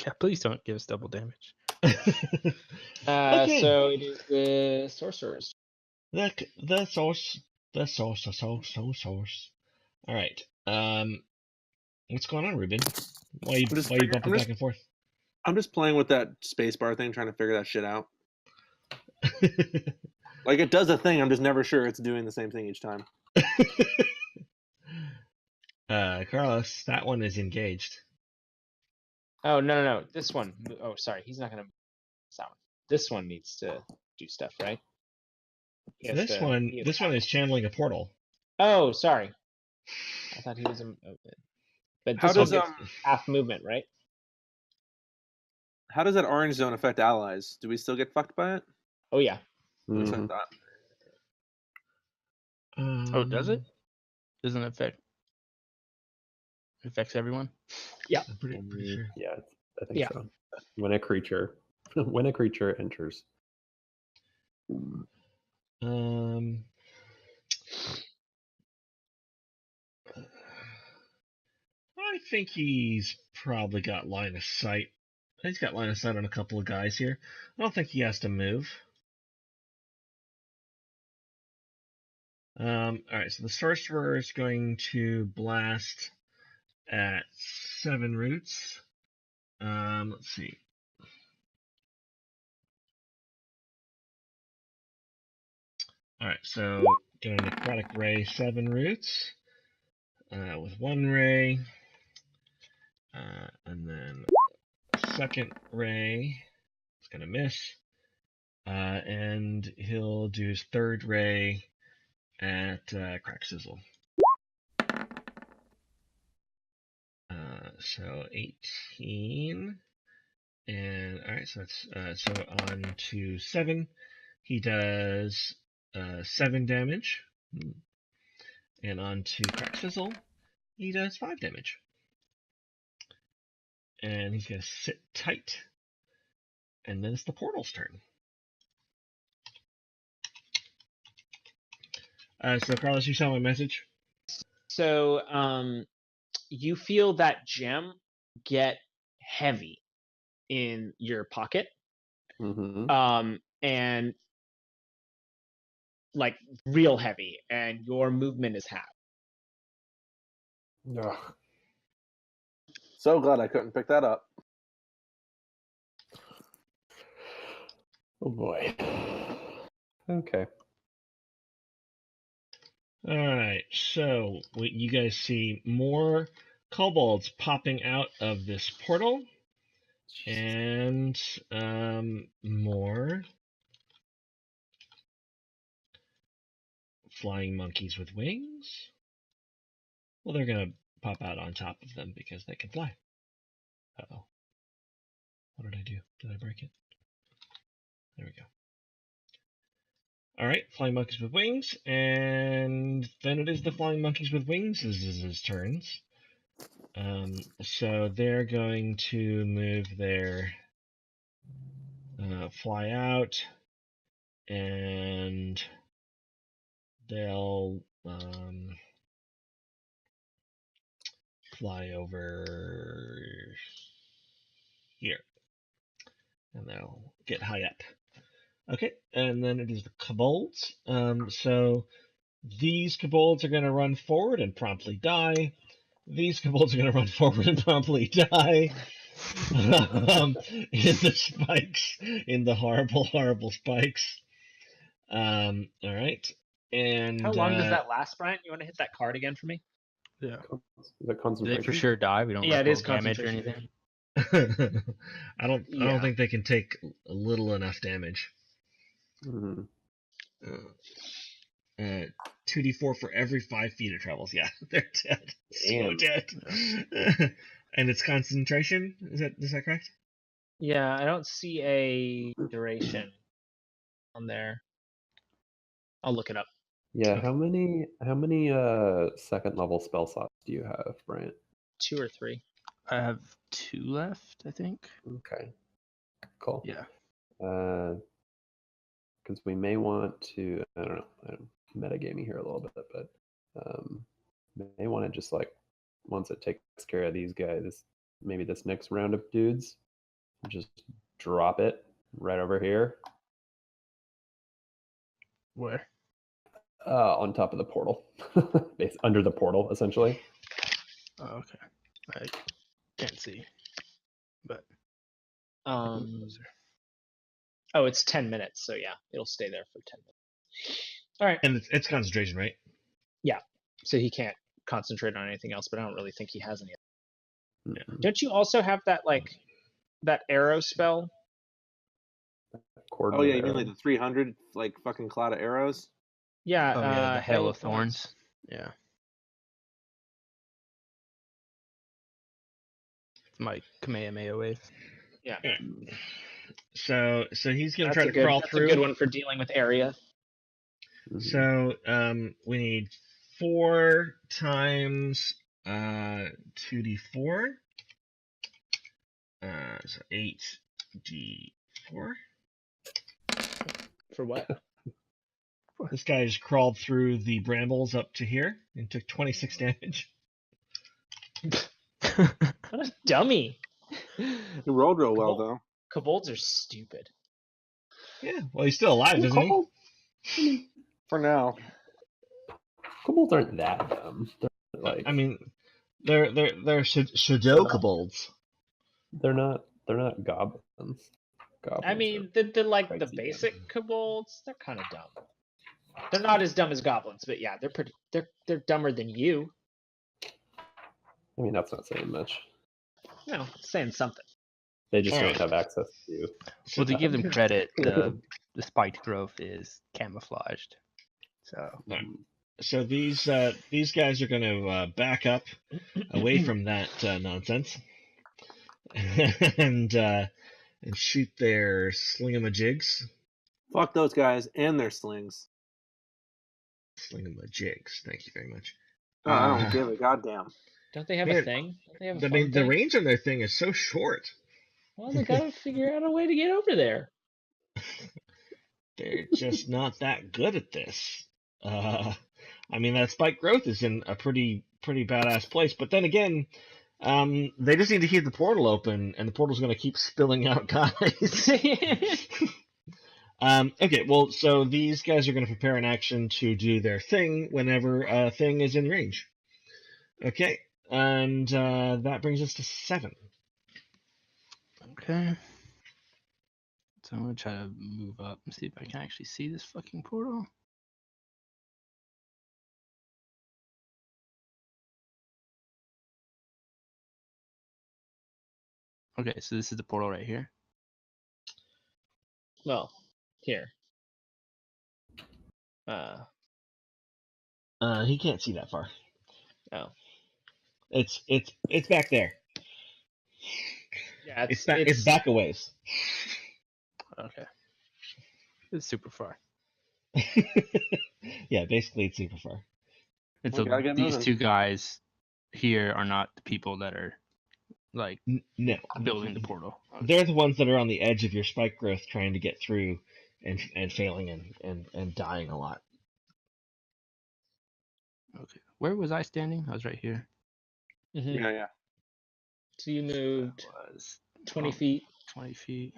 Speaker 5: Yeah, please don't give us double damage.
Speaker 1: Okay.
Speaker 4: So it is the sorcerers.
Speaker 1: The source. All right. What's going on, Ruben? Why are you bumping back and forth?
Speaker 3: I'm just playing with that spacebar thing, trying to figure that shit out. Like it does a thing. I'm just never sure it's doing the same thing each time.
Speaker 1: Carlos, that one is engaged.
Speaker 4: Oh no! This one. Oh, sorry. He's not gonna. This one needs to do stuff, right?
Speaker 1: This one is channeling a portal.
Speaker 4: Oh, sorry. I thought he was. But
Speaker 3: How
Speaker 4: this
Speaker 3: does
Speaker 4: one gets half movement, right?
Speaker 3: How does that orange zone affect allies? Do we still get fucked by it?
Speaker 4: Oh yeah.
Speaker 3: That's what I thought.
Speaker 5: Oh, does it? Doesn't it affect? It affects everyone.
Speaker 4: Yeah.
Speaker 1: I'm pretty sure.
Speaker 6: Yeah, I think so. When a creature enters.
Speaker 1: I think he's probably got line of sight. He's got line of sight on a couple of guys here. I don't think he has to move. All right, so the sorcerer is going to blast at 7 roots. Let's see. All right, so going to necrotic ray 7 roots with 1 ray, and then second ray is going to miss, and he'll do his third ray at crack sizzle. So 18, and all right, so that's so on to 7. He does 7 damage, and on to crack sizzle, he does 5 damage. And he's gonna sit tight, and then it's the portal's turn. So Carlos, you saw my message.
Speaker 4: So you feel that gem get heavy in your pocket, and like real heavy, and your movement is half.
Speaker 6: Ugh.
Speaker 3: So glad I couldn't pick that up.
Speaker 6: Oh boy. Okay.
Speaker 1: Alright, so you guys see more kobolds popping out of this portal, and more flying monkeys with wings. Well, they're gonna pop out on top of them because they can fly. Uh-oh. What did I do? Did I break it? There we go. Alright, flying monkeys with wings, and then it is the flying monkeys with wings' turns. So they're going to move their fly out, and they'll fly over here, and they'll get high up. Okay, and then it is the kobolds. So these kobolds are going to run forward and promptly die. These kobolds are going to run forward and promptly die. In the spikes, in the horrible, horrible spikes. All right. And
Speaker 4: how long does that last, Brian? You want to hit that card again for me?
Speaker 5: Yeah.
Speaker 6: Is that
Speaker 5: Do
Speaker 6: concentration?
Speaker 5: they for sure die? We don't.
Speaker 4: Yeah, it is
Speaker 5: damage or
Speaker 4: concentration.
Speaker 5: anything.
Speaker 1: I don't think they can take little enough damage. 2d4 for every 5 feet it travels. Yeah, they're dead. So dead. And it's concentration. Is that correct?
Speaker 4: Yeah, I don't see a duration on there. I'll look it up.
Speaker 6: Yeah,
Speaker 1: Okay.
Speaker 6: how many second level spell slots do you have, Bryant?
Speaker 4: 2 or 3.
Speaker 5: I have 2 left, I think.
Speaker 6: Okay. Cool.
Speaker 5: Yeah.
Speaker 6: Because we may want to, I don't know, I'm metagaming here a little bit, but may want to just like, once it takes care of these guys, maybe this next round of dudes, just drop it right over here.
Speaker 5: Where?
Speaker 6: On top of the portal. Under the portal, essentially.
Speaker 5: Oh, okay. I can't see. But
Speaker 4: Oh, it's 10 minutes, so yeah, it'll stay there for 10 minutes. All right.
Speaker 1: And it's concentration, right?
Speaker 4: Yeah. So he can't concentrate on anything else, but I don't really think he has any.
Speaker 6: Mm-hmm.
Speaker 4: Don't you also have that that arrow spell?
Speaker 3: Oh yeah, you mean like the 300 like fucking cloud of arrows?
Speaker 4: Yeah.
Speaker 5: oh, yeah, the hail of thorns. Yeah. It's my Kamehameha wave.
Speaker 4: Yeah.
Speaker 1: So he's gonna
Speaker 4: That's
Speaker 1: try to crawl through.
Speaker 4: That's a good one for dealing with area.
Speaker 1: So we need 4 times 2d4. So 8d4.
Speaker 4: For what?
Speaker 1: This guy just crawled through the brambles up to here and took 26 damage.
Speaker 4: What a dummy.
Speaker 3: You rolled real well though.
Speaker 4: Kobolds are stupid.
Speaker 1: Yeah, well, he's still alive, isn't he?
Speaker 3: For now.
Speaker 6: Kobolds aren't that dumb. They're like,
Speaker 1: I mean, they're shadow kobolds.
Speaker 6: they're not goblins.
Speaker 4: I mean, they're like the
Speaker 6: crazy
Speaker 4: basic kobolds. They're kind of dumb. They're not as dumb as goblins, but yeah, they're dumber than you.
Speaker 6: I mean, that's not saying much.
Speaker 4: No, saying something.
Speaker 6: They just don't
Speaker 1: Alright.
Speaker 6: have access to you.
Speaker 5: Well, to give them credit, the spiked growth is camouflaged.
Speaker 1: So these guys are going to back up away from that nonsense and shoot their slingamajigs.
Speaker 3: Fuck those guys and their slings.
Speaker 1: Slingamajigs. Thank you very much.
Speaker 3: Oh, I don't give a goddamn.
Speaker 4: Don't they have
Speaker 1: Man,
Speaker 4: a thing? Don't they have a
Speaker 1: I
Speaker 4: fun
Speaker 1: mean, the
Speaker 4: thing?
Speaker 1: range on their thing is so short.
Speaker 4: Well, they gotta figure out a way to get over there.
Speaker 1: They're just not that good at this. I mean, that spike growth is in a pretty badass place, but then again, they just need to keep the portal open, and the portal's going to keep spilling out guys. Okay, well, so these guys are going to prepare an action to do their thing whenever a thing is in range. Okay, and that brings us to 7.
Speaker 5: Okay. So I'm gonna try to move up and see if I can actually see this fucking portal. Okay, so this is the portal right here.
Speaker 4: Well, here.
Speaker 1: He can't see that far.
Speaker 4: Oh.
Speaker 1: It's back there.
Speaker 4: Yeah,
Speaker 1: It's back a ways.
Speaker 5: Okay. It's super far.
Speaker 1: Yeah, basically it's super far.
Speaker 5: And
Speaker 3: We
Speaker 5: so
Speaker 3: gotta get
Speaker 5: these
Speaker 3: moving.
Speaker 5: two guys here are not the people that are like
Speaker 1: No,
Speaker 5: building the portal. Okay.
Speaker 1: they're the ones that are on the edge of your spike growth, trying to get through and failing and dying a lot.
Speaker 5: Okay. Where was I standing? I was right here.
Speaker 4: Mhm.
Speaker 3: Yeah.
Speaker 4: So you moved
Speaker 5: That was
Speaker 4: 20 feet.
Speaker 5: 20 feet.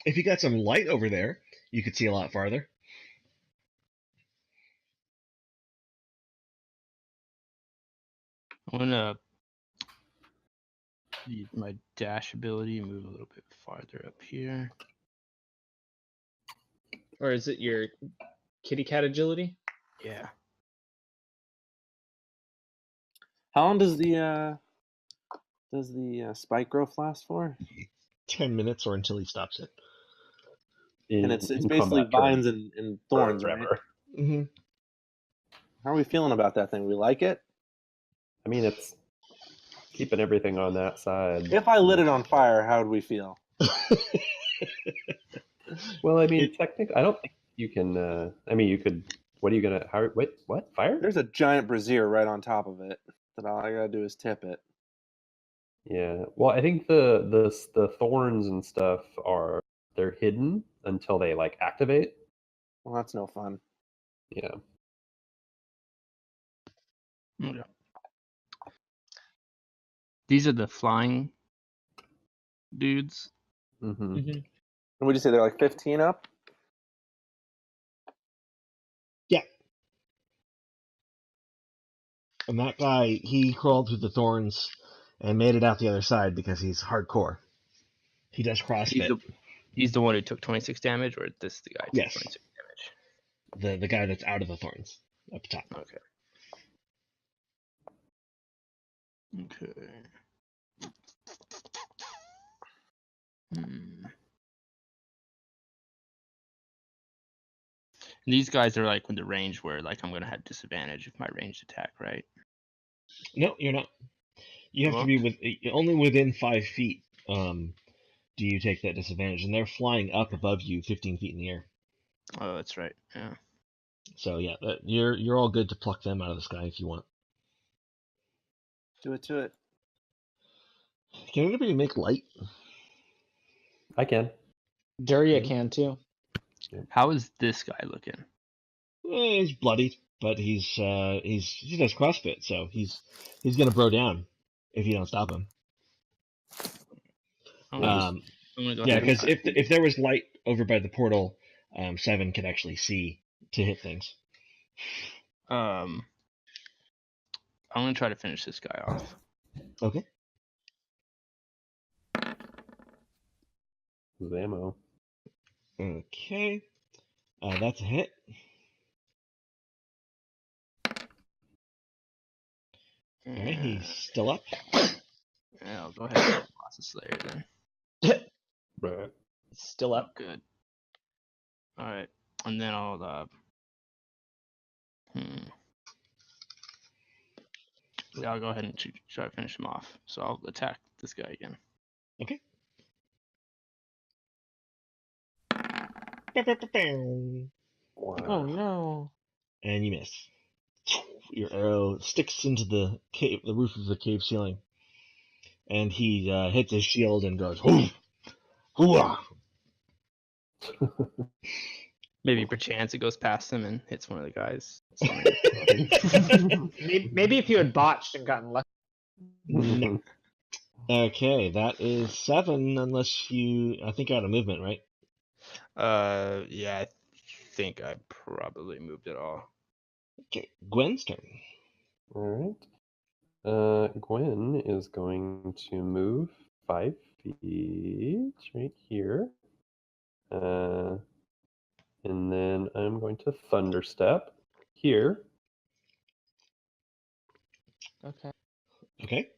Speaker 1: If you got some light over there, you could see a lot farther.
Speaker 5: I'm gonna use my dash ability and move a little bit farther up here.
Speaker 4: Or is it your kitty cat agility?
Speaker 5: Yeah.
Speaker 3: How long does the spike growth last for?
Speaker 1: 10 minutes or until he stops it.
Speaker 3: And it's
Speaker 6: in
Speaker 3: basically
Speaker 6: combat
Speaker 3: vines
Speaker 6: terms,
Speaker 3: and thorns, right?
Speaker 6: forever.
Speaker 1: Mm-hmm.
Speaker 3: How are we feeling about that thing? We like it?
Speaker 6: I mean, it's keeping everything on that side.
Speaker 3: If I lit it on fire, how would we feel?
Speaker 6: Well, I mean, technically, I don't think you can. I mean, you could. What are you gonna? How? Wait, what? Fire?
Speaker 3: There's a giant brazier right on top of it that all I gotta do is tip it.
Speaker 6: Yeah. Well, I think the thorns and stuff they're hidden until they like activate.
Speaker 3: Well, that's no fun.
Speaker 6: Yeah.
Speaker 5: Okay. These are the flying dudes.
Speaker 6: Mm-hmm.
Speaker 4: Mm-hmm.
Speaker 3: And would you say they're like 15 up?
Speaker 1: Yeah. And that guy, he crawled through the thorns and made it out the other side because he's hardcore. He does CrossFit.
Speaker 5: He's the one who took 26 damage, or this the guy who
Speaker 1: Yes.
Speaker 5: took 26 damage?
Speaker 1: The guy that's out of the thorns up top.
Speaker 5: Okay. Okay. These guys are like with the range where like I'm gonna have disadvantage if my ranged attack, right?
Speaker 1: No, you're not. You have to be only within 5 feet. Do you take that disadvantage? And they're flying up above you, 15 feet in the air.
Speaker 5: Oh, that's right. Yeah.
Speaker 1: So yeah, you're all good to pluck them out of the sky if you want.
Speaker 3: Do it to it.
Speaker 1: Can anybody make light?
Speaker 6: I can.
Speaker 4: Duria can too.
Speaker 5: How is this guy looking?
Speaker 1: He's bloodied, but he does CrossFit, so he's gonna bro down if you don't stop him.
Speaker 5: I'm gonna go
Speaker 1: Yeah,
Speaker 5: ahead
Speaker 1: because
Speaker 5: and-
Speaker 1: if there was light over by the portal, 7 could actually see to hit things.
Speaker 5: I'm gonna try to finish this guy off.
Speaker 1: Okay.
Speaker 6: Ammo.
Speaker 1: Okay. That's a hit. Alright, he's still up.
Speaker 5: Yeah, I'll go ahead and toss the Slayer then.
Speaker 6: Right.
Speaker 4: Still up.
Speaker 5: Good. All right, and then I'll yeah, I'll go ahead and try to finish him off. So I'll attack this guy again.
Speaker 1: Okay.
Speaker 4: Oh no.
Speaker 1: And you miss. Your arrow sticks into the roof of the cave ceiling. And he hits his shield and goes, hoo! Hooah!
Speaker 5: Maybe perchance it goes past him and hits one of the guys.
Speaker 4: Maybe if you had botched and gotten lucky.
Speaker 1: No. Okay, that is 7, unless you... I think you're out of movement, right?
Speaker 5: Yeah, I think I probably moved it all.
Speaker 1: Okay, Gwen's turn.
Speaker 6: All right. Gwen is going to move 5 feet right here. And then I'm going to thunder step here.
Speaker 4: Okay.
Speaker 1: Okay.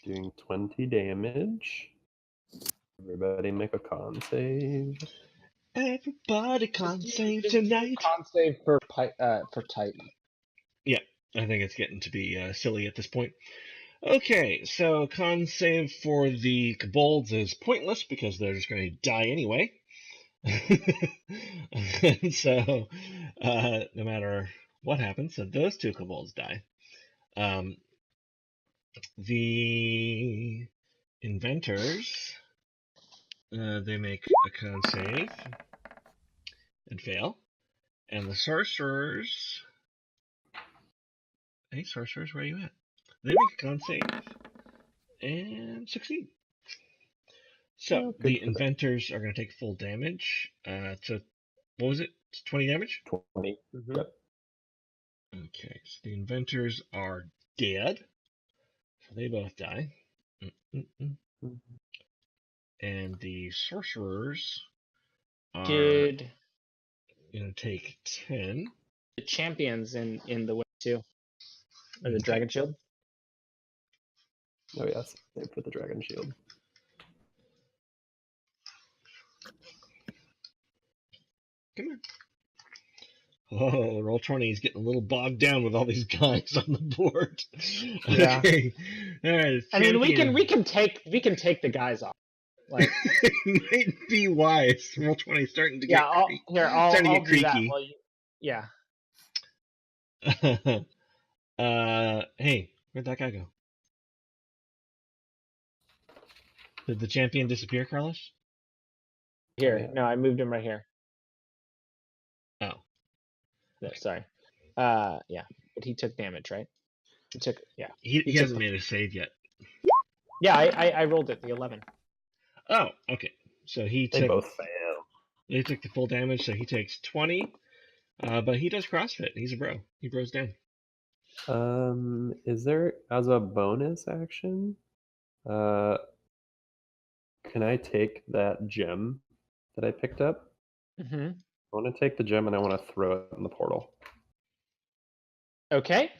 Speaker 6: Doing 20 damage. Everybody make a con save.
Speaker 1: Everybody con save tonight.
Speaker 4: Con save for type.
Speaker 1: Yeah, I think it's getting to be silly at this point. Okay, so con save for the kobolds is pointless because they're just going to die anyway. So, no matter what happens, so those 2 kobolds die. The inventors, they make a con save and fail. And the sorcerers... Hey, sorcerers, where are you at? They make a con save and succeed. So, the inventors are going to take full damage. So, what was it? 20 damage?
Speaker 6: 20.
Speaker 4: Mm-hmm.
Speaker 6: Yep.
Speaker 1: Okay, so the inventors are dead. So they both die. And the sorcerers are
Speaker 4: Did
Speaker 1: going to take 10.
Speaker 4: the champions in the way too? Or the dragon shield?
Speaker 6: Oh yes, they put the dragon shield.
Speaker 1: Come on. Oh, Roll20 is getting a little bogged down with all these guys on the board.
Speaker 4: Yeah.
Speaker 1: Okay. All right.
Speaker 4: I mean, we can take the guys off. Like,
Speaker 1: might be wise. Roll20 starting to get
Speaker 4: I'll do
Speaker 1: creaky.
Speaker 4: that while you, yeah.
Speaker 1: Hey, where'd that guy go? Did the champion disappear, Carlos?
Speaker 4: Here,
Speaker 6: Yeah.
Speaker 4: no, I moved him right here.
Speaker 1: Oh.
Speaker 4: No, sorry. Yeah, but he took damage, right? He took, yeah.
Speaker 1: He hasn't made a save yet.
Speaker 4: Yeah, I rolled it, the 11.
Speaker 1: Oh, okay. So
Speaker 6: They both fail.
Speaker 1: They took the full damage, so he takes 20. But he does CrossFit. He's a bro. He bros down.
Speaker 6: Is there, as a bonus action, can I take that gem that I picked up?
Speaker 4: Mm-hmm.
Speaker 6: I want to take the gem and I want to throw it in the portal.
Speaker 4: Okay.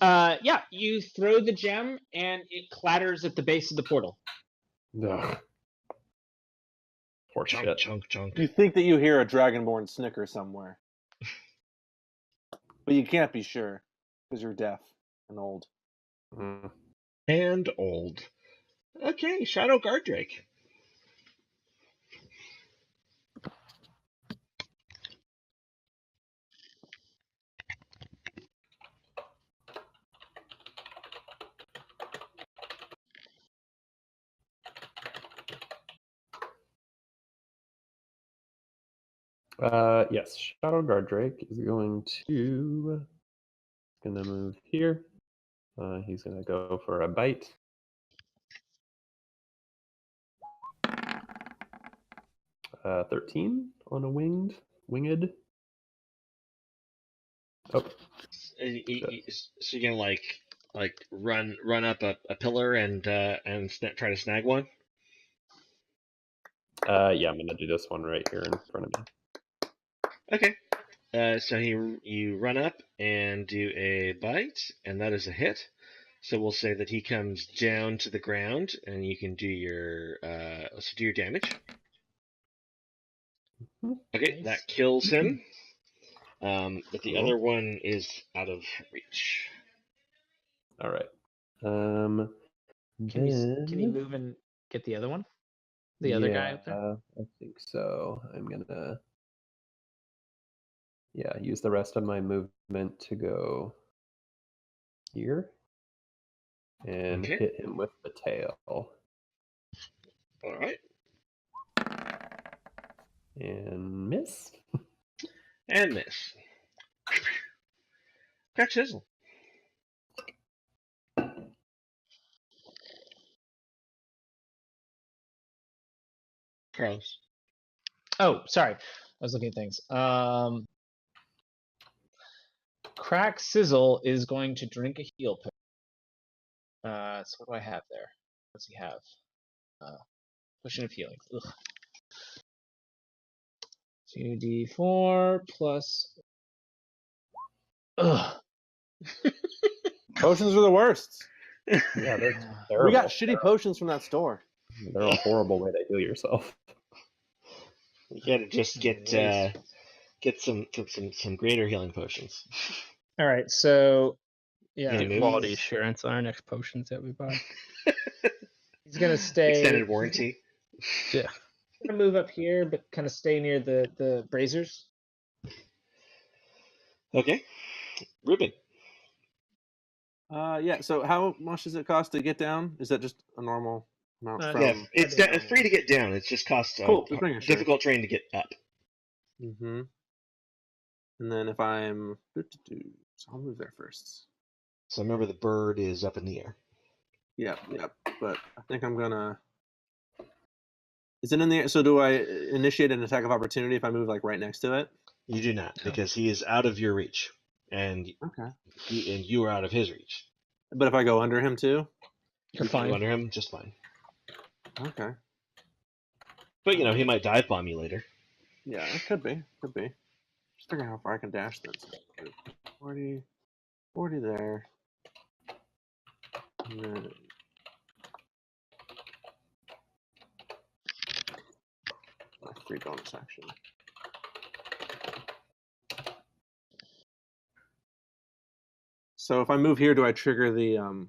Speaker 4: Yeah, you throw the gem and it clatters at the base of the portal.
Speaker 6: Ugh. Poor shit.
Speaker 1: Chunk.
Speaker 3: You think that you hear a dragonborn snicker somewhere. But you can't be sure, because you're deaf and old.
Speaker 6: Mm.
Speaker 1: And old. Okay, Shadow Guard Drake.
Speaker 6: Yes, Shadow Guard Drake is going to move here. He's gonna go for a bite. 13 on a winged. Oh,
Speaker 1: So you're gonna like run up a pillar and try to snag one.
Speaker 6: yeah, I'm gonna do this one right here in front of me.
Speaker 1: Okay. So you run up and do a bite, and that is a hit. So we'll say that he comes down to the ground, and you can do your damage. Okay,
Speaker 4: Nice.
Speaker 1: that kills him. But the
Speaker 6: Cool.
Speaker 1: other one is out of reach.
Speaker 6: All right.
Speaker 4: Can you move and get the other one? The other guy up there?
Speaker 6: I think so. I'm gonna use the rest of my movement to go here and hit him with the tail.
Speaker 1: All right.
Speaker 6: And miss.
Speaker 1: And miss. Crack chisel. Carlos.
Speaker 4: Oh, sorry. I was looking at things. Crack Sizzle is going to drink a heal potion. So what do I have there? What does he have? Potion of healing. Ugh. 2d4 plus. Ugh.
Speaker 3: Potions are the worst.
Speaker 6: Yeah, they're terrible.
Speaker 3: We got shitty potions from that store.
Speaker 6: They're a horrible way to heal yourself.
Speaker 1: You gotta just get some greater healing potions.
Speaker 4: All right, so yeah,
Speaker 1: Yeah,
Speaker 5: Quality assurance on our next potions that we buy.
Speaker 4: he's gonna stay.
Speaker 1: Extended warranty.
Speaker 5: Yeah.
Speaker 4: He's gonna move up here, but kind of stay near the braziers.
Speaker 1: Okay, Ruben.
Speaker 3: Yeah. So how much does it cost to get down? Is that just a normal amount?
Speaker 1: Yeah, it's free to get down. It just costs
Speaker 3: Cool,
Speaker 1: difficult terrain to get up.
Speaker 3: Mm-hmm. And then if I'm, so I'll move there first.
Speaker 1: So remember, the bird is up in the air.
Speaker 3: Yeah. But I think I'm gonna. Is it in the air? So do I initiate an attack of opportunity if I move like right next to it?
Speaker 1: You do not, because he is out of your reach, and you are out of his reach.
Speaker 3: But if I go under him too,
Speaker 4: You're fine.
Speaker 1: Go under him, just fine.
Speaker 3: Okay.
Speaker 1: But he might dive bomb you later.
Speaker 3: Yeah, it could be. Just figuring how far I can dash then. 40 there. And then... free bonus action. So if I move here, do I trigger the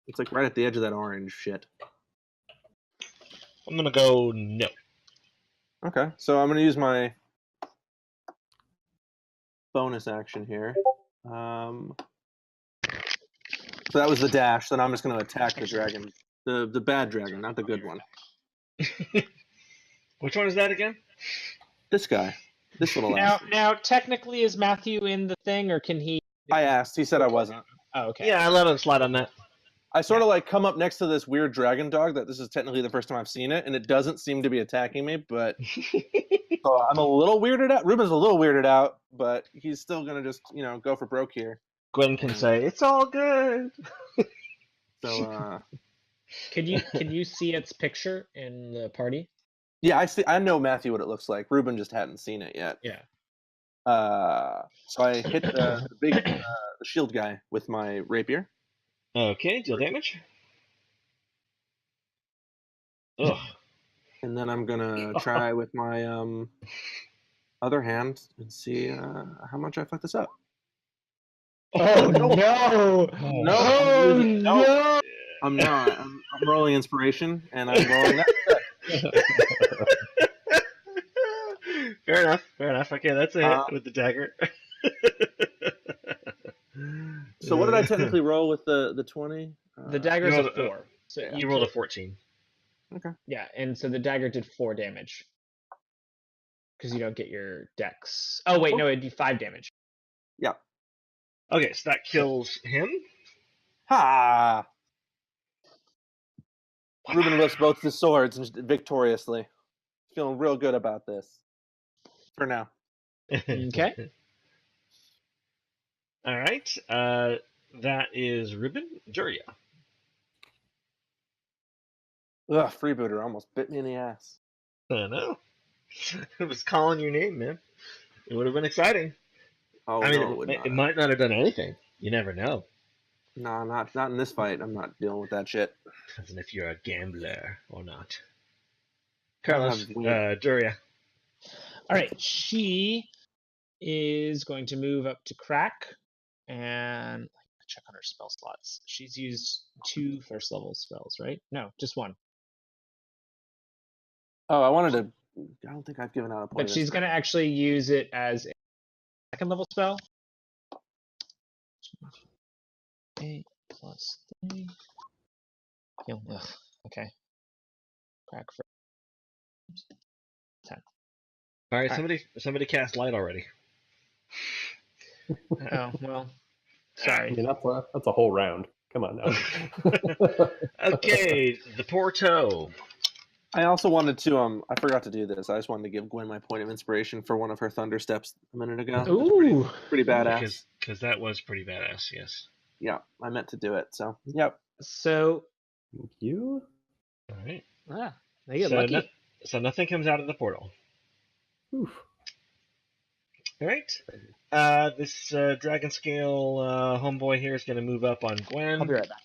Speaker 3: it's like right at the edge of that orange shit.
Speaker 1: I'm gonna go no.
Speaker 3: Okay, so I'm gonna use my bonus action here. So that was the dash. Then I'm just gonna attack the dragon, the bad dragon, not the good one.
Speaker 1: Which one is that again?
Speaker 3: This guy. This little ass.
Speaker 4: Now, technically, is Matthew in the thing, or can he?
Speaker 3: I asked. He said I wasn't.
Speaker 4: Oh, okay.
Speaker 1: Yeah, I let him slide on that.
Speaker 3: I sort of like come up next to this weird dragon dog that this is technically the first time I've seen it, and it doesn't seem to be attacking me, but so I'm a little weirded out. Ruben's a little weirded out, but he's still gonna just, go for broke here.
Speaker 1: Gwen can say, "It's all good."
Speaker 3: So
Speaker 4: Can you see its picture in the party?
Speaker 3: yeah, I know Matthew what it looks like. Ruben just hadn't seen it yet.
Speaker 4: Yeah.
Speaker 3: So I hit the big the shield guy with my rapier.
Speaker 1: Okay, deal damage. Ugh.
Speaker 3: And then I'm gonna try with my other hand and see how much I fuck this up.
Speaker 4: Oh no!
Speaker 3: No! I'm not. I'm rolling inspiration, and I'm rolling that.
Speaker 1: Fair enough. Okay, that's a hit with the dagger.
Speaker 3: So what did I technically roll with the 20?
Speaker 4: The dagger's a 4. So
Speaker 1: you rolled a 14.
Speaker 3: Okay.
Speaker 4: Yeah, and so the dagger did 4 damage. Because you don't get your dex. Oh wait, no, it'd be 5 damage.
Speaker 3: Yeah.
Speaker 1: Okay, so that kills him.
Speaker 3: Ha! Ruben lifts both the swords victoriously. Feeling real good about this. For now.
Speaker 4: Okay.
Speaker 1: All right. That is Ruben. Juria.
Speaker 3: Ugh, freebooter almost bit me in the ass.
Speaker 1: I know. It was calling your name, man. It would have been exciting.
Speaker 3: Oh
Speaker 1: I mean,
Speaker 3: no, it would not.
Speaker 1: it might not have done anything. You never know.
Speaker 3: No, not in this fight. I'm not dealing with that shit.
Speaker 1: As if you're a gambler or not. Carlos,
Speaker 3: weird.
Speaker 1: Juria.
Speaker 4: All right. She is going to move up to crack and check on her spell slots. She's used 2 first level spells, right? No, just 1.
Speaker 3: Oh, I don't think I've given out a point.
Speaker 4: But she's going to actually use it as a 2nd level spell. 8 plus 3. Okay. Crack for 10.
Speaker 1: All right, somebody cast light already.
Speaker 4: Oh, well. Sorry.
Speaker 6: I mean, that's a whole round. Come on now.
Speaker 1: Okay, the poor toe.
Speaker 3: I also wanted to I forgot to do this. I just wanted to give Gwen my point of inspiration for one of her thunder steps a minute ago.
Speaker 4: Ooh,
Speaker 3: pretty badass.
Speaker 1: Because that was pretty badass. Yes.
Speaker 3: Yeah, I meant to do it. So, yep.
Speaker 4: So,
Speaker 6: Thank you.
Speaker 1: All right.
Speaker 4: They get lucky.
Speaker 1: So nothing comes out of the portal.
Speaker 6: Oof.
Speaker 1: All right. This dragon scale homeboy here is going to move up on Gwen.
Speaker 4: I'll be right back.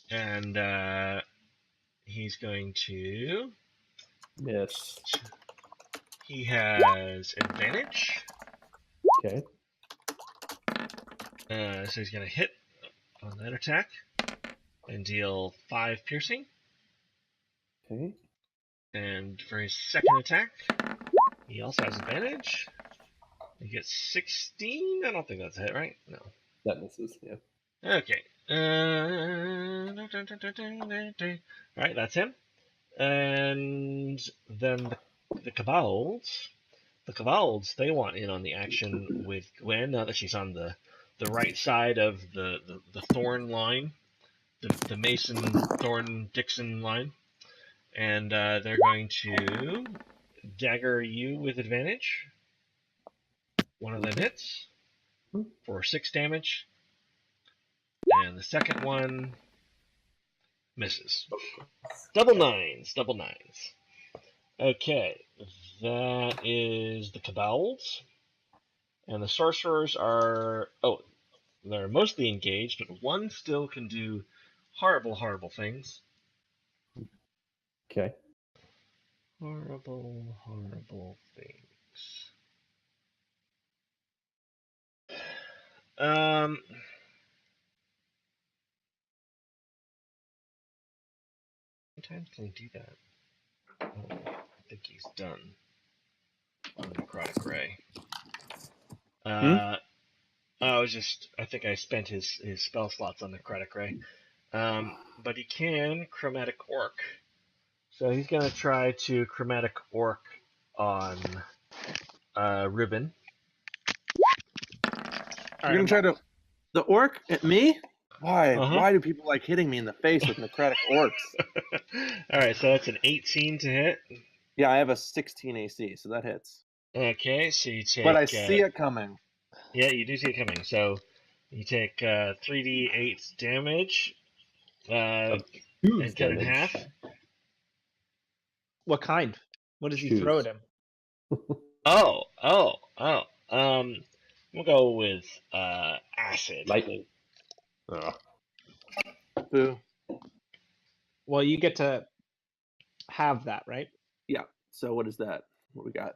Speaker 1: And he's going to
Speaker 6: Miss.
Speaker 1: He has advantage.
Speaker 6: Okay.
Speaker 1: So he's going to hit on that attack and deal 5 piercing.
Speaker 6: Okay.
Speaker 1: And for his second attack, he also has advantage. He gets 16. I don't think that's a hit, right? No.
Speaker 6: That misses, yeah.
Speaker 1: Okay. Alright, that's him. And then the Cabalds. The Cabalds, they want in on the action with Gwen now that she's on the right side of the Thorn line. The Mason, Thorn, Dixon line. And they're going to dagger you with advantage. One of them hits for 6 damage. And the second one misses. Double nines. Okay, that is the Cabalds. And the sorcerers are... Oh, they're mostly engaged, but one still can do horrible, horrible things.
Speaker 6: Okay.
Speaker 1: Horrible, horrible things. How many times can he do that? Oh, I think he's done on Necrotic Ray. I think I spent his spell slots on Necrotic Ray. But he can Chromatic Orc. So he's going to try to Chromatic Orc on Ribbon.
Speaker 3: You're going to try to... The orc at me? Why?
Speaker 1: Uh-huh.
Speaker 3: Why do people like hitting me in the face with necrotic orcs?
Speaker 1: Alright, so that's an 18 to hit.
Speaker 3: Yeah, I have a 16 AC, so that hits.
Speaker 1: Okay, so you take...
Speaker 3: But I see it coming.
Speaker 1: Yeah, you do see it coming. So you take 3d8 damage. And cut in half.
Speaker 4: What kind? What does he throw at him?
Speaker 1: We'll go with acid.
Speaker 6: Lightning.
Speaker 3: Boo.
Speaker 4: Well, you get to have that, right?
Speaker 3: Yeah. So what is that? What we got?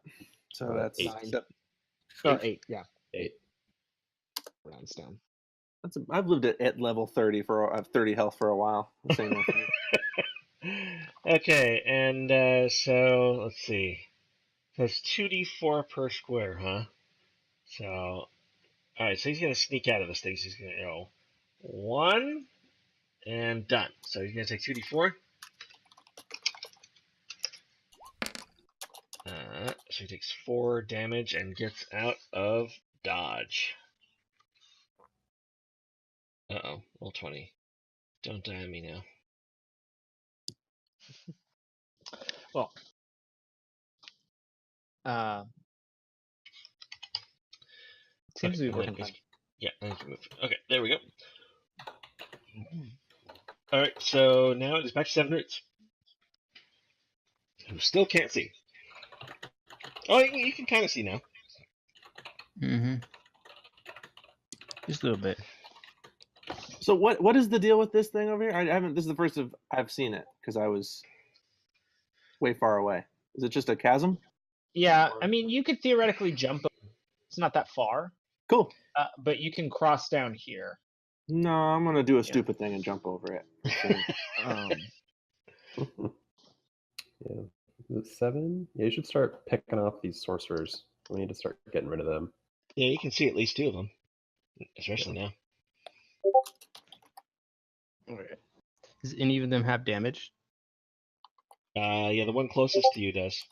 Speaker 3: So that's
Speaker 6: 8.
Speaker 4: 8, yeah.
Speaker 6: 8.
Speaker 4: Rounds down.
Speaker 3: I've lived at level 30 I have 30 health for a while.
Speaker 1: Okay, and so let's see. So it's 2d4 per square, huh? So, all right. So he's gonna sneak out of this thing. So he's gonna go 1 and done. So he's gonna take 2d4. So he takes 4 damage and gets out of dodge. Uh-oh, roll 20. Don't die on me now.
Speaker 4: Well, seems to be working fine.
Speaker 1: Yeah, I need to move. Okay, there we go. All right, so now it is back to 7 roots. Who still can't see. Oh, you can kind of see now.
Speaker 5: Mm-hmm. Just a little bit.
Speaker 3: So what is the deal with this thing over here? I haven't. This is the first I've seen it because I was way far away. Is it just a chasm?
Speaker 4: Yeah, I mean, you could theoretically jump. It's not that far.
Speaker 3: Cool.
Speaker 4: But you can cross down here.
Speaker 3: No, I'm gonna do a stupid thing and jump over it.
Speaker 6: Yeah. Is it 7? Yeah, you should start picking off these sorcerers. We need to start getting rid of them.
Speaker 1: Yeah, you can see at least 2 of them, especially now.
Speaker 5: Okay. Does any of them have damage?
Speaker 1: Yeah, the one closest to you does.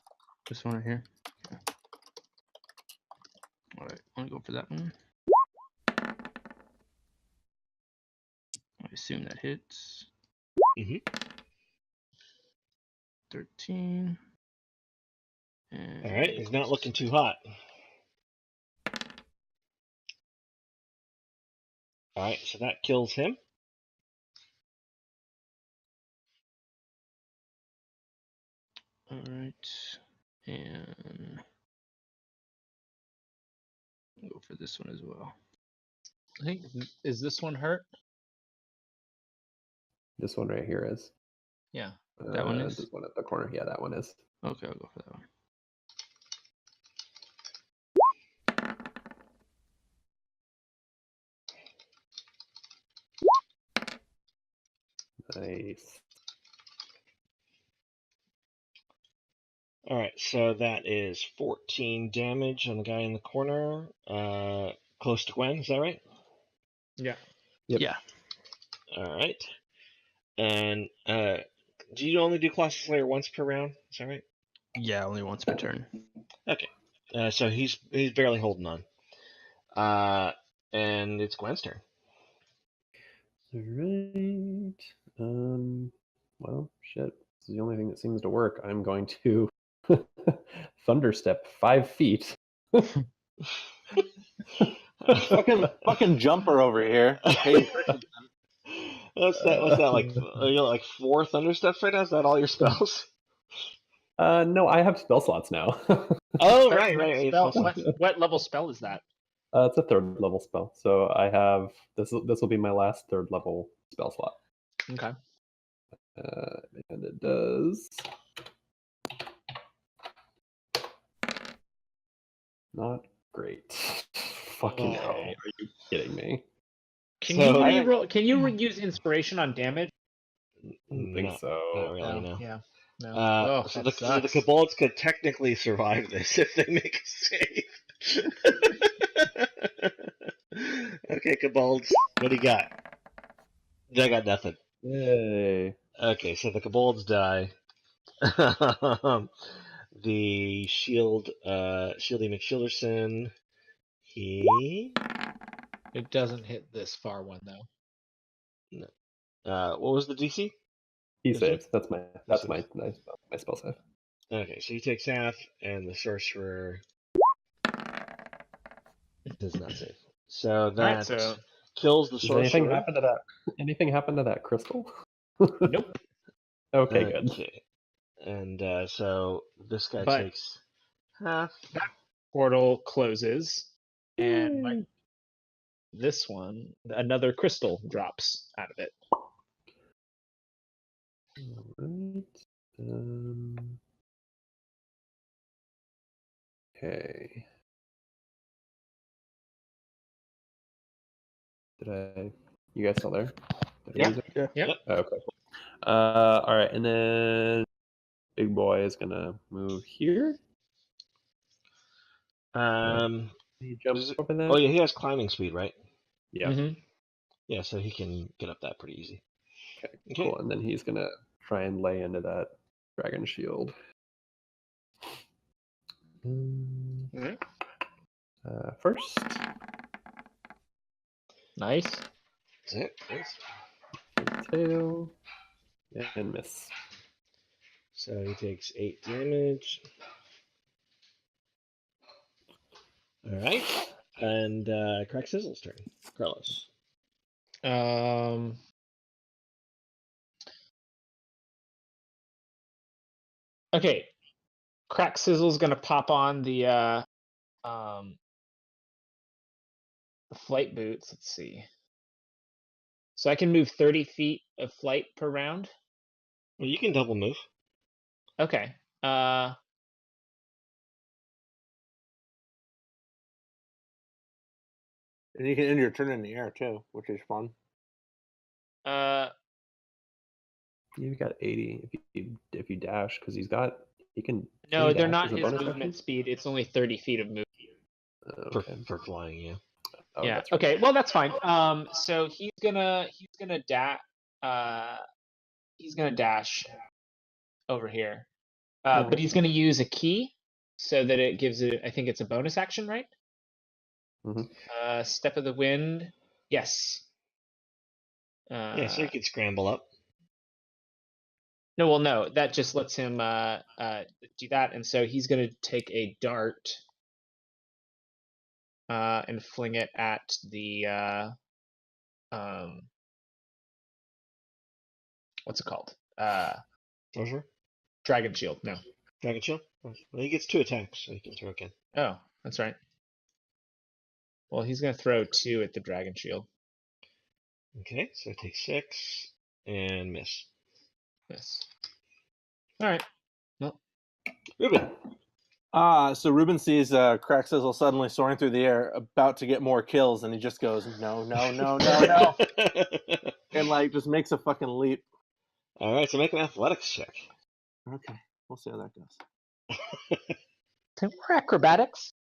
Speaker 5: This one right here. All right, I'm gonna go for that one. I assume that hits.
Speaker 1: Mm-hmm.
Speaker 5: 13. And
Speaker 1: All right, he's not looking too hot. All right, so that kills him.
Speaker 5: All right, and I'll go for this one as well.
Speaker 4: I think is this one hurt?
Speaker 6: This one right here is.
Speaker 4: Yeah.
Speaker 5: That one is?
Speaker 6: This one at the corner. Yeah, that one is.
Speaker 5: Okay, I'll go for that one.
Speaker 6: Nice.
Speaker 1: All right, so that is 14 damage on the guy in the corner, close to Gwen. Is that right?
Speaker 4: Yeah.
Speaker 6: Yep.
Speaker 5: Yeah.
Speaker 1: All right. And do you only do Colossus Slayer once per round? Is that right?
Speaker 5: Yeah, only once per turn.
Speaker 1: Okay. So he's barely holding on. And it's Gwen's turn.
Speaker 6: All right. Well, shit. This is the only thing that seems to work. I'm going to thunderstep 5 feet.
Speaker 3: fucking jumper over here. Hey,
Speaker 1: What's that like? Are you like 4 thunder steps right now? Is that all your spells?
Speaker 6: No, I have spell slots now.
Speaker 1: Oh, right.
Speaker 4: What level spell is that?
Speaker 6: It's a 3rd level spell. So I have this will be my last 3rd level spell slot.
Speaker 4: Okay.
Speaker 6: And it does not great. Fucking hell. Are you kidding me?
Speaker 4: Can you reroll? Can you use inspiration on damage?
Speaker 6: I don't think so.
Speaker 1: Not really, no.
Speaker 4: Yeah. No.
Speaker 1: So the kobolds could technically survive this if they make a save. Okay, kobolds, what do you got? I got nothing.
Speaker 6: Yay.
Speaker 1: Okay, so the kobolds die. The Shieldy McShielderson,
Speaker 4: It doesn't hit this far one though.
Speaker 1: No. What was the DC?
Speaker 6: He saves. That's my spell save.
Speaker 1: Okay, so he takes half, and the sorcerer does not save. So that kills the sorcerer.
Speaker 6: Anything happen to that crystal?
Speaker 4: Nope.
Speaker 6: Okay, good.
Speaker 1: And so this guy takes half.
Speaker 4: That portal closes, and this one, another crystal drops out of it.
Speaker 6: Alright. Okay. You guys still there?
Speaker 4: Yeah.
Speaker 6: Oh, okay. All right, and then big boy is gonna move here. He jumps over there.
Speaker 1: Oh yeah, he has climbing speed, right?
Speaker 6: Yeah.
Speaker 4: Mm-hmm.
Speaker 1: Yeah, so he can get up that pretty easy.
Speaker 6: Okay, cool. And then he's gonna try and lay into that dragon shield. First.
Speaker 4: Nice.
Speaker 1: That's it. Nice.
Speaker 6: Tail. And miss.
Speaker 1: So he takes 8 damage. All right. And Crack Sizzle's turn. Carlos.
Speaker 4: Okay. Crack Sizzle's gonna pop on the flight boots. Let's see. So I can move 30 feet of flight per round.
Speaker 1: Well, you can double move.
Speaker 4: Okay.
Speaker 3: And you can end your turn in the air too, which is fun.
Speaker 6: You've got 80 if you dash because he can.
Speaker 4: No,
Speaker 6: he
Speaker 4: they're
Speaker 6: dash
Speaker 4: not
Speaker 6: as a
Speaker 4: his
Speaker 6: bonus
Speaker 4: movement
Speaker 6: action?
Speaker 4: speed. It's only 30 feet of movement.
Speaker 6: Okay.
Speaker 1: For flying, yeah.
Speaker 6: Oh,
Speaker 4: Yeah.
Speaker 6: that's right.
Speaker 4: Okay. Well, that's fine. So he's gonna dash over here. But he's gonna use a key so that it gives it. I think it's a bonus action, right?
Speaker 6: Mm-hmm.
Speaker 4: Step of the Wind. Yes.
Speaker 1: Yeah, so you could scramble up.
Speaker 4: No, well, no. That just lets him do that, and so he's gonna take a dart and fling it at the what's it called?
Speaker 1: Sorcerer?
Speaker 4: Dragon Shield. No.
Speaker 1: Dragon Shield? Well, he gets 2 attacks, so he can throw again.
Speaker 4: Oh, that's right. Well, he's gonna throw 2 at the Dragon Shield.
Speaker 1: Okay, so take 6 and miss.
Speaker 4: Yes. All right. Well,
Speaker 1: Ruben.
Speaker 3: So Ruben sees Crack Sizzle suddenly soaring through the air, about to get more kills, and he just goes, no, no, no, no, no. And like just makes a fucking leap.
Speaker 1: All right, so make an athletics check.
Speaker 3: Okay, we'll see how that goes.
Speaker 4: we're acrobatics.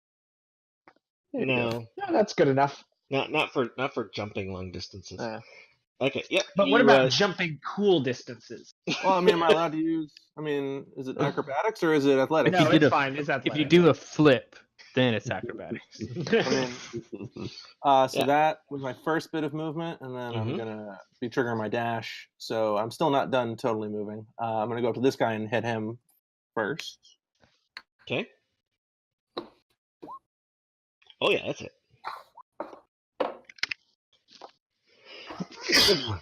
Speaker 1: No,
Speaker 4: No, that's good enough.
Speaker 1: not for jumping long distances. Okay, yep.
Speaker 4: But what about jumping cool distances?
Speaker 3: Well, I mean, am I allowed to use? I mean, is it acrobatics or is it athletics?
Speaker 4: No, it's fine. It's athletic.
Speaker 5: If you do a flip, then it's acrobatics.
Speaker 3: I mean, that was my first bit of movement, and then I'm gonna be triggering my dash. So I'm still not done totally moving. I'm gonna go up to this guy and hit him first.
Speaker 1: Okay. Oh yeah, that's it.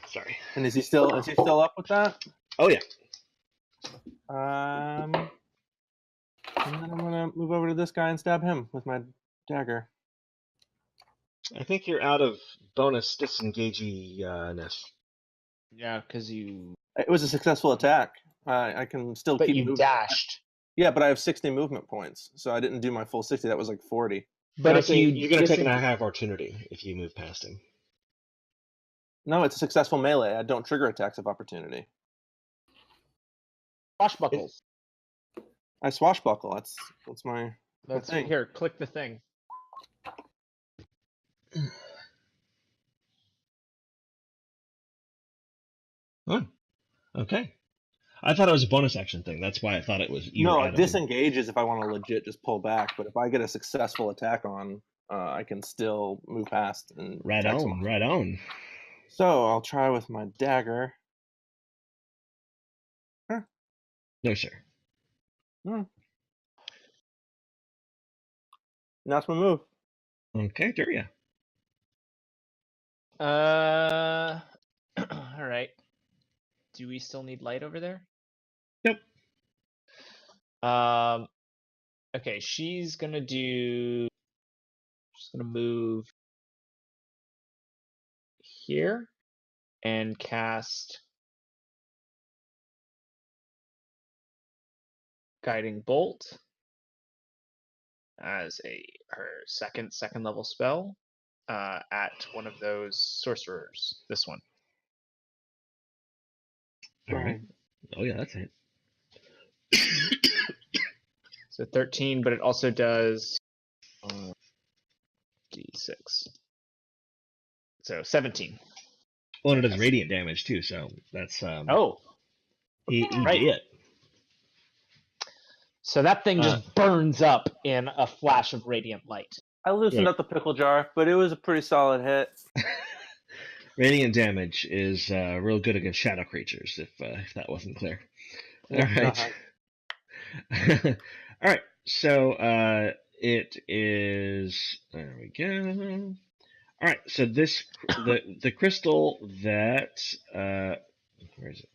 Speaker 1: Sorry.
Speaker 3: And is he still up with that?
Speaker 1: Oh yeah.
Speaker 3: And then I'm gonna move over to this guy and stab him with my dagger.
Speaker 1: I think you're out of bonus disengagey-ness.
Speaker 4: Yeah, because you.
Speaker 3: It was a successful attack. I can still
Speaker 4: But
Speaker 3: keep
Speaker 4: you
Speaker 3: moving.
Speaker 4: dashed.
Speaker 3: Yeah, but I have 60 movement points, so I didn't do my full 60. That was like 40.
Speaker 4: But if
Speaker 1: you're gonna take an attack of opportunity if you move past him.
Speaker 3: No, it's a successful melee. I don't trigger attacks of opportunity.
Speaker 4: Swashbuckles.
Speaker 3: I swashbuckle. That's my.
Speaker 4: That's
Speaker 3: thing.
Speaker 4: Here, click the thing.
Speaker 1: Oh, okay. I thought it was a bonus action thing. That's why I thought it was.
Speaker 3: No, it disengages if I want to legit just pull back. But if I get a successful attack on, I can still move past and.
Speaker 1: Right on, right on.
Speaker 3: So I'll try with my dagger. Huh.
Speaker 1: No, sir.
Speaker 3: That's my move.
Speaker 1: Okay, Duria.
Speaker 4: All right. Do we still need light over there?
Speaker 1: Nope.
Speaker 4: Okay, she's gonna move here and cast Guiding Bolt as her second level spell at one of those sorcerers. This one.
Speaker 1: All right. Oh yeah, that's it.
Speaker 4: So 13, but it also does D6. So 17.
Speaker 1: Well, and it does radiant damage too, so that's
Speaker 4: right.
Speaker 1: It.
Speaker 4: So that thing just burns up in a flash of radiant light.
Speaker 3: I loosened up the pickle jar, but it was a pretty solid hit.
Speaker 1: Radiant damage is real good against shadow creatures, if that wasn't clear.
Speaker 3: Yeah,
Speaker 1: All right. All right. So it is. There we go. All right. So the crystal that where is it?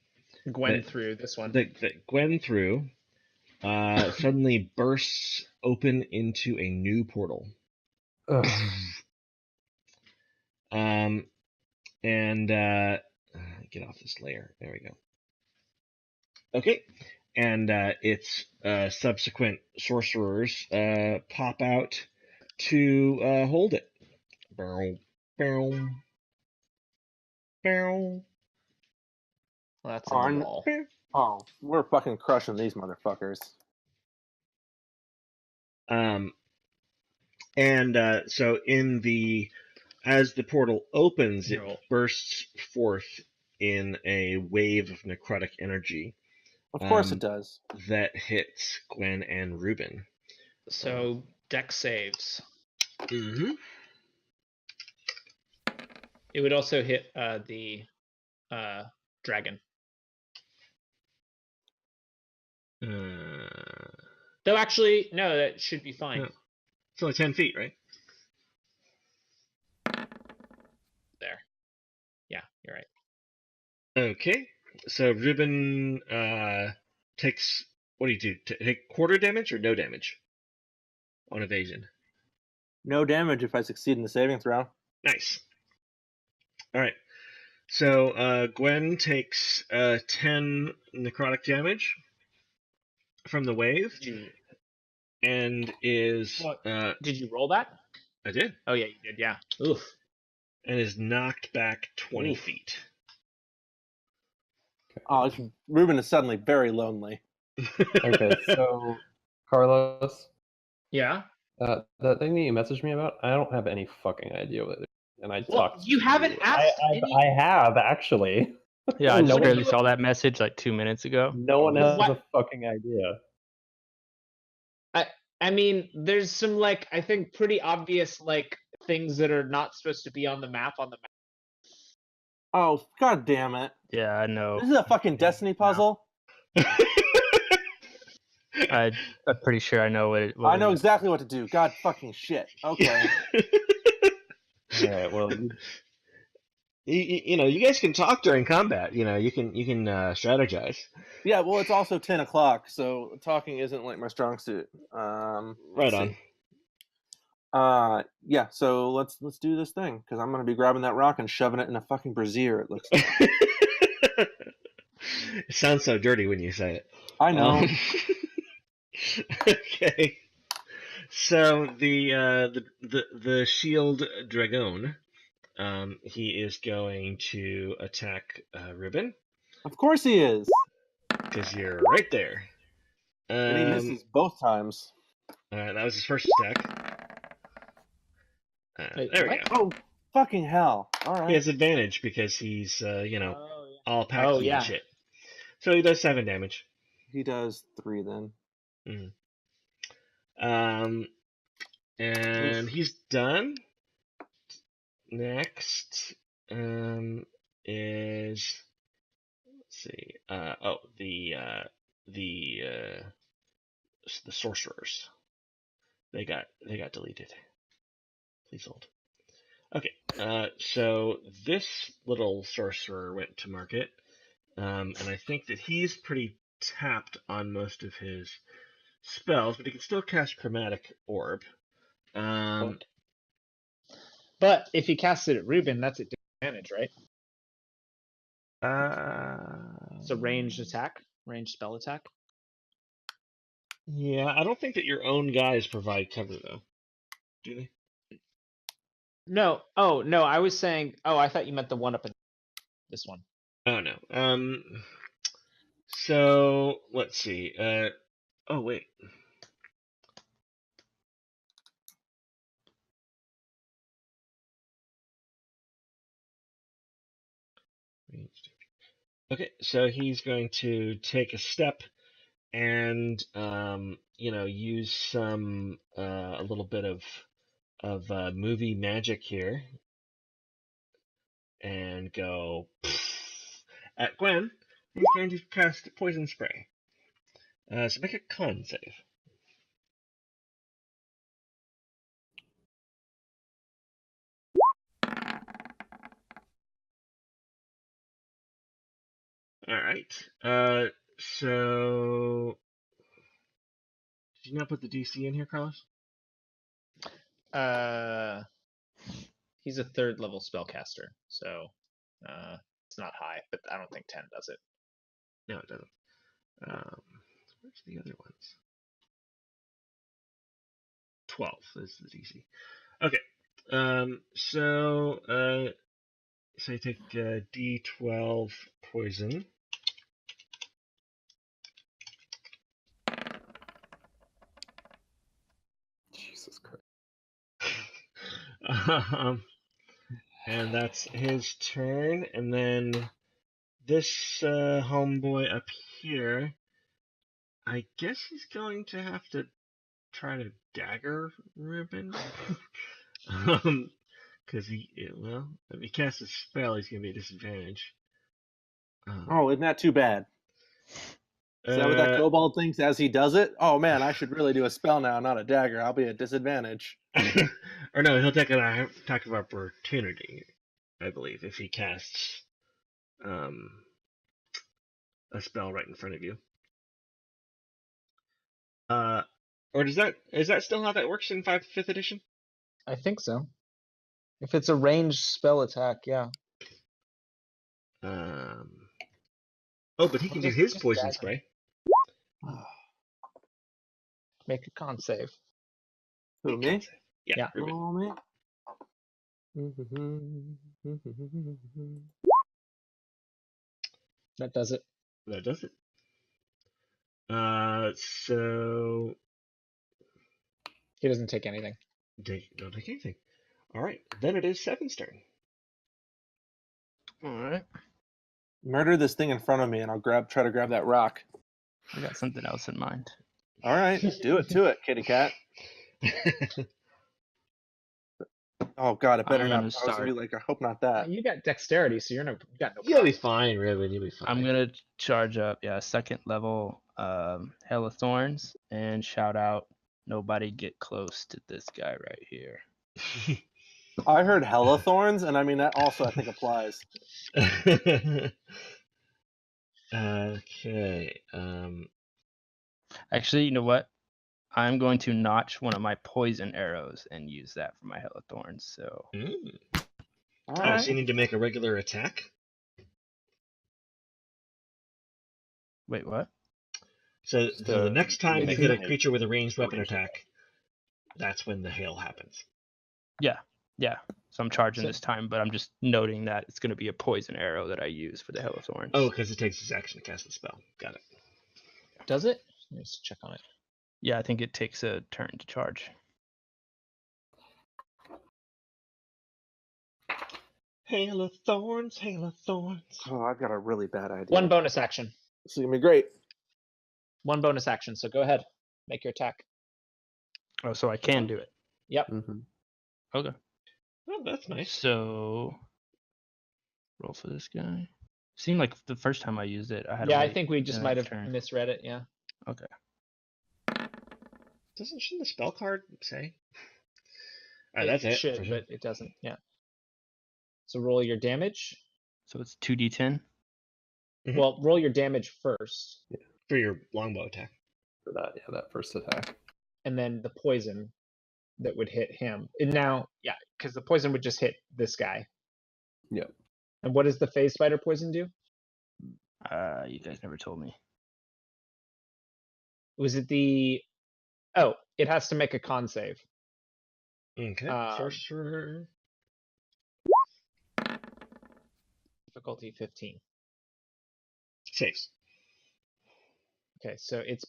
Speaker 4: Gwen through this one.
Speaker 1: That Gwen threw suddenly bursts open into a new portal.
Speaker 6: Ugh.
Speaker 1: And get off this layer. There we go. Okay, and its subsequent sorcerers pop out to hold it. Barrel, barrel, barrel.
Speaker 4: Well, that's in the wall.
Speaker 3: Oh, we're fucking crushing these motherfuckers.
Speaker 1: And so as the portal opens, it bursts forth in a wave of necrotic energy.
Speaker 3: Of course it does.
Speaker 1: That hits Gwen and Ruben.
Speaker 4: So deck saves.
Speaker 1: Mm-hmm.
Speaker 4: It would also hit the dragon. Though actually, no, that should be fine.
Speaker 1: No. It's only 10 feet, right?
Speaker 4: There. Yeah, you're right.
Speaker 1: Okay. So Ruben takes, what do you do? Take quarter damage or no damage on evasion?
Speaker 3: No damage if I succeed in the saving throw.
Speaker 1: Nice. All right. So Gwen takes 10 necrotic damage from the wave. And is...
Speaker 4: did you roll that?
Speaker 1: I did.
Speaker 4: Oh, yeah, you did, yeah. Oof.
Speaker 1: And is knocked back 20 feet.
Speaker 3: Oh, Ruben is suddenly very lonely.
Speaker 6: Okay, so Carlos.
Speaker 4: Yeah.
Speaker 6: That thing that you messaged me about, I don't have any fucking idea what it is. And I talked.
Speaker 4: You haven't asked.
Speaker 6: I have actually.
Speaker 5: Yeah, I just barely
Speaker 4: you-
Speaker 5: saw that message like 2 minutes ago.
Speaker 6: No one has
Speaker 4: What?
Speaker 6: a fucking idea.
Speaker 4: I mean, there's some I think pretty obvious things that are not supposed to be on the map
Speaker 3: Oh, god damn it.
Speaker 5: Yeah, I know.
Speaker 3: This is a fucking Destiny puzzle.
Speaker 5: I'm pretty sure I know what
Speaker 3: I know exactly what to do. God fucking shit. Okay.
Speaker 6: Alright, well
Speaker 1: you guys can talk during combat. You can strategize.
Speaker 3: Yeah, well, it's also 10 o'clock, so talking isn't my strong suit.
Speaker 1: Right on.
Speaker 3: Yeah, so let's do this thing, because I'm going to be grabbing that rock and shoving it in a fucking brazier, it looks like.
Speaker 1: It sounds so dirty when you say it.
Speaker 3: I know.
Speaker 1: Okay. So the shield dragon, he is going to attack Ruben.
Speaker 3: Of course he is.
Speaker 1: Because you're right there.
Speaker 3: And he misses both times.
Speaker 1: That was his first attack. There we go.
Speaker 3: Oh, fucking hell. All right.
Speaker 1: He has advantage because he's, all packy and shit. So he does 7 damage.
Speaker 3: He does 3 then.
Speaker 1: And he's done. Next is, let's see. The sorcerers. They got deleted. Please hold. Okay. So this little sorcerer went to market, and I think that he's pretty tapped on most of his spells, but he can still cast Chromatic Orb.
Speaker 4: But if he casts it at Ruben, that's at disadvantage, right? It's a ranged attack, ranged spell attack.
Speaker 1: Yeah, I don't think that your own guys provide cover though. Do they?
Speaker 4: No. Oh no, I was saying. Oh, I thought you meant the one up in this one.
Speaker 1: Oh no. So let's see. Oh wait. Okay, so he's going to take a step and use some a little bit of movie magic here and go at Gwen. He's going to cast poison spray. So make a con save. All right. So did you not put the DC in here, Carlos?
Speaker 4: He's a 3rd level spellcaster, so it's not high, but I don't think 10 does it.
Speaker 1: No, it doesn't. Where's the other ones? 12 is the DC. Okay. So you take D12 poison.
Speaker 6: Jesus Christ.
Speaker 1: And that's his turn. And then this homeboy up here, I guess he's going to have to try to dagger Ruben. Because if he casts a spell, he's going to be at disadvantage.
Speaker 3: Oh, isn't that too bad? Is that what that kobold thinks as he does it? Oh man, I should really do a spell now, not a dagger. I'll be at disadvantage.
Speaker 1: Or no, he'll take an attack of opportunity, I believe, if he casts a spell right in front of you. Or is that still how that works in 5th edition?
Speaker 4: I think so. If it's a ranged spell attack, yeah.
Speaker 1: Oh, but he can do his poison spray.
Speaker 4: Make a con save.
Speaker 3: Who, me?
Speaker 1: Yeah.
Speaker 3: Oh, man.
Speaker 4: That does it.
Speaker 1: That does it. So
Speaker 4: he doesn't take anything.
Speaker 1: Don't take anything. All right, then it is Seven's turn.
Speaker 5: All right.
Speaker 3: Murder this thing in front of me, and I'll try to grab that rock.
Speaker 5: I got something else in mind.
Speaker 3: All right, do it to it, kitty cat. Oh God, it better not. I hope not that.
Speaker 4: You got dexterity, so you got no.
Speaker 1: You'll be fine, Ruben. You'll be fine.
Speaker 5: I'm gonna charge up, 2nd level, Hell of Thorns, and shout out, "Nobody get close to this guy right here."
Speaker 3: I heard hella thorns, and I mean that also I think applies.
Speaker 1: Okay.
Speaker 5: Actually, you know what? I'm going to notch one of my poison arrows and use that for my Hell of Thorns. So.
Speaker 3: Right.
Speaker 1: So you need to make a regular attack?
Speaker 5: Wait, what?
Speaker 1: So the next time you hit a creature with a ranged weapon attack, that's when the hail happens.
Speaker 5: Yeah. So I'm charging this time, but I'm just noting that it's going to be a poison arrow that I use for the Hell of Thorns.
Speaker 1: Oh, because it takes its action to cast the spell. Got it.
Speaker 4: Does it? Let's check on it.
Speaker 5: Yeah, I think it takes a turn to charge.
Speaker 1: Hail of thorns, hail of thorns.
Speaker 3: Oh, I've got a really bad idea.
Speaker 4: One bonus action.
Speaker 3: This is gonna be great.
Speaker 4: One bonus action. So go ahead, make your attack.
Speaker 5: Oh, so I can do it.
Speaker 4: Yep.
Speaker 6: Mm-hmm.
Speaker 5: Okay.
Speaker 1: Oh, that's nice.
Speaker 5: So roll for this guy. Seemed like the first time I used it, I had.
Speaker 4: Yeah, I think we just might have misread it. Yeah.
Speaker 5: Okay.
Speaker 1: Shouldn't the spell card say? All right, that's it.
Speaker 4: Should, but it doesn't. Yeah. So roll your damage.
Speaker 5: So it's 2d10.
Speaker 1: Mm-hmm.
Speaker 4: Well, roll your damage first.
Speaker 6: Yeah.
Speaker 1: For your longbow attack.
Speaker 6: For that first attack.
Speaker 4: And then the poison that would hit him. And now, because the poison would just hit this guy.
Speaker 6: Yep.
Speaker 4: And what does the phase spider poison do?
Speaker 5: You guys never told me.
Speaker 4: Was it the? Oh, it has to make a con save.
Speaker 1: Okay. Sorcerer.
Speaker 4: Difficulty 15.
Speaker 1: Saves.
Speaker 4: Okay, so it's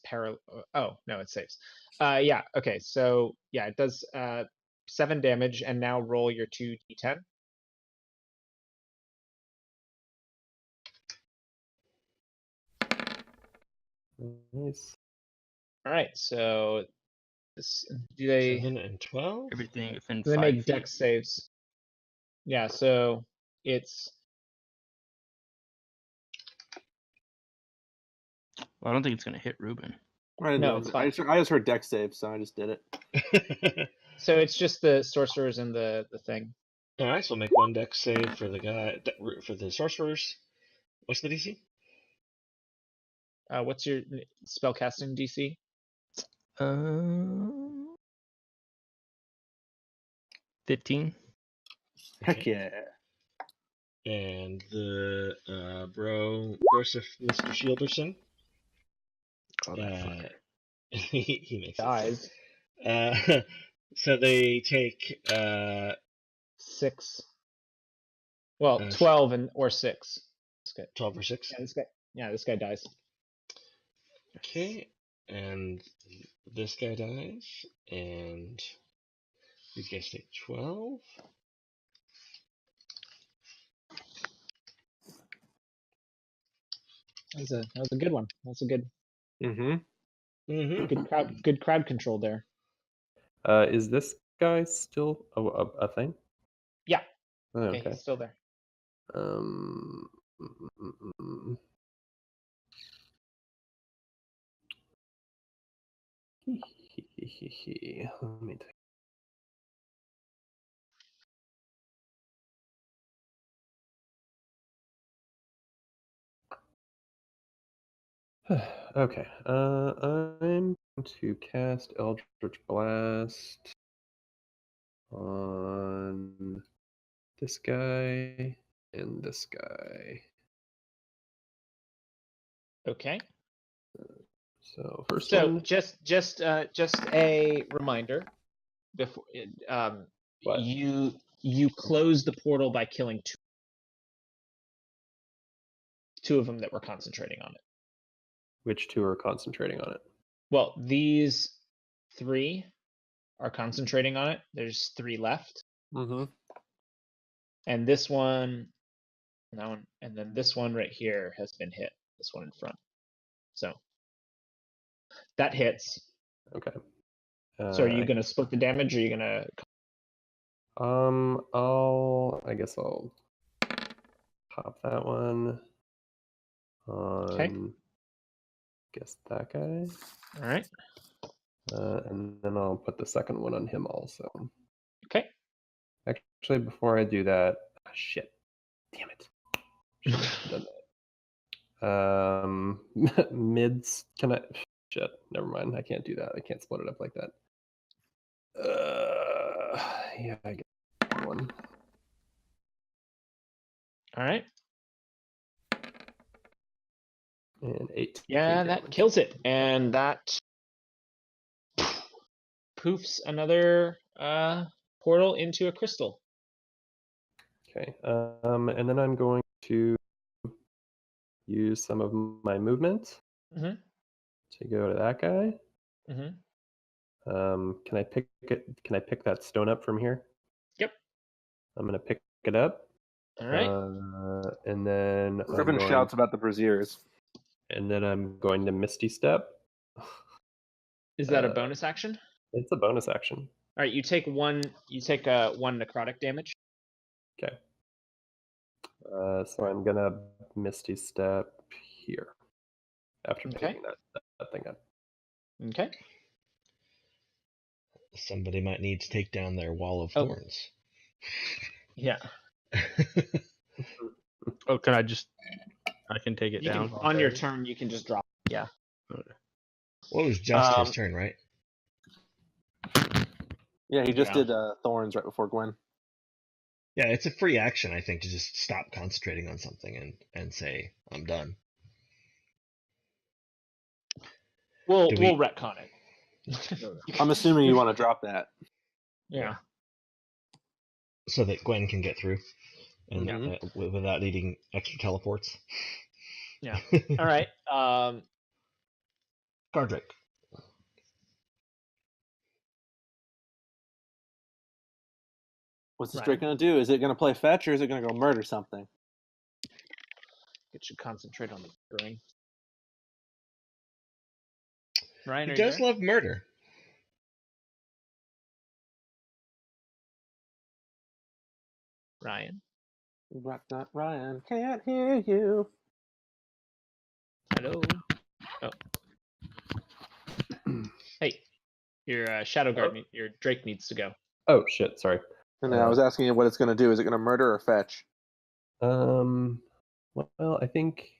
Speaker 4: Oh no, it saves. Yeah. Okay, so it does 7 damage, and now roll your 2d10.
Speaker 6: Nice.
Speaker 4: All right, so do they
Speaker 1: 7 and 12?
Speaker 5: Everything within 5
Speaker 4: do they make
Speaker 5: feet.
Speaker 4: dex saves? Yeah, so it's.
Speaker 5: Well, I don't think it's gonna hit Ruben.
Speaker 3: I didn't
Speaker 4: No,
Speaker 3: know.
Speaker 4: it's
Speaker 3: I
Speaker 4: fine.
Speaker 3: just heard deck save, so I just did it.
Speaker 4: So it's just the sorcerers and the thing.
Speaker 1: All right, so we'll make one deck save for the guy for the sorcerers. What's the DC?
Speaker 4: What's your spellcasting DC?
Speaker 5: 15.
Speaker 3: Heck yeah.
Speaker 1: And the Broseph Mr. Shielderson.
Speaker 5: Oh, that fucker.
Speaker 1: He makes
Speaker 4: Dies.
Speaker 1: So they take
Speaker 4: 6. Well, 12 or 6.
Speaker 1: 12 or 6.
Speaker 4: Yeah, this guy dies.
Speaker 1: Okay, and this guy dies, and these guys take 12.
Speaker 4: That was a good one. That's a good
Speaker 1: Mm-hmm.
Speaker 4: good crowd control there.
Speaker 6: Is this guy still a thing?
Speaker 4: Yeah.
Speaker 6: Oh,
Speaker 4: Okay,
Speaker 6: okay.
Speaker 4: he's still there.
Speaker 6: Let me take. Okay. I'm going to cast Eldritch Blast on this guy and this guy.
Speaker 4: Okay.
Speaker 6: So first
Speaker 4: So
Speaker 6: one.
Speaker 4: just a reminder before
Speaker 6: What?
Speaker 4: you close the portal by killing two of them that were concentrating on it.
Speaker 6: Which two are concentrating on it?
Speaker 4: Well, these 3 are concentrating on it. There's 3 left. And this one, and that one, and then this one right here has been hit. This one in front. So that hits.
Speaker 6: Okay.
Speaker 4: So are you gonna split the damage, or are you gonna?
Speaker 6: I guess I'll pop that one on. Guess that guy.
Speaker 4: All right.
Speaker 6: And then I'll put the second one on him also.
Speaker 4: Okay.
Speaker 6: Actually, before I do that, shit, damn it. Should've done that. Mids, can I? Shit, never mind. I can't do that. I can't split it up like that. Yeah, I get one.
Speaker 4: All right.
Speaker 6: And 8.
Speaker 4: Yeah, that kills it, and that poofs another portal into a crystal.
Speaker 6: Okay. And then I'm going to use some of my movement to go to that guy. Can I pick it? Can I pick that stone up from here?
Speaker 4: Yep.
Speaker 6: I'm gonna pick it up.
Speaker 4: All right.
Speaker 6: And then
Speaker 3: Griffin shouts about the braziers.
Speaker 6: And then I'm going to Misty Step.
Speaker 4: Is that a bonus action?
Speaker 6: It's a bonus action.
Speaker 4: All right, you take one. You take one necrotic damage.
Speaker 6: Okay. So I'm gonna Misty Step here after picking that thing up.
Speaker 4: Okay.
Speaker 1: Somebody might need to take down their wall of thorns.
Speaker 4: Yeah.
Speaker 5: Oh, can I can take it down?
Speaker 4: On your turn, you can just drop it. Yeah.
Speaker 5: Okay.
Speaker 1: Well, it was just his turn, right?
Speaker 3: Yeah, he just did thorns right before Gwen.
Speaker 1: Yeah, it's a free action, I think, to just stop concentrating on something and say, I'm done.
Speaker 4: We'll retcon it.
Speaker 3: I'm assuming you want to drop that.
Speaker 4: Yeah.
Speaker 1: So that Gwen can get through and without needing extra teleports.
Speaker 4: Yeah. All right.
Speaker 1: Gardrick.
Speaker 3: What's this Drake going to do? Is it going to play fetch, or is it going to go murder something?
Speaker 4: It should concentrate on the brewing. Ryan,
Speaker 1: he does love murder.
Speaker 4: Ryan.
Speaker 3: Not Ryan. Can't hear you.
Speaker 4: Hello. Oh. Your Shadow Guard, your Drake needs to go.
Speaker 6: Oh shit! Sorry.
Speaker 3: And then I was asking you what it's going to do. Is it going to murder or fetch?
Speaker 6: Well, I think.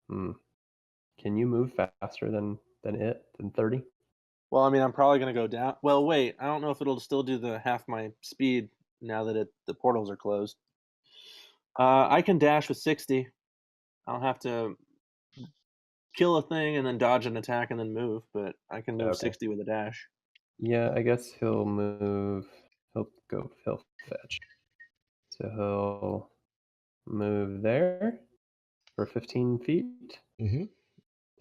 Speaker 6: Can you move faster than 30?
Speaker 3: Well, I mean, I'm probably going to go down. Well, wait. I don't know if it'll still do the half my speed now that the portals are closed. I can dash with 60. I'll have to kill a thing and then dodge an attack and then move, but I can move 60 with a dash.
Speaker 6: Yeah, I guess he'll move. He'll fetch. So he'll move there for 15 feet.
Speaker 1: Mm-hmm.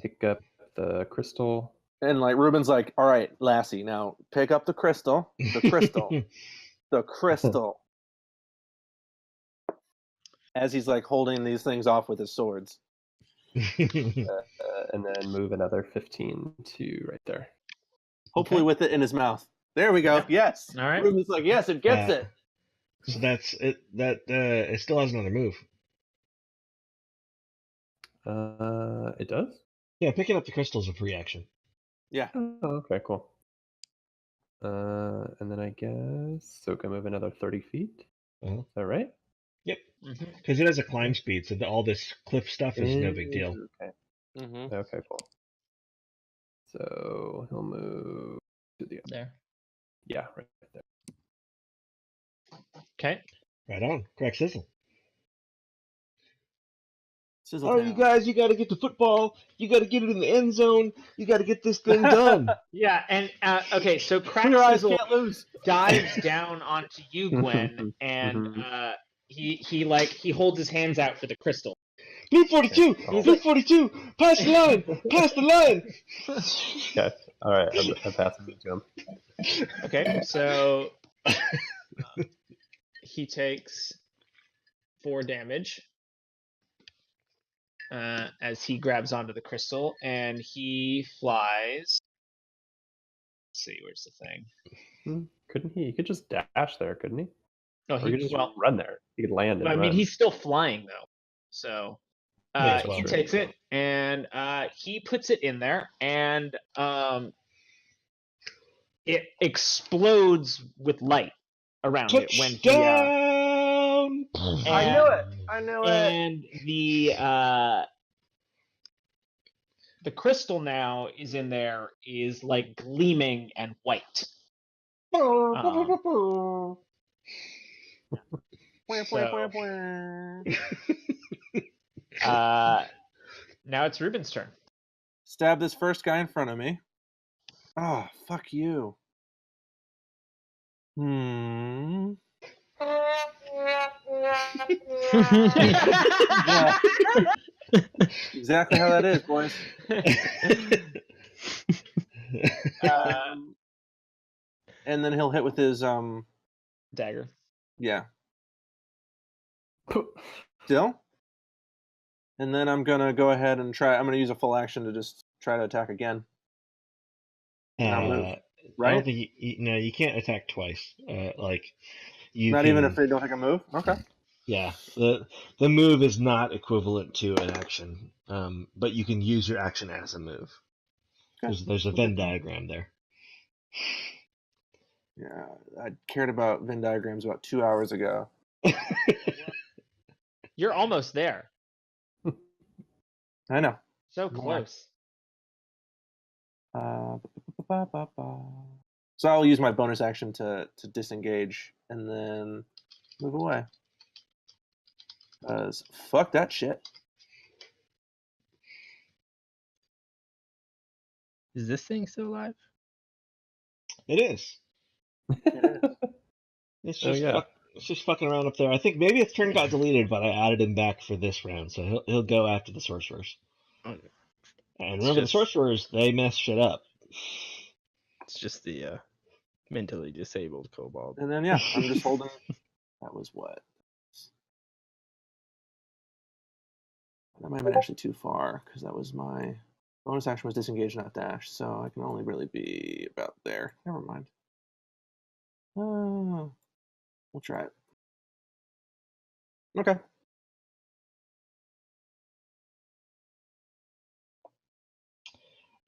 Speaker 6: Pick up the crystal.
Speaker 3: And like Ruben's like, all right, Lassie, now pick up the crystal. The crystal. The crystal. As he's like holding these things off with his swords.
Speaker 6: And then move another 15 to right there.
Speaker 3: Hopefully with it in his mouth. There we go.
Speaker 4: Yep.
Speaker 3: Yes.
Speaker 4: All right.
Speaker 3: Ruben's like, yes, it gets it.
Speaker 1: So that's it. It still has another move.
Speaker 6: It does?
Speaker 1: Yeah, picking up the crystal is a free action.
Speaker 3: Yeah.
Speaker 6: Oh, okay, cool. And then I guess so. Can move another 30 feet.
Speaker 1: Uh-huh.
Speaker 6: Is that right?
Speaker 1: Yep. Because it has a climb speed, so all this cliff stuff is no big deal.
Speaker 6: Okay.
Speaker 3: Mm-hmm.
Speaker 6: Okay, cool. So he'll move to the
Speaker 4: There.
Speaker 6: Yeah, right there.
Speaker 4: Okay.
Speaker 1: Right on. Crack sizzle.
Speaker 3: Sizzle
Speaker 1: All right, you guys, you got to get the football. You got to get it in the end zone. You got to get this thing done.
Speaker 4: Yeah, and okay, so Crack
Speaker 3: Your eyes
Speaker 4: Sizzle
Speaker 3: can't lose.
Speaker 4: dives down onto you, Gwen, and he holds his hands out for the crystal.
Speaker 1: Blue 42, Blue 42, pass the line, pass the line.
Speaker 6: Okay, all right, I'm passing it to him.
Speaker 4: Okay, so he takes 4 damage as he grabs onto the crystal, and he flies. Let's see, where's the thing?
Speaker 6: Couldn't he? He could just dash there, couldn't he?
Speaker 4: No,
Speaker 6: Or he could just run there. He could land and
Speaker 4: I mean,
Speaker 6: run.
Speaker 4: he's still flying though, so he
Speaker 6: true.
Speaker 4: takes it and he puts it in there, and it explodes with light around it when he.
Speaker 3: I knew it. I knew it.
Speaker 4: And the crystal now is in there, is like gleaming and white. Now it's Ruben's turn.
Speaker 3: Stab this first guy in front of me. Oh, fuck you. Yeah. Exactly how that is, boys. And then he'll hit with his
Speaker 4: dagger.
Speaker 3: Yeah. Still? And then I'm gonna go ahead and try. I'm gonna use a full action to just try to attack again. Move, right?
Speaker 1: I don't think you can't attack twice.
Speaker 3: Not even if they don't take a move. Okay.
Speaker 1: Yeah, the move is not equivalent to an action, but you can use your action as a move. Okay. There's a Venn diagram there.
Speaker 3: Yeah, I cared about Venn diagrams about 2 hours ago.
Speaker 4: You're almost there.
Speaker 3: I know.
Speaker 4: So close.
Speaker 3: So I'll use my bonus action to disengage and then move away. Because fuck that shit.
Speaker 5: Is this thing still alive?
Speaker 1: It is. It's just it's just fucking around up there. I think maybe its turn got deleted, but I added him back for this round, so he'll go after the sorcerers. Okay. And remember, the sorcerers, they mess shit up.
Speaker 5: It's just the mentally disabled kobold.
Speaker 3: And then I'm just holding. That was what? That might have been actually too far because that was my bonus action was disengage, not dash, so I can only really be about there. Never mind. We'll try it. Okay.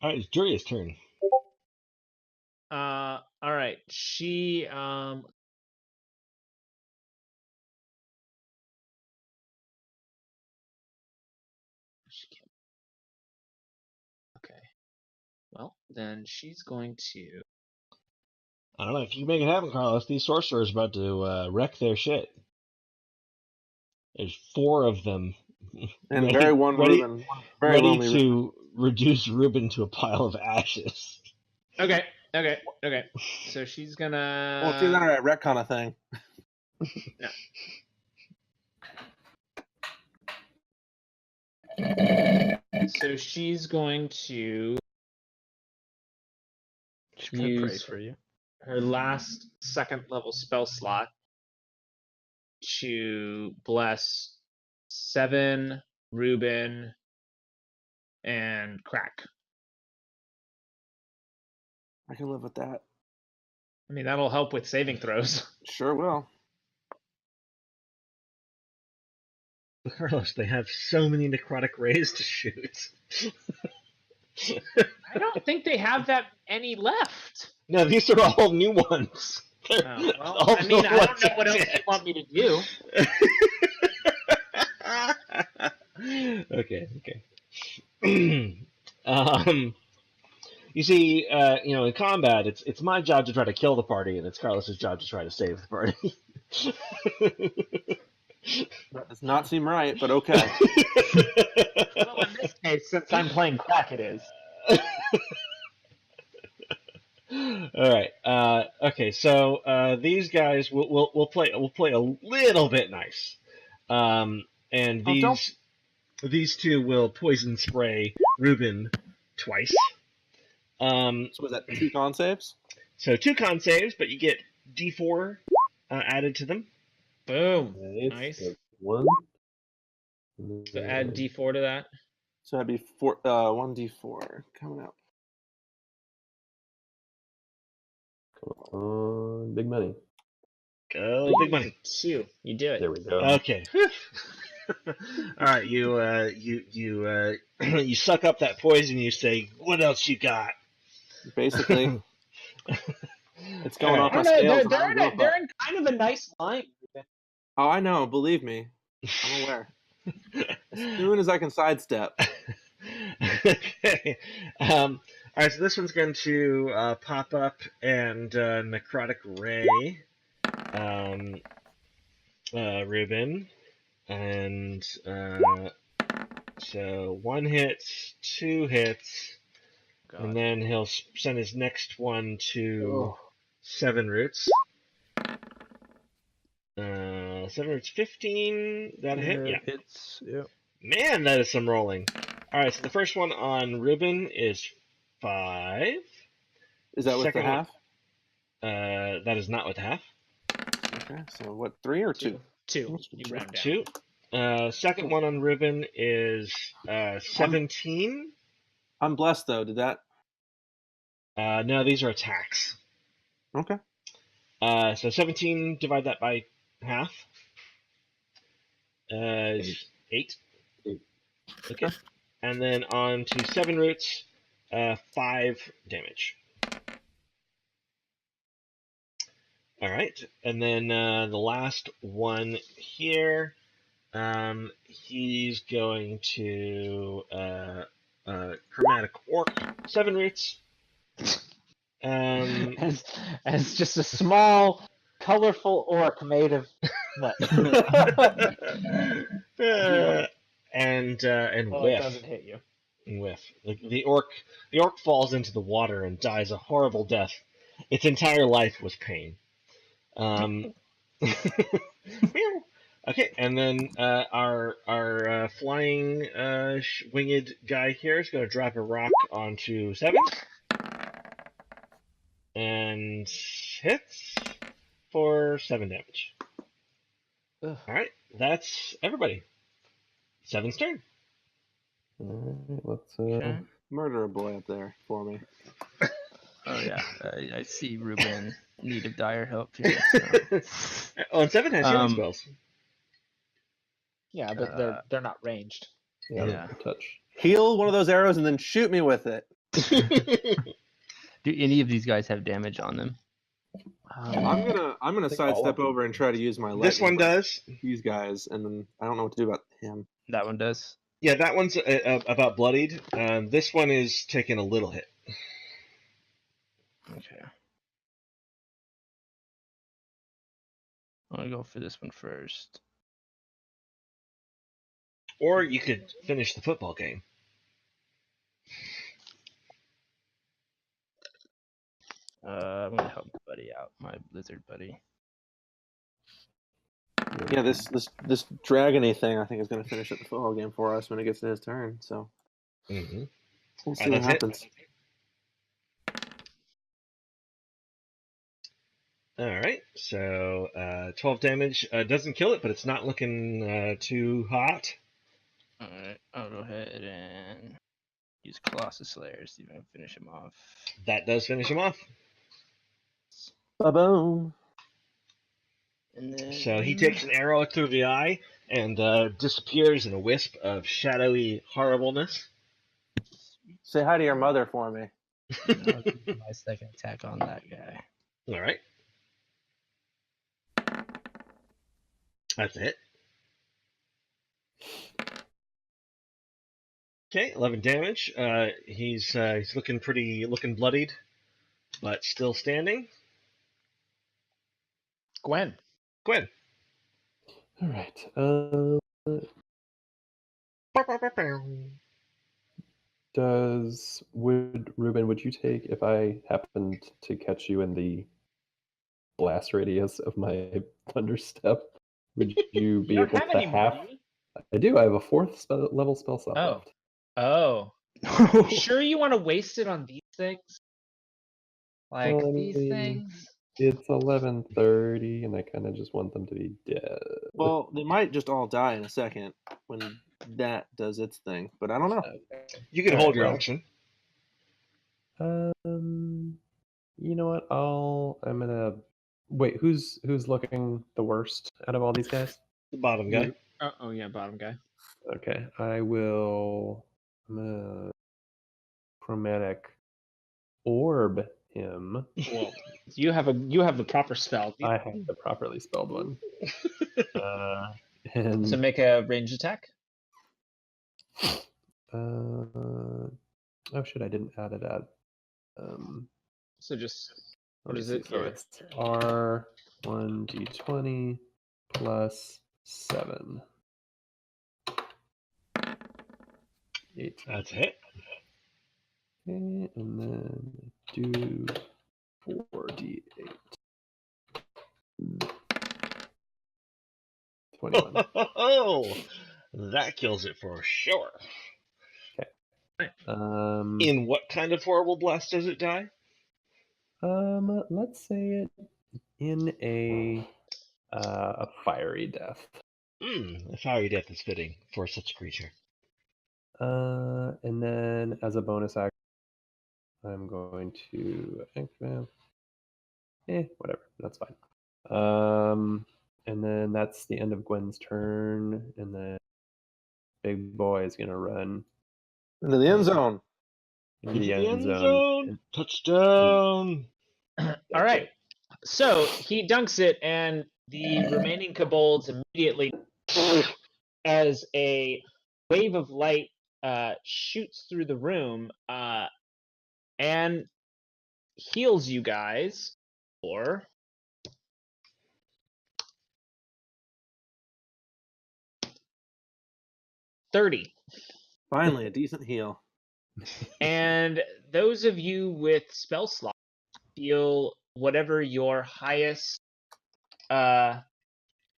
Speaker 1: All right, it's Juria's turn.
Speaker 4: right. She can't. Okay. Well, then she's going to.
Speaker 1: I don't know if you make it happen, Carlos. These sorcerers about to wreck their shit. There's 4 of them,
Speaker 3: And
Speaker 1: ready,
Speaker 3: very one
Speaker 1: ready,
Speaker 3: Reuben. Very
Speaker 1: ready
Speaker 3: lonely
Speaker 1: to reduce Reuben to a pile of ashes.
Speaker 4: Okay. So she's gonna.
Speaker 3: Well, it's either that or a retcon a thing.
Speaker 4: So she's going to
Speaker 5: She's gonna pray
Speaker 4: use
Speaker 5: for you.
Speaker 4: her last 2nd level spell slot to bless 7 Reuben and Crack.
Speaker 3: I can live with that.
Speaker 4: I mean, that'll help with saving throws.
Speaker 3: Sure will.
Speaker 1: Carlos, they have so many necrotic rays to shoot.
Speaker 4: I don't think they have that any left.
Speaker 1: No, these are all new ones.
Speaker 4: Oh, well, I mean, I don't know what else you want me to do.
Speaker 1: Okay. You see, in combat, it's my job to try to kill the party, and it's Carlos's job to try to save the party.
Speaker 3: That does not seem right, but okay.
Speaker 4: Well, in this case, since I'm playing Crack, it is.
Speaker 1: All right. Okay. So these guys we'll play a little bit nice. And these 2 will poison spray Reuben twice.
Speaker 3: So was that 2 con saves?
Speaker 1: So 2 con saves, but you get D4 added to them.
Speaker 4: Boom.
Speaker 6: Nice.
Speaker 4: Nice.
Speaker 6: 1.
Speaker 4: So add D4 to that.
Speaker 3: So that'd be 1d4 coming up.
Speaker 6: Big money.
Speaker 1: Go big money.
Speaker 4: 2. You do it.
Speaker 6: There we go.
Speaker 1: Okay. All right. You suck up that poison. You say, "What else you got?"
Speaker 3: Basically, it's going off my
Speaker 4: I don't know,
Speaker 3: scales.
Speaker 4: they're in kind of a nice line.
Speaker 3: Oh, I know. Believe me, I'm aware. As soon as I can sidestep.
Speaker 1: Okay. All right. So this one's going to pop up and necrotic ray, Reuben, and so 1 hit, 2 hits.
Speaker 5: God.
Speaker 1: And then he'll send his next one to 7 roots. 7 roots, 15. That a hit? Yeah.
Speaker 5: Hits. Yep.
Speaker 1: Man, that is some rolling. All right, so the first one on Reuben is 5.
Speaker 3: Is that with the
Speaker 1: Second one-
Speaker 3: half?
Speaker 1: That is not with half.
Speaker 3: Okay, so what, 3 or 2?
Speaker 4: 2. You round down.
Speaker 1: 2. Second one on Reuben is 17.
Speaker 3: I'm blessed though. Did that?
Speaker 1: No, these are attacks.
Speaker 3: Okay.
Speaker 1: So 17, divide that by half. 8. Okay. And then on to 7 roots, 5 damage. All right. And then the last one here, he's going to chromatic orc, 7 roots.
Speaker 4: As just a small, colorful orc made of what?
Speaker 1: And
Speaker 4: Well,
Speaker 1: whiff.
Speaker 4: it doesn't hit you.
Speaker 1: Whiff. The orc falls into the water and dies a horrible death. Its entire life was pain. Okay, and then our flying winged guy here is going to drop a rock onto 7. And hits for 7 damage.
Speaker 4: Ugh.
Speaker 1: Alright, that's everybody. 7's turn.
Speaker 6: Alright, let's
Speaker 5: Okay.
Speaker 3: Murder a boy up there for me.
Speaker 5: Oh yeah, I see Reuben in need of dire help here. So.
Speaker 1: Oh, and 7 has healing spells.
Speaker 4: Yeah, but they're not ranged.
Speaker 5: Yeah.
Speaker 6: touch.
Speaker 3: Heal one of those arrows and then shoot me with it.
Speaker 5: Do any of these guys have damage on them?
Speaker 3: I'm gonna
Speaker 6: think
Speaker 3: sidestep
Speaker 6: all of
Speaker 3: over and try to use my
Speaker 1: This one
Speaker 3: lightning
Speaker 1: does.
Speaker 3: these guys, and then I don't know what to do about him.
Speaker 5: That one does.
Speaker 1: Yeah, that one's about bloodied. This one is taking a little hit.
Speaker 5: Okay. I'm gonna go for this one first.
Speaker 1: Or you could finish the football game.
Speaker 5: I'm gonna help Buddy out, my lizard buddy.
Speaker 3: Yeah, this dragony thing I think is gonna finish up the football game for us when it gets to his turn. So
Speaker 1: Mm-hmm.
Speaker 3: we'll see what
Speaker 1: That's it.
Speaker 3: happens.
Speaker 1: All right, so 12 damage doesn't kill it, but it's not looking too hot.
Speaker 5: All right, I'll go ahead and use Colossus Slayer, see if I can finish him off.
Speaker 1: That does finish him off.
Speaker 3: Ba-boom.
Speaker 5: And then,
Speaker 1: So he takes an arrow through the eye and disappears in a wisp of shadowy horribleness.
Speaker 3: Say hi to your mother for me.
Speaker 5: I'll do my second attack on that guy.
Speaker 1: All right. That's a hit. Okay, 11 damage. He's looking bloodied, but still standing.
Speaker 4: Gwen.
Speaker 1: Gwen.
Speaker 6: All right. Ruben, would you take if I happened to catch you in the blast radius of my thunderstep? Would you be
Speaker 4: You don't
Speaker 6: able
Speaker 4: have
Speaker 6: to
Speaker 4: any more,
Speaker 6: half?
Speaker 4: do you?
Speaker 6: I do. I have a fourth level spell slot
Speaker 4: Oh.
Speaker 6: left.
Speaker 4: Oh. You sure you want to waste it on these things? Like
Speaker 6: Well, I
Speaker 4: these
Speaker 6: mean,
Speaker 4: things?
Speaker 6: It's 11:30, and I kind of just want them to be dead.
Speaker 3: Well, they might just all die in a second when that does its thing, but I don't know.
Speaker 1: You can
Speaker 6: All
Speaker 1: hold
Speaker 6: right,
Speaker 1: your
Speaker 6: well.
Speaker 1: action.
Speaker 6: You know what? I'm gonna wait. Who's looking the worst out of all these guys?
Speaker 1: The bottom guy.
Speaker 4: Oh yeah, bottom guy.
Speaker 6: Okay, I'm gonna chromatic orb him.
Speaker 4: Well, you have the proper spell.
Speaker 6: I have the properly spelled one. And
Speaker 4: So make a range attack.
Speaker 6: oh shit, I didn't add it at.
Speaker 4: So just
Speaker 6: Let
Speaker 4: what
Speaker 6: me
Speaker 4: is
Speaker 6: see.
Speaker 4: it?
Speaker 6: So it's R1d20 plus 7. 8.
Speaker 1: That's a hit.
Speaker 6: Okay, and then do 4d8. 21.
Speaker 1: Oh, that kills it for sure. In what kind of horrible blast does it die?
Speaker 6: Let's say it in a fiery death.
Speaker 1: A fiery death is fitting for such a creature.
Speaker 6: And then as a bonus action, I'm going to whatever, that's fine. And then that's the end of Gwen's turn, and then Big Boy is gonna run
Speaker 3: Into the end zone.
Speaker 6: into the end zone.
Speaker 1: Touchdown.
Speaker 4: All right. So he dunks it, and the remaining kobolds immediately, as a wave of light shoots through the room and heals you guys for 30.
Speaker 3: Finally, a decent heal.
Speaker 4: And those of you with spell slots feel whatever your highest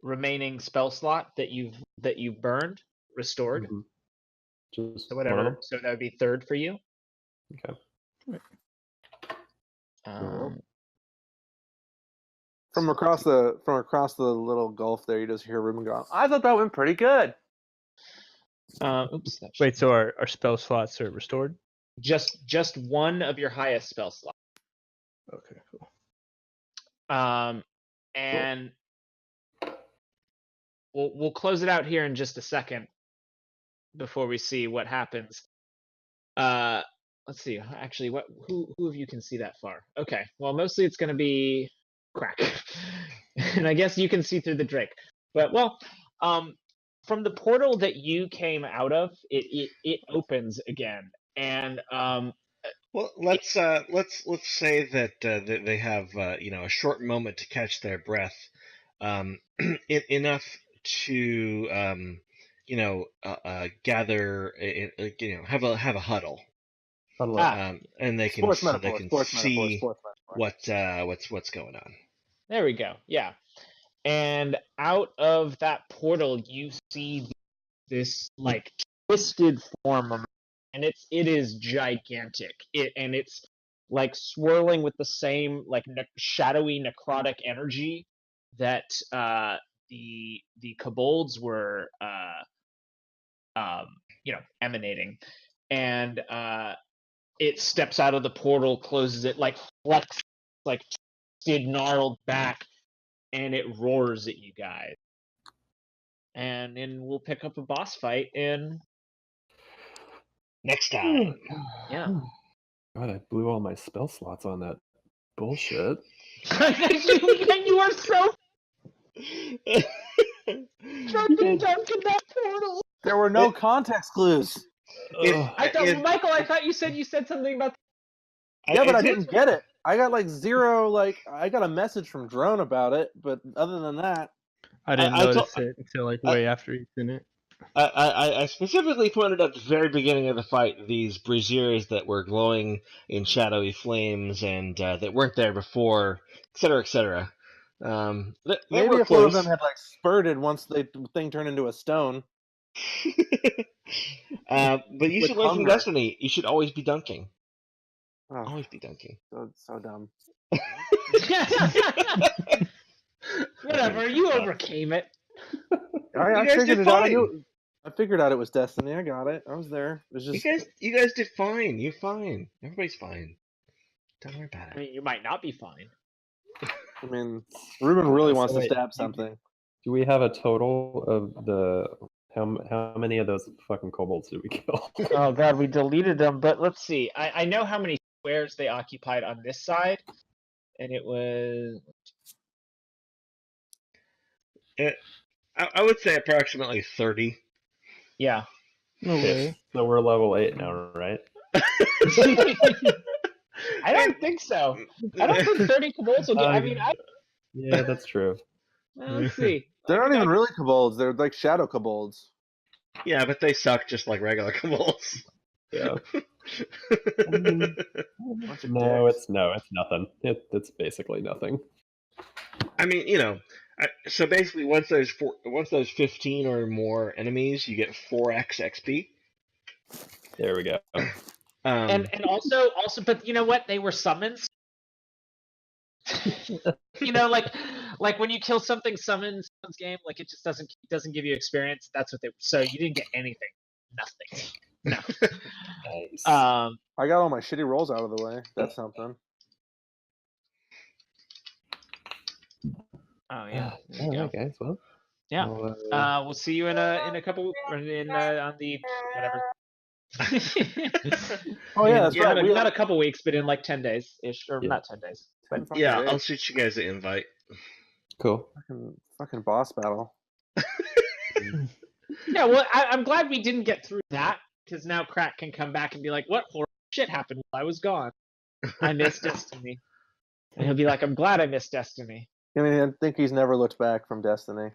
Speaker 4: remaining spell slot that you've burned
Speaker 6: Just
Speaker 4: restored. So
Speaker 6: one of
Speaker 4: whatever.
Speaker 6: them?
Speaker 4: So that would be third for you.
Speaker 6: Okay.
Speaker 3: From across the little gulf there, you just hear Ruben go, "I thought that went pretty good."
Speaker 4: Oops.
Speaker 5: Wait, so our spell slots are restored?
Speaker 4: Just one of your highest spell slots.
Speaker 5: Okay, cool.
Speaker 4: And we'll close it out here in just a second before we see what happens. Let's see. Actually, who of you can see that far? Okay. Well, mostly it's going to be crack. And I guess you can see through the drake. But from the portal that you came out of, it opens again, and
Speaker 1: well, let's say that they have a short moment to catch their breath, enough to gather, have a huddle, and they can see what's going on.
Speaker 4: There we go. Yeah. And out of that portal, you see this like twisted form of, and it is gigantic. It's like swirling with the same like shadowy necrotic energy that the kobolds were emanating, and it steps out of the portal, closes it, like flexes, like twisted, gnarled back, and it roars at you guys. And then we'll pick up a boss fight in next time. Yeah.
Speaker 6: God, I blew all my spell slots on that bullshit.
Speaker 4: You are so drunken dunk in that portal.
Speaker 3: There were no context clues.
Speaker 4: Michael, I thought you said something about.
Speaker 3: Yeah, but I didn't get it. I got like zero. Like I got a message from Drone about it, but other than that,
Speaker 5: I didn't notice it until like way after he's in it.
Speaker 1: I specifically pointed out at the very beginning of the fight these braziers that were glowing in shadowy flames and that weren't there before, etc., etc.
Speaker 3: Maybe a few of them had like spurted once the thing turned into a stone.
Speaker 1: But you should learn from Destiny. You should always be dunking.
Speaker 3: Oh,
Speaker 1: always be dunking.
Speaker 3: So dumb.
Speaker 4: Whatever, you overcame it.
Speaker 3: I figured it out. I figured out it was Destiny. I got it. I was there. It was just
Speaker 1: you guys did fine. You're fine. Everybody's fine. Don't worry about it.
Speaker 4: I mean, you might not be fine.
Speaker 3: I mean, Ruben really wants to stab something.
Speaker 6: Do we have a total of the how many of those fucking kobolds did we kill?
Speaker 4: Oh god, we deleted them. But let's see. I know how many squares they occupied on this side, and it was.
Speaker 1: I would say approximately 30.
Speaker 4: Yeah.
Speaker 5: No way.
Speaker 6: So we're level 8 now, right?
Speaker 4: I don't think so. I don't think 30 kobolds will get. I mean,
Speaker 6: yeah, that's true.
Speaker 4: Let's see.
Speaker 3: They're not even really kobolds. They're like shadow kobolds.
Speaker 1: Yeah, but they suck just like regular kobolds.
Speaker 6: Yeah. No, it's nothing. It's basically nothing.
Speaker 1: I mean, so basically, once there's 15 or more enemies, you get 4x XP.
Speaker 6: There we go.
Speaker 4: And also, but you know what? They were summons. Like when you kill something summons game, like it just doesn't give you experience. That's what they. So you didn't get anything. Nothing. No.
Speaker 6: Nice.
Speaker 3: I got all my shitty rolls out of the way. That's something.
Speaker 4: Oh yeah.
Speaker 6: All right, guys. Well.
Speaker 4: Yeah. We'll see you in a couple on the whatever.
Speaker 3: Oh yeah, that's right.
Speaker 4: Not a couple weeks, but in like 10 days ish, or not 10 days. But
Speaker 1: yeah, I'll shoot you guys an invite.
Speaker 6: Cool.
Speaker 3: Fucking boss battle.
Speaker 4: Yeah, well, I'm glad we didn't get through that, because now Crack can come back and be like, "What horrible shit happened while I was gone? I missed Destiny," and he'll be like, "I'm glad I missed Destiny."
Speaker 3: I mean, I think he's never looked back from Destiny.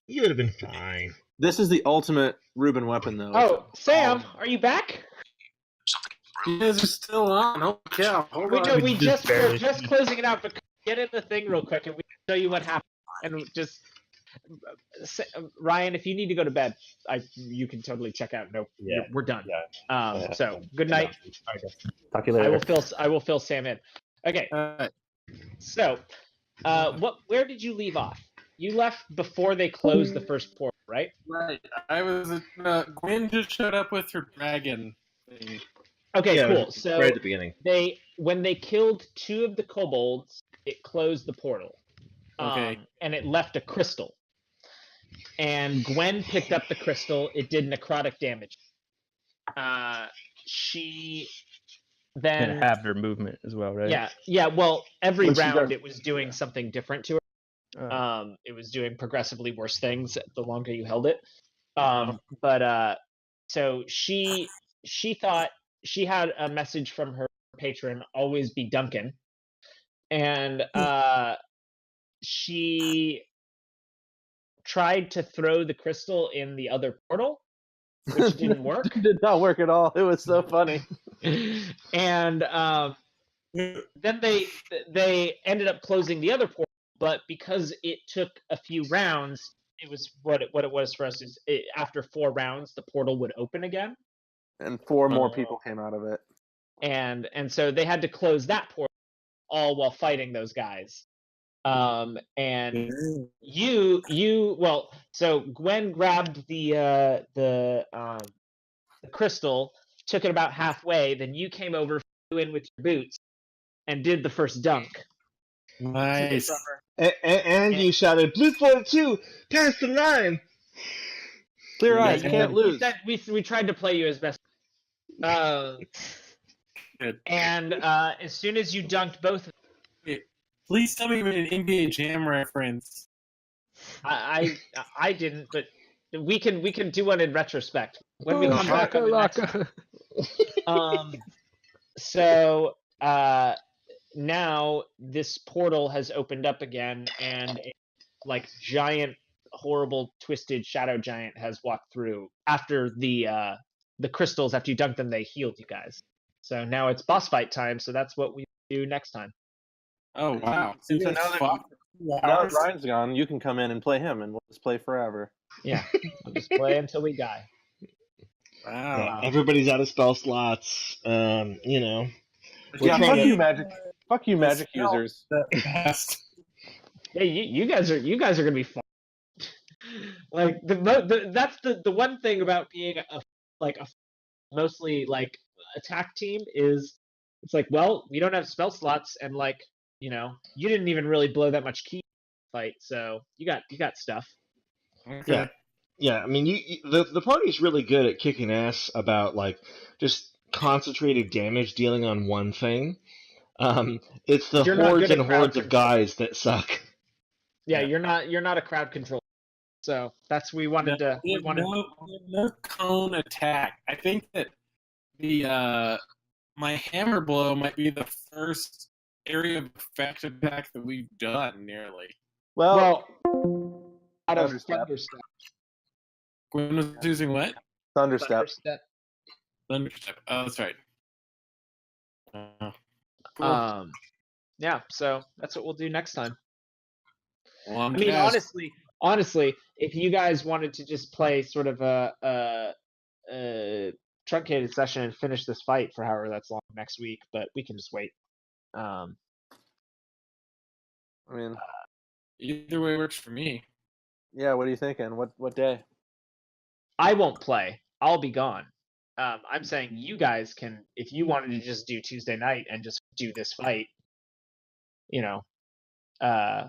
Speaker 1: You would have been fine.
Speaker 3: This is the ultimate Ruben weapon, though.
Speaker 4: Oh, Sam, are you back?
Speaker 7: You guys are still on. Oh, yeah. Hold on.
Speaker 4: We're just closing it out, but get in the thing real quick, and we can show you what happened. And just Ryan, if you need to go to bed, you can totally check out. No, we're done.
Speaker 6: Yeah.
Speaker 4: So good night.
Speaker 6: Talk to you later.
Speaker 4: I will fill Sam in. Okay.
Speaker 7: All right.
Speaker 4: So, where did you leave off? You left before they closed the first portal, right?
Speaker 7: Right. I was. Gwen just showed up with her dragon thing.
Speaker 4: Okay,
Speaker 1: Yeah,
Speaker 4: cool. So
Speaker 1: right at the beginning.
Speaker 4: when they killed 2 of the kobolds, it closed the portal.
Speaker 7: Okay.
Speaker 4: And it left a crystal. And Gwen picked up the crystal. It did necrotic damage. then
Speaker 5: And half their movement as well, right?
Speaker 4: yeah. Well, every
Speaker 3: When she
Speaker 4: round
Speaker 3: does-
Speaker 4: it was doing something different to her. It was doing progressively worse things the longer you held it. But so she thought she had a message from her patron, always be Duncan, and she tried to throw the crystal in the other portal, which didn't work.
Speaker 3: It did not work at all. It was so funny.
Speaker 4: And then they ended up closing the other portal, but because it took a few rounds, it was what it was for us is after 4 rounds the portal would open again,
Speaker 3: And 4 more people came out of it.
Speaker 4: and so they had to close that portal all while fighting those guys. And so Gwen grabbed the crystal, took it about halfway, then you came over, flew in with your boots, and did the first dunk.
Speaker 7: Nice.
Speaker 1: And you shouted, "Blue 42, pass the line!"
Speaker 3: Clear
Speaker 4: Yeah,
Speaker 3: eyes, can't lose.
Speaker 4: we tried to play you as best.
Speaker 7: Good.
Speaker 4: And as soon as you dunked both of them,
Speaker 7: Please tell me you made an NBA Jam reference.
Speaker 4: I didn't, but we can do one in retrospect when we come back on the next. So now this portal has opened up again, and a giant, horrible, twisted shadow giant has walked through. After the crystals, after you dunked them, they healed you guys. So now it's boss fight time. So that's what we do next time.
Speaker 7: Oh wow!
Speaker 3: So now that Ryan's gone, you can come in and play him, and we'll just play forever.
Speaker 4: Yeah, we'll just play until we die.
Speaker 7: Wow.
Speaker 1: Everybody's out of spell slots.
Speaker 3: Yeah, fuck you, magic users.
Speaker 4: Yeah, you guys are gonna be fun. That's the one thing about being a mostly attack team is it's well, we don't have spell slots, and you didn't even really blow that much key fight, so you got stuff.
Speaker 7: Okay.
Speaker 1: Yeah. I mean, the party's really good at kicking ass about just concentrated damage dealing on one thing. It's the hordes and hordes of guys that suck.
Speaker 4: Yeah, you're not a crowd control. So that's we wanted
Speaker 7: no cone attack. I think that my hammer blow might be the first area of effect attack that we've done nearly.
Speaker 4: Well out of
Speaker 3: Thunderstep.
Speaker 7: Gwen was using what?
Speaker 3: Thunderstep.
Speaker 7: Thunderstep. Oh, that's right.
Speaker 4: Cool. Yeah, so that's what we'll do next time.
Speaker 7: Well,
Speaker 4: I mean, honestly, if you guys wanted to just play sort of a truncated session and finish this fight for however that's long next week, but we can just wait.
Speaker 3: I mean,
Speaker 7: either way works for me.
Speaker 3: Yeah, what are you thinking? What day?
Speaker 4: I won't play. I'll be gone. I'm saying you guys can, if you wanted to just do Tuesday night and just do this fight, I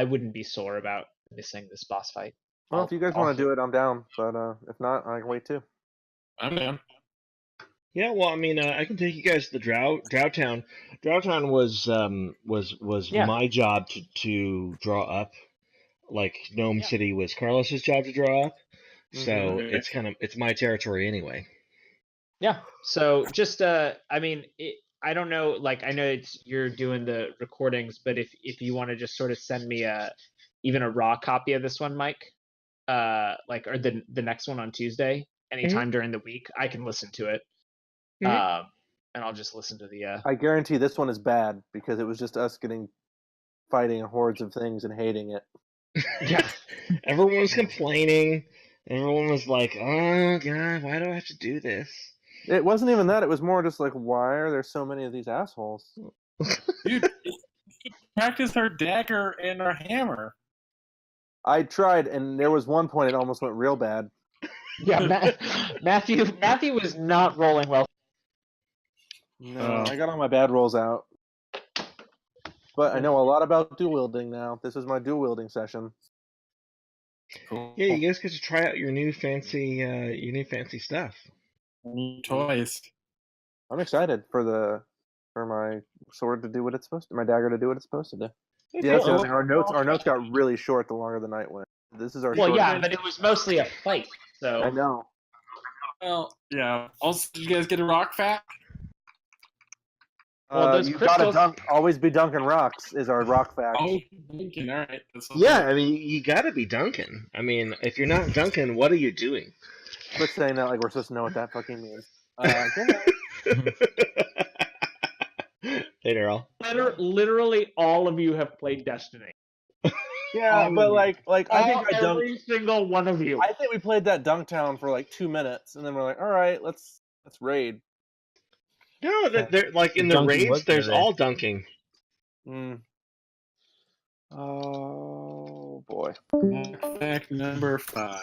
Speaker 4: wouldn't be sore about missing this boss fight.
Speaker 3: Well, if you guys want to do it, I'm down. But if not, I can wait too.
Speaker 7: I'm down.
Speaker 1: Yeah, well, I mean, I can take you guys to the Drowtown. Drowtown was my job to draw up. Gnome City was Carlos's job to draw up. So it's my territory anyway.
Speaker 4: Yeah. So just I mean, I don't know. I know you're doing the recordings, but if you want to just sort of send me even a raw copy of this one, Mike, or the next one on Tuesday, anytime during the week, I can listen to it. And I'll just listen to the.
Speaker 3: I guarantee this one is bad because it was just us fighting hordes of things and hating it.
Speaker 1: Yeah. Everyone was complaining. Everyone was like, "Oh God, why do I have to do this?"
Speaker 3: It wasn't even that. It was more just why are there so many of these assholes?
Speaker 7: Dude, practice our dagger and our hammer.
Speaker 3: I tried, and there was one point it almost went real bad.
Speaker 4: Yeah, Matthew was not rolling well.
Speaker 3: No, I got all my bad rolls out. But I know a lot about dual wielding now. This is my dual wielding session.
Speaker 7: Cool.
Speaker 1: Yeah, you guys get to try out your new fancy stuff.
Speaker 7: Toys.
Speaker 3: I'm excited for my sword to do what it's supposed to. My dagger to do what it's supposed to do. Yeah, that's the other thing. Our notes got really short the longer the night went. This is our.
Speaker 4: Well,
Speaker 3: short
Speaker 4: yeah, but it was mostly a fight. So
Speaker 3: I know.
Speaker 7: Well, yeah. Also, did you guys get a rock fact?
Speaker 4: Well, those
Speaker 3: You gotta
Speaker 4: crystals-
Speaker 3: always be dunking rocks is our rock fact.
Speaker 7: Oh, Lincoln. All right.
Speaker 1: Yeah, I mean, you gotta be dunking. I mean, if you're not dunking, what are you doing?
Speaker 3: Quit saying that like we're supposed to know what that fucking means.
Speaker 1: Hey, Daryl.
Speaker 4: literally all of you have played Destiny.
Speaker 3: Yeah, but like I think I dunked.
Speaker 4: Every single one of you.
Speaker 3: I think we played that Dunktown for like 2 minutes, and then we're like, all right, let's raid.
Speaker 1: No, they're like in the
Speaker 5: Dunking
Speaker 1: raids.
Speaker 5: was
Speaker 1: There's
Speaker 5: the raid.
Speaker 1: all dunking.
Speaker 3: Oh boy.
Speaker 7: Fact number 5.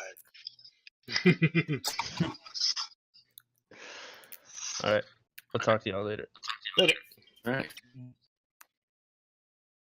Speaker 5: All right. I'll talk to y'all later.
Speaker 7: All right.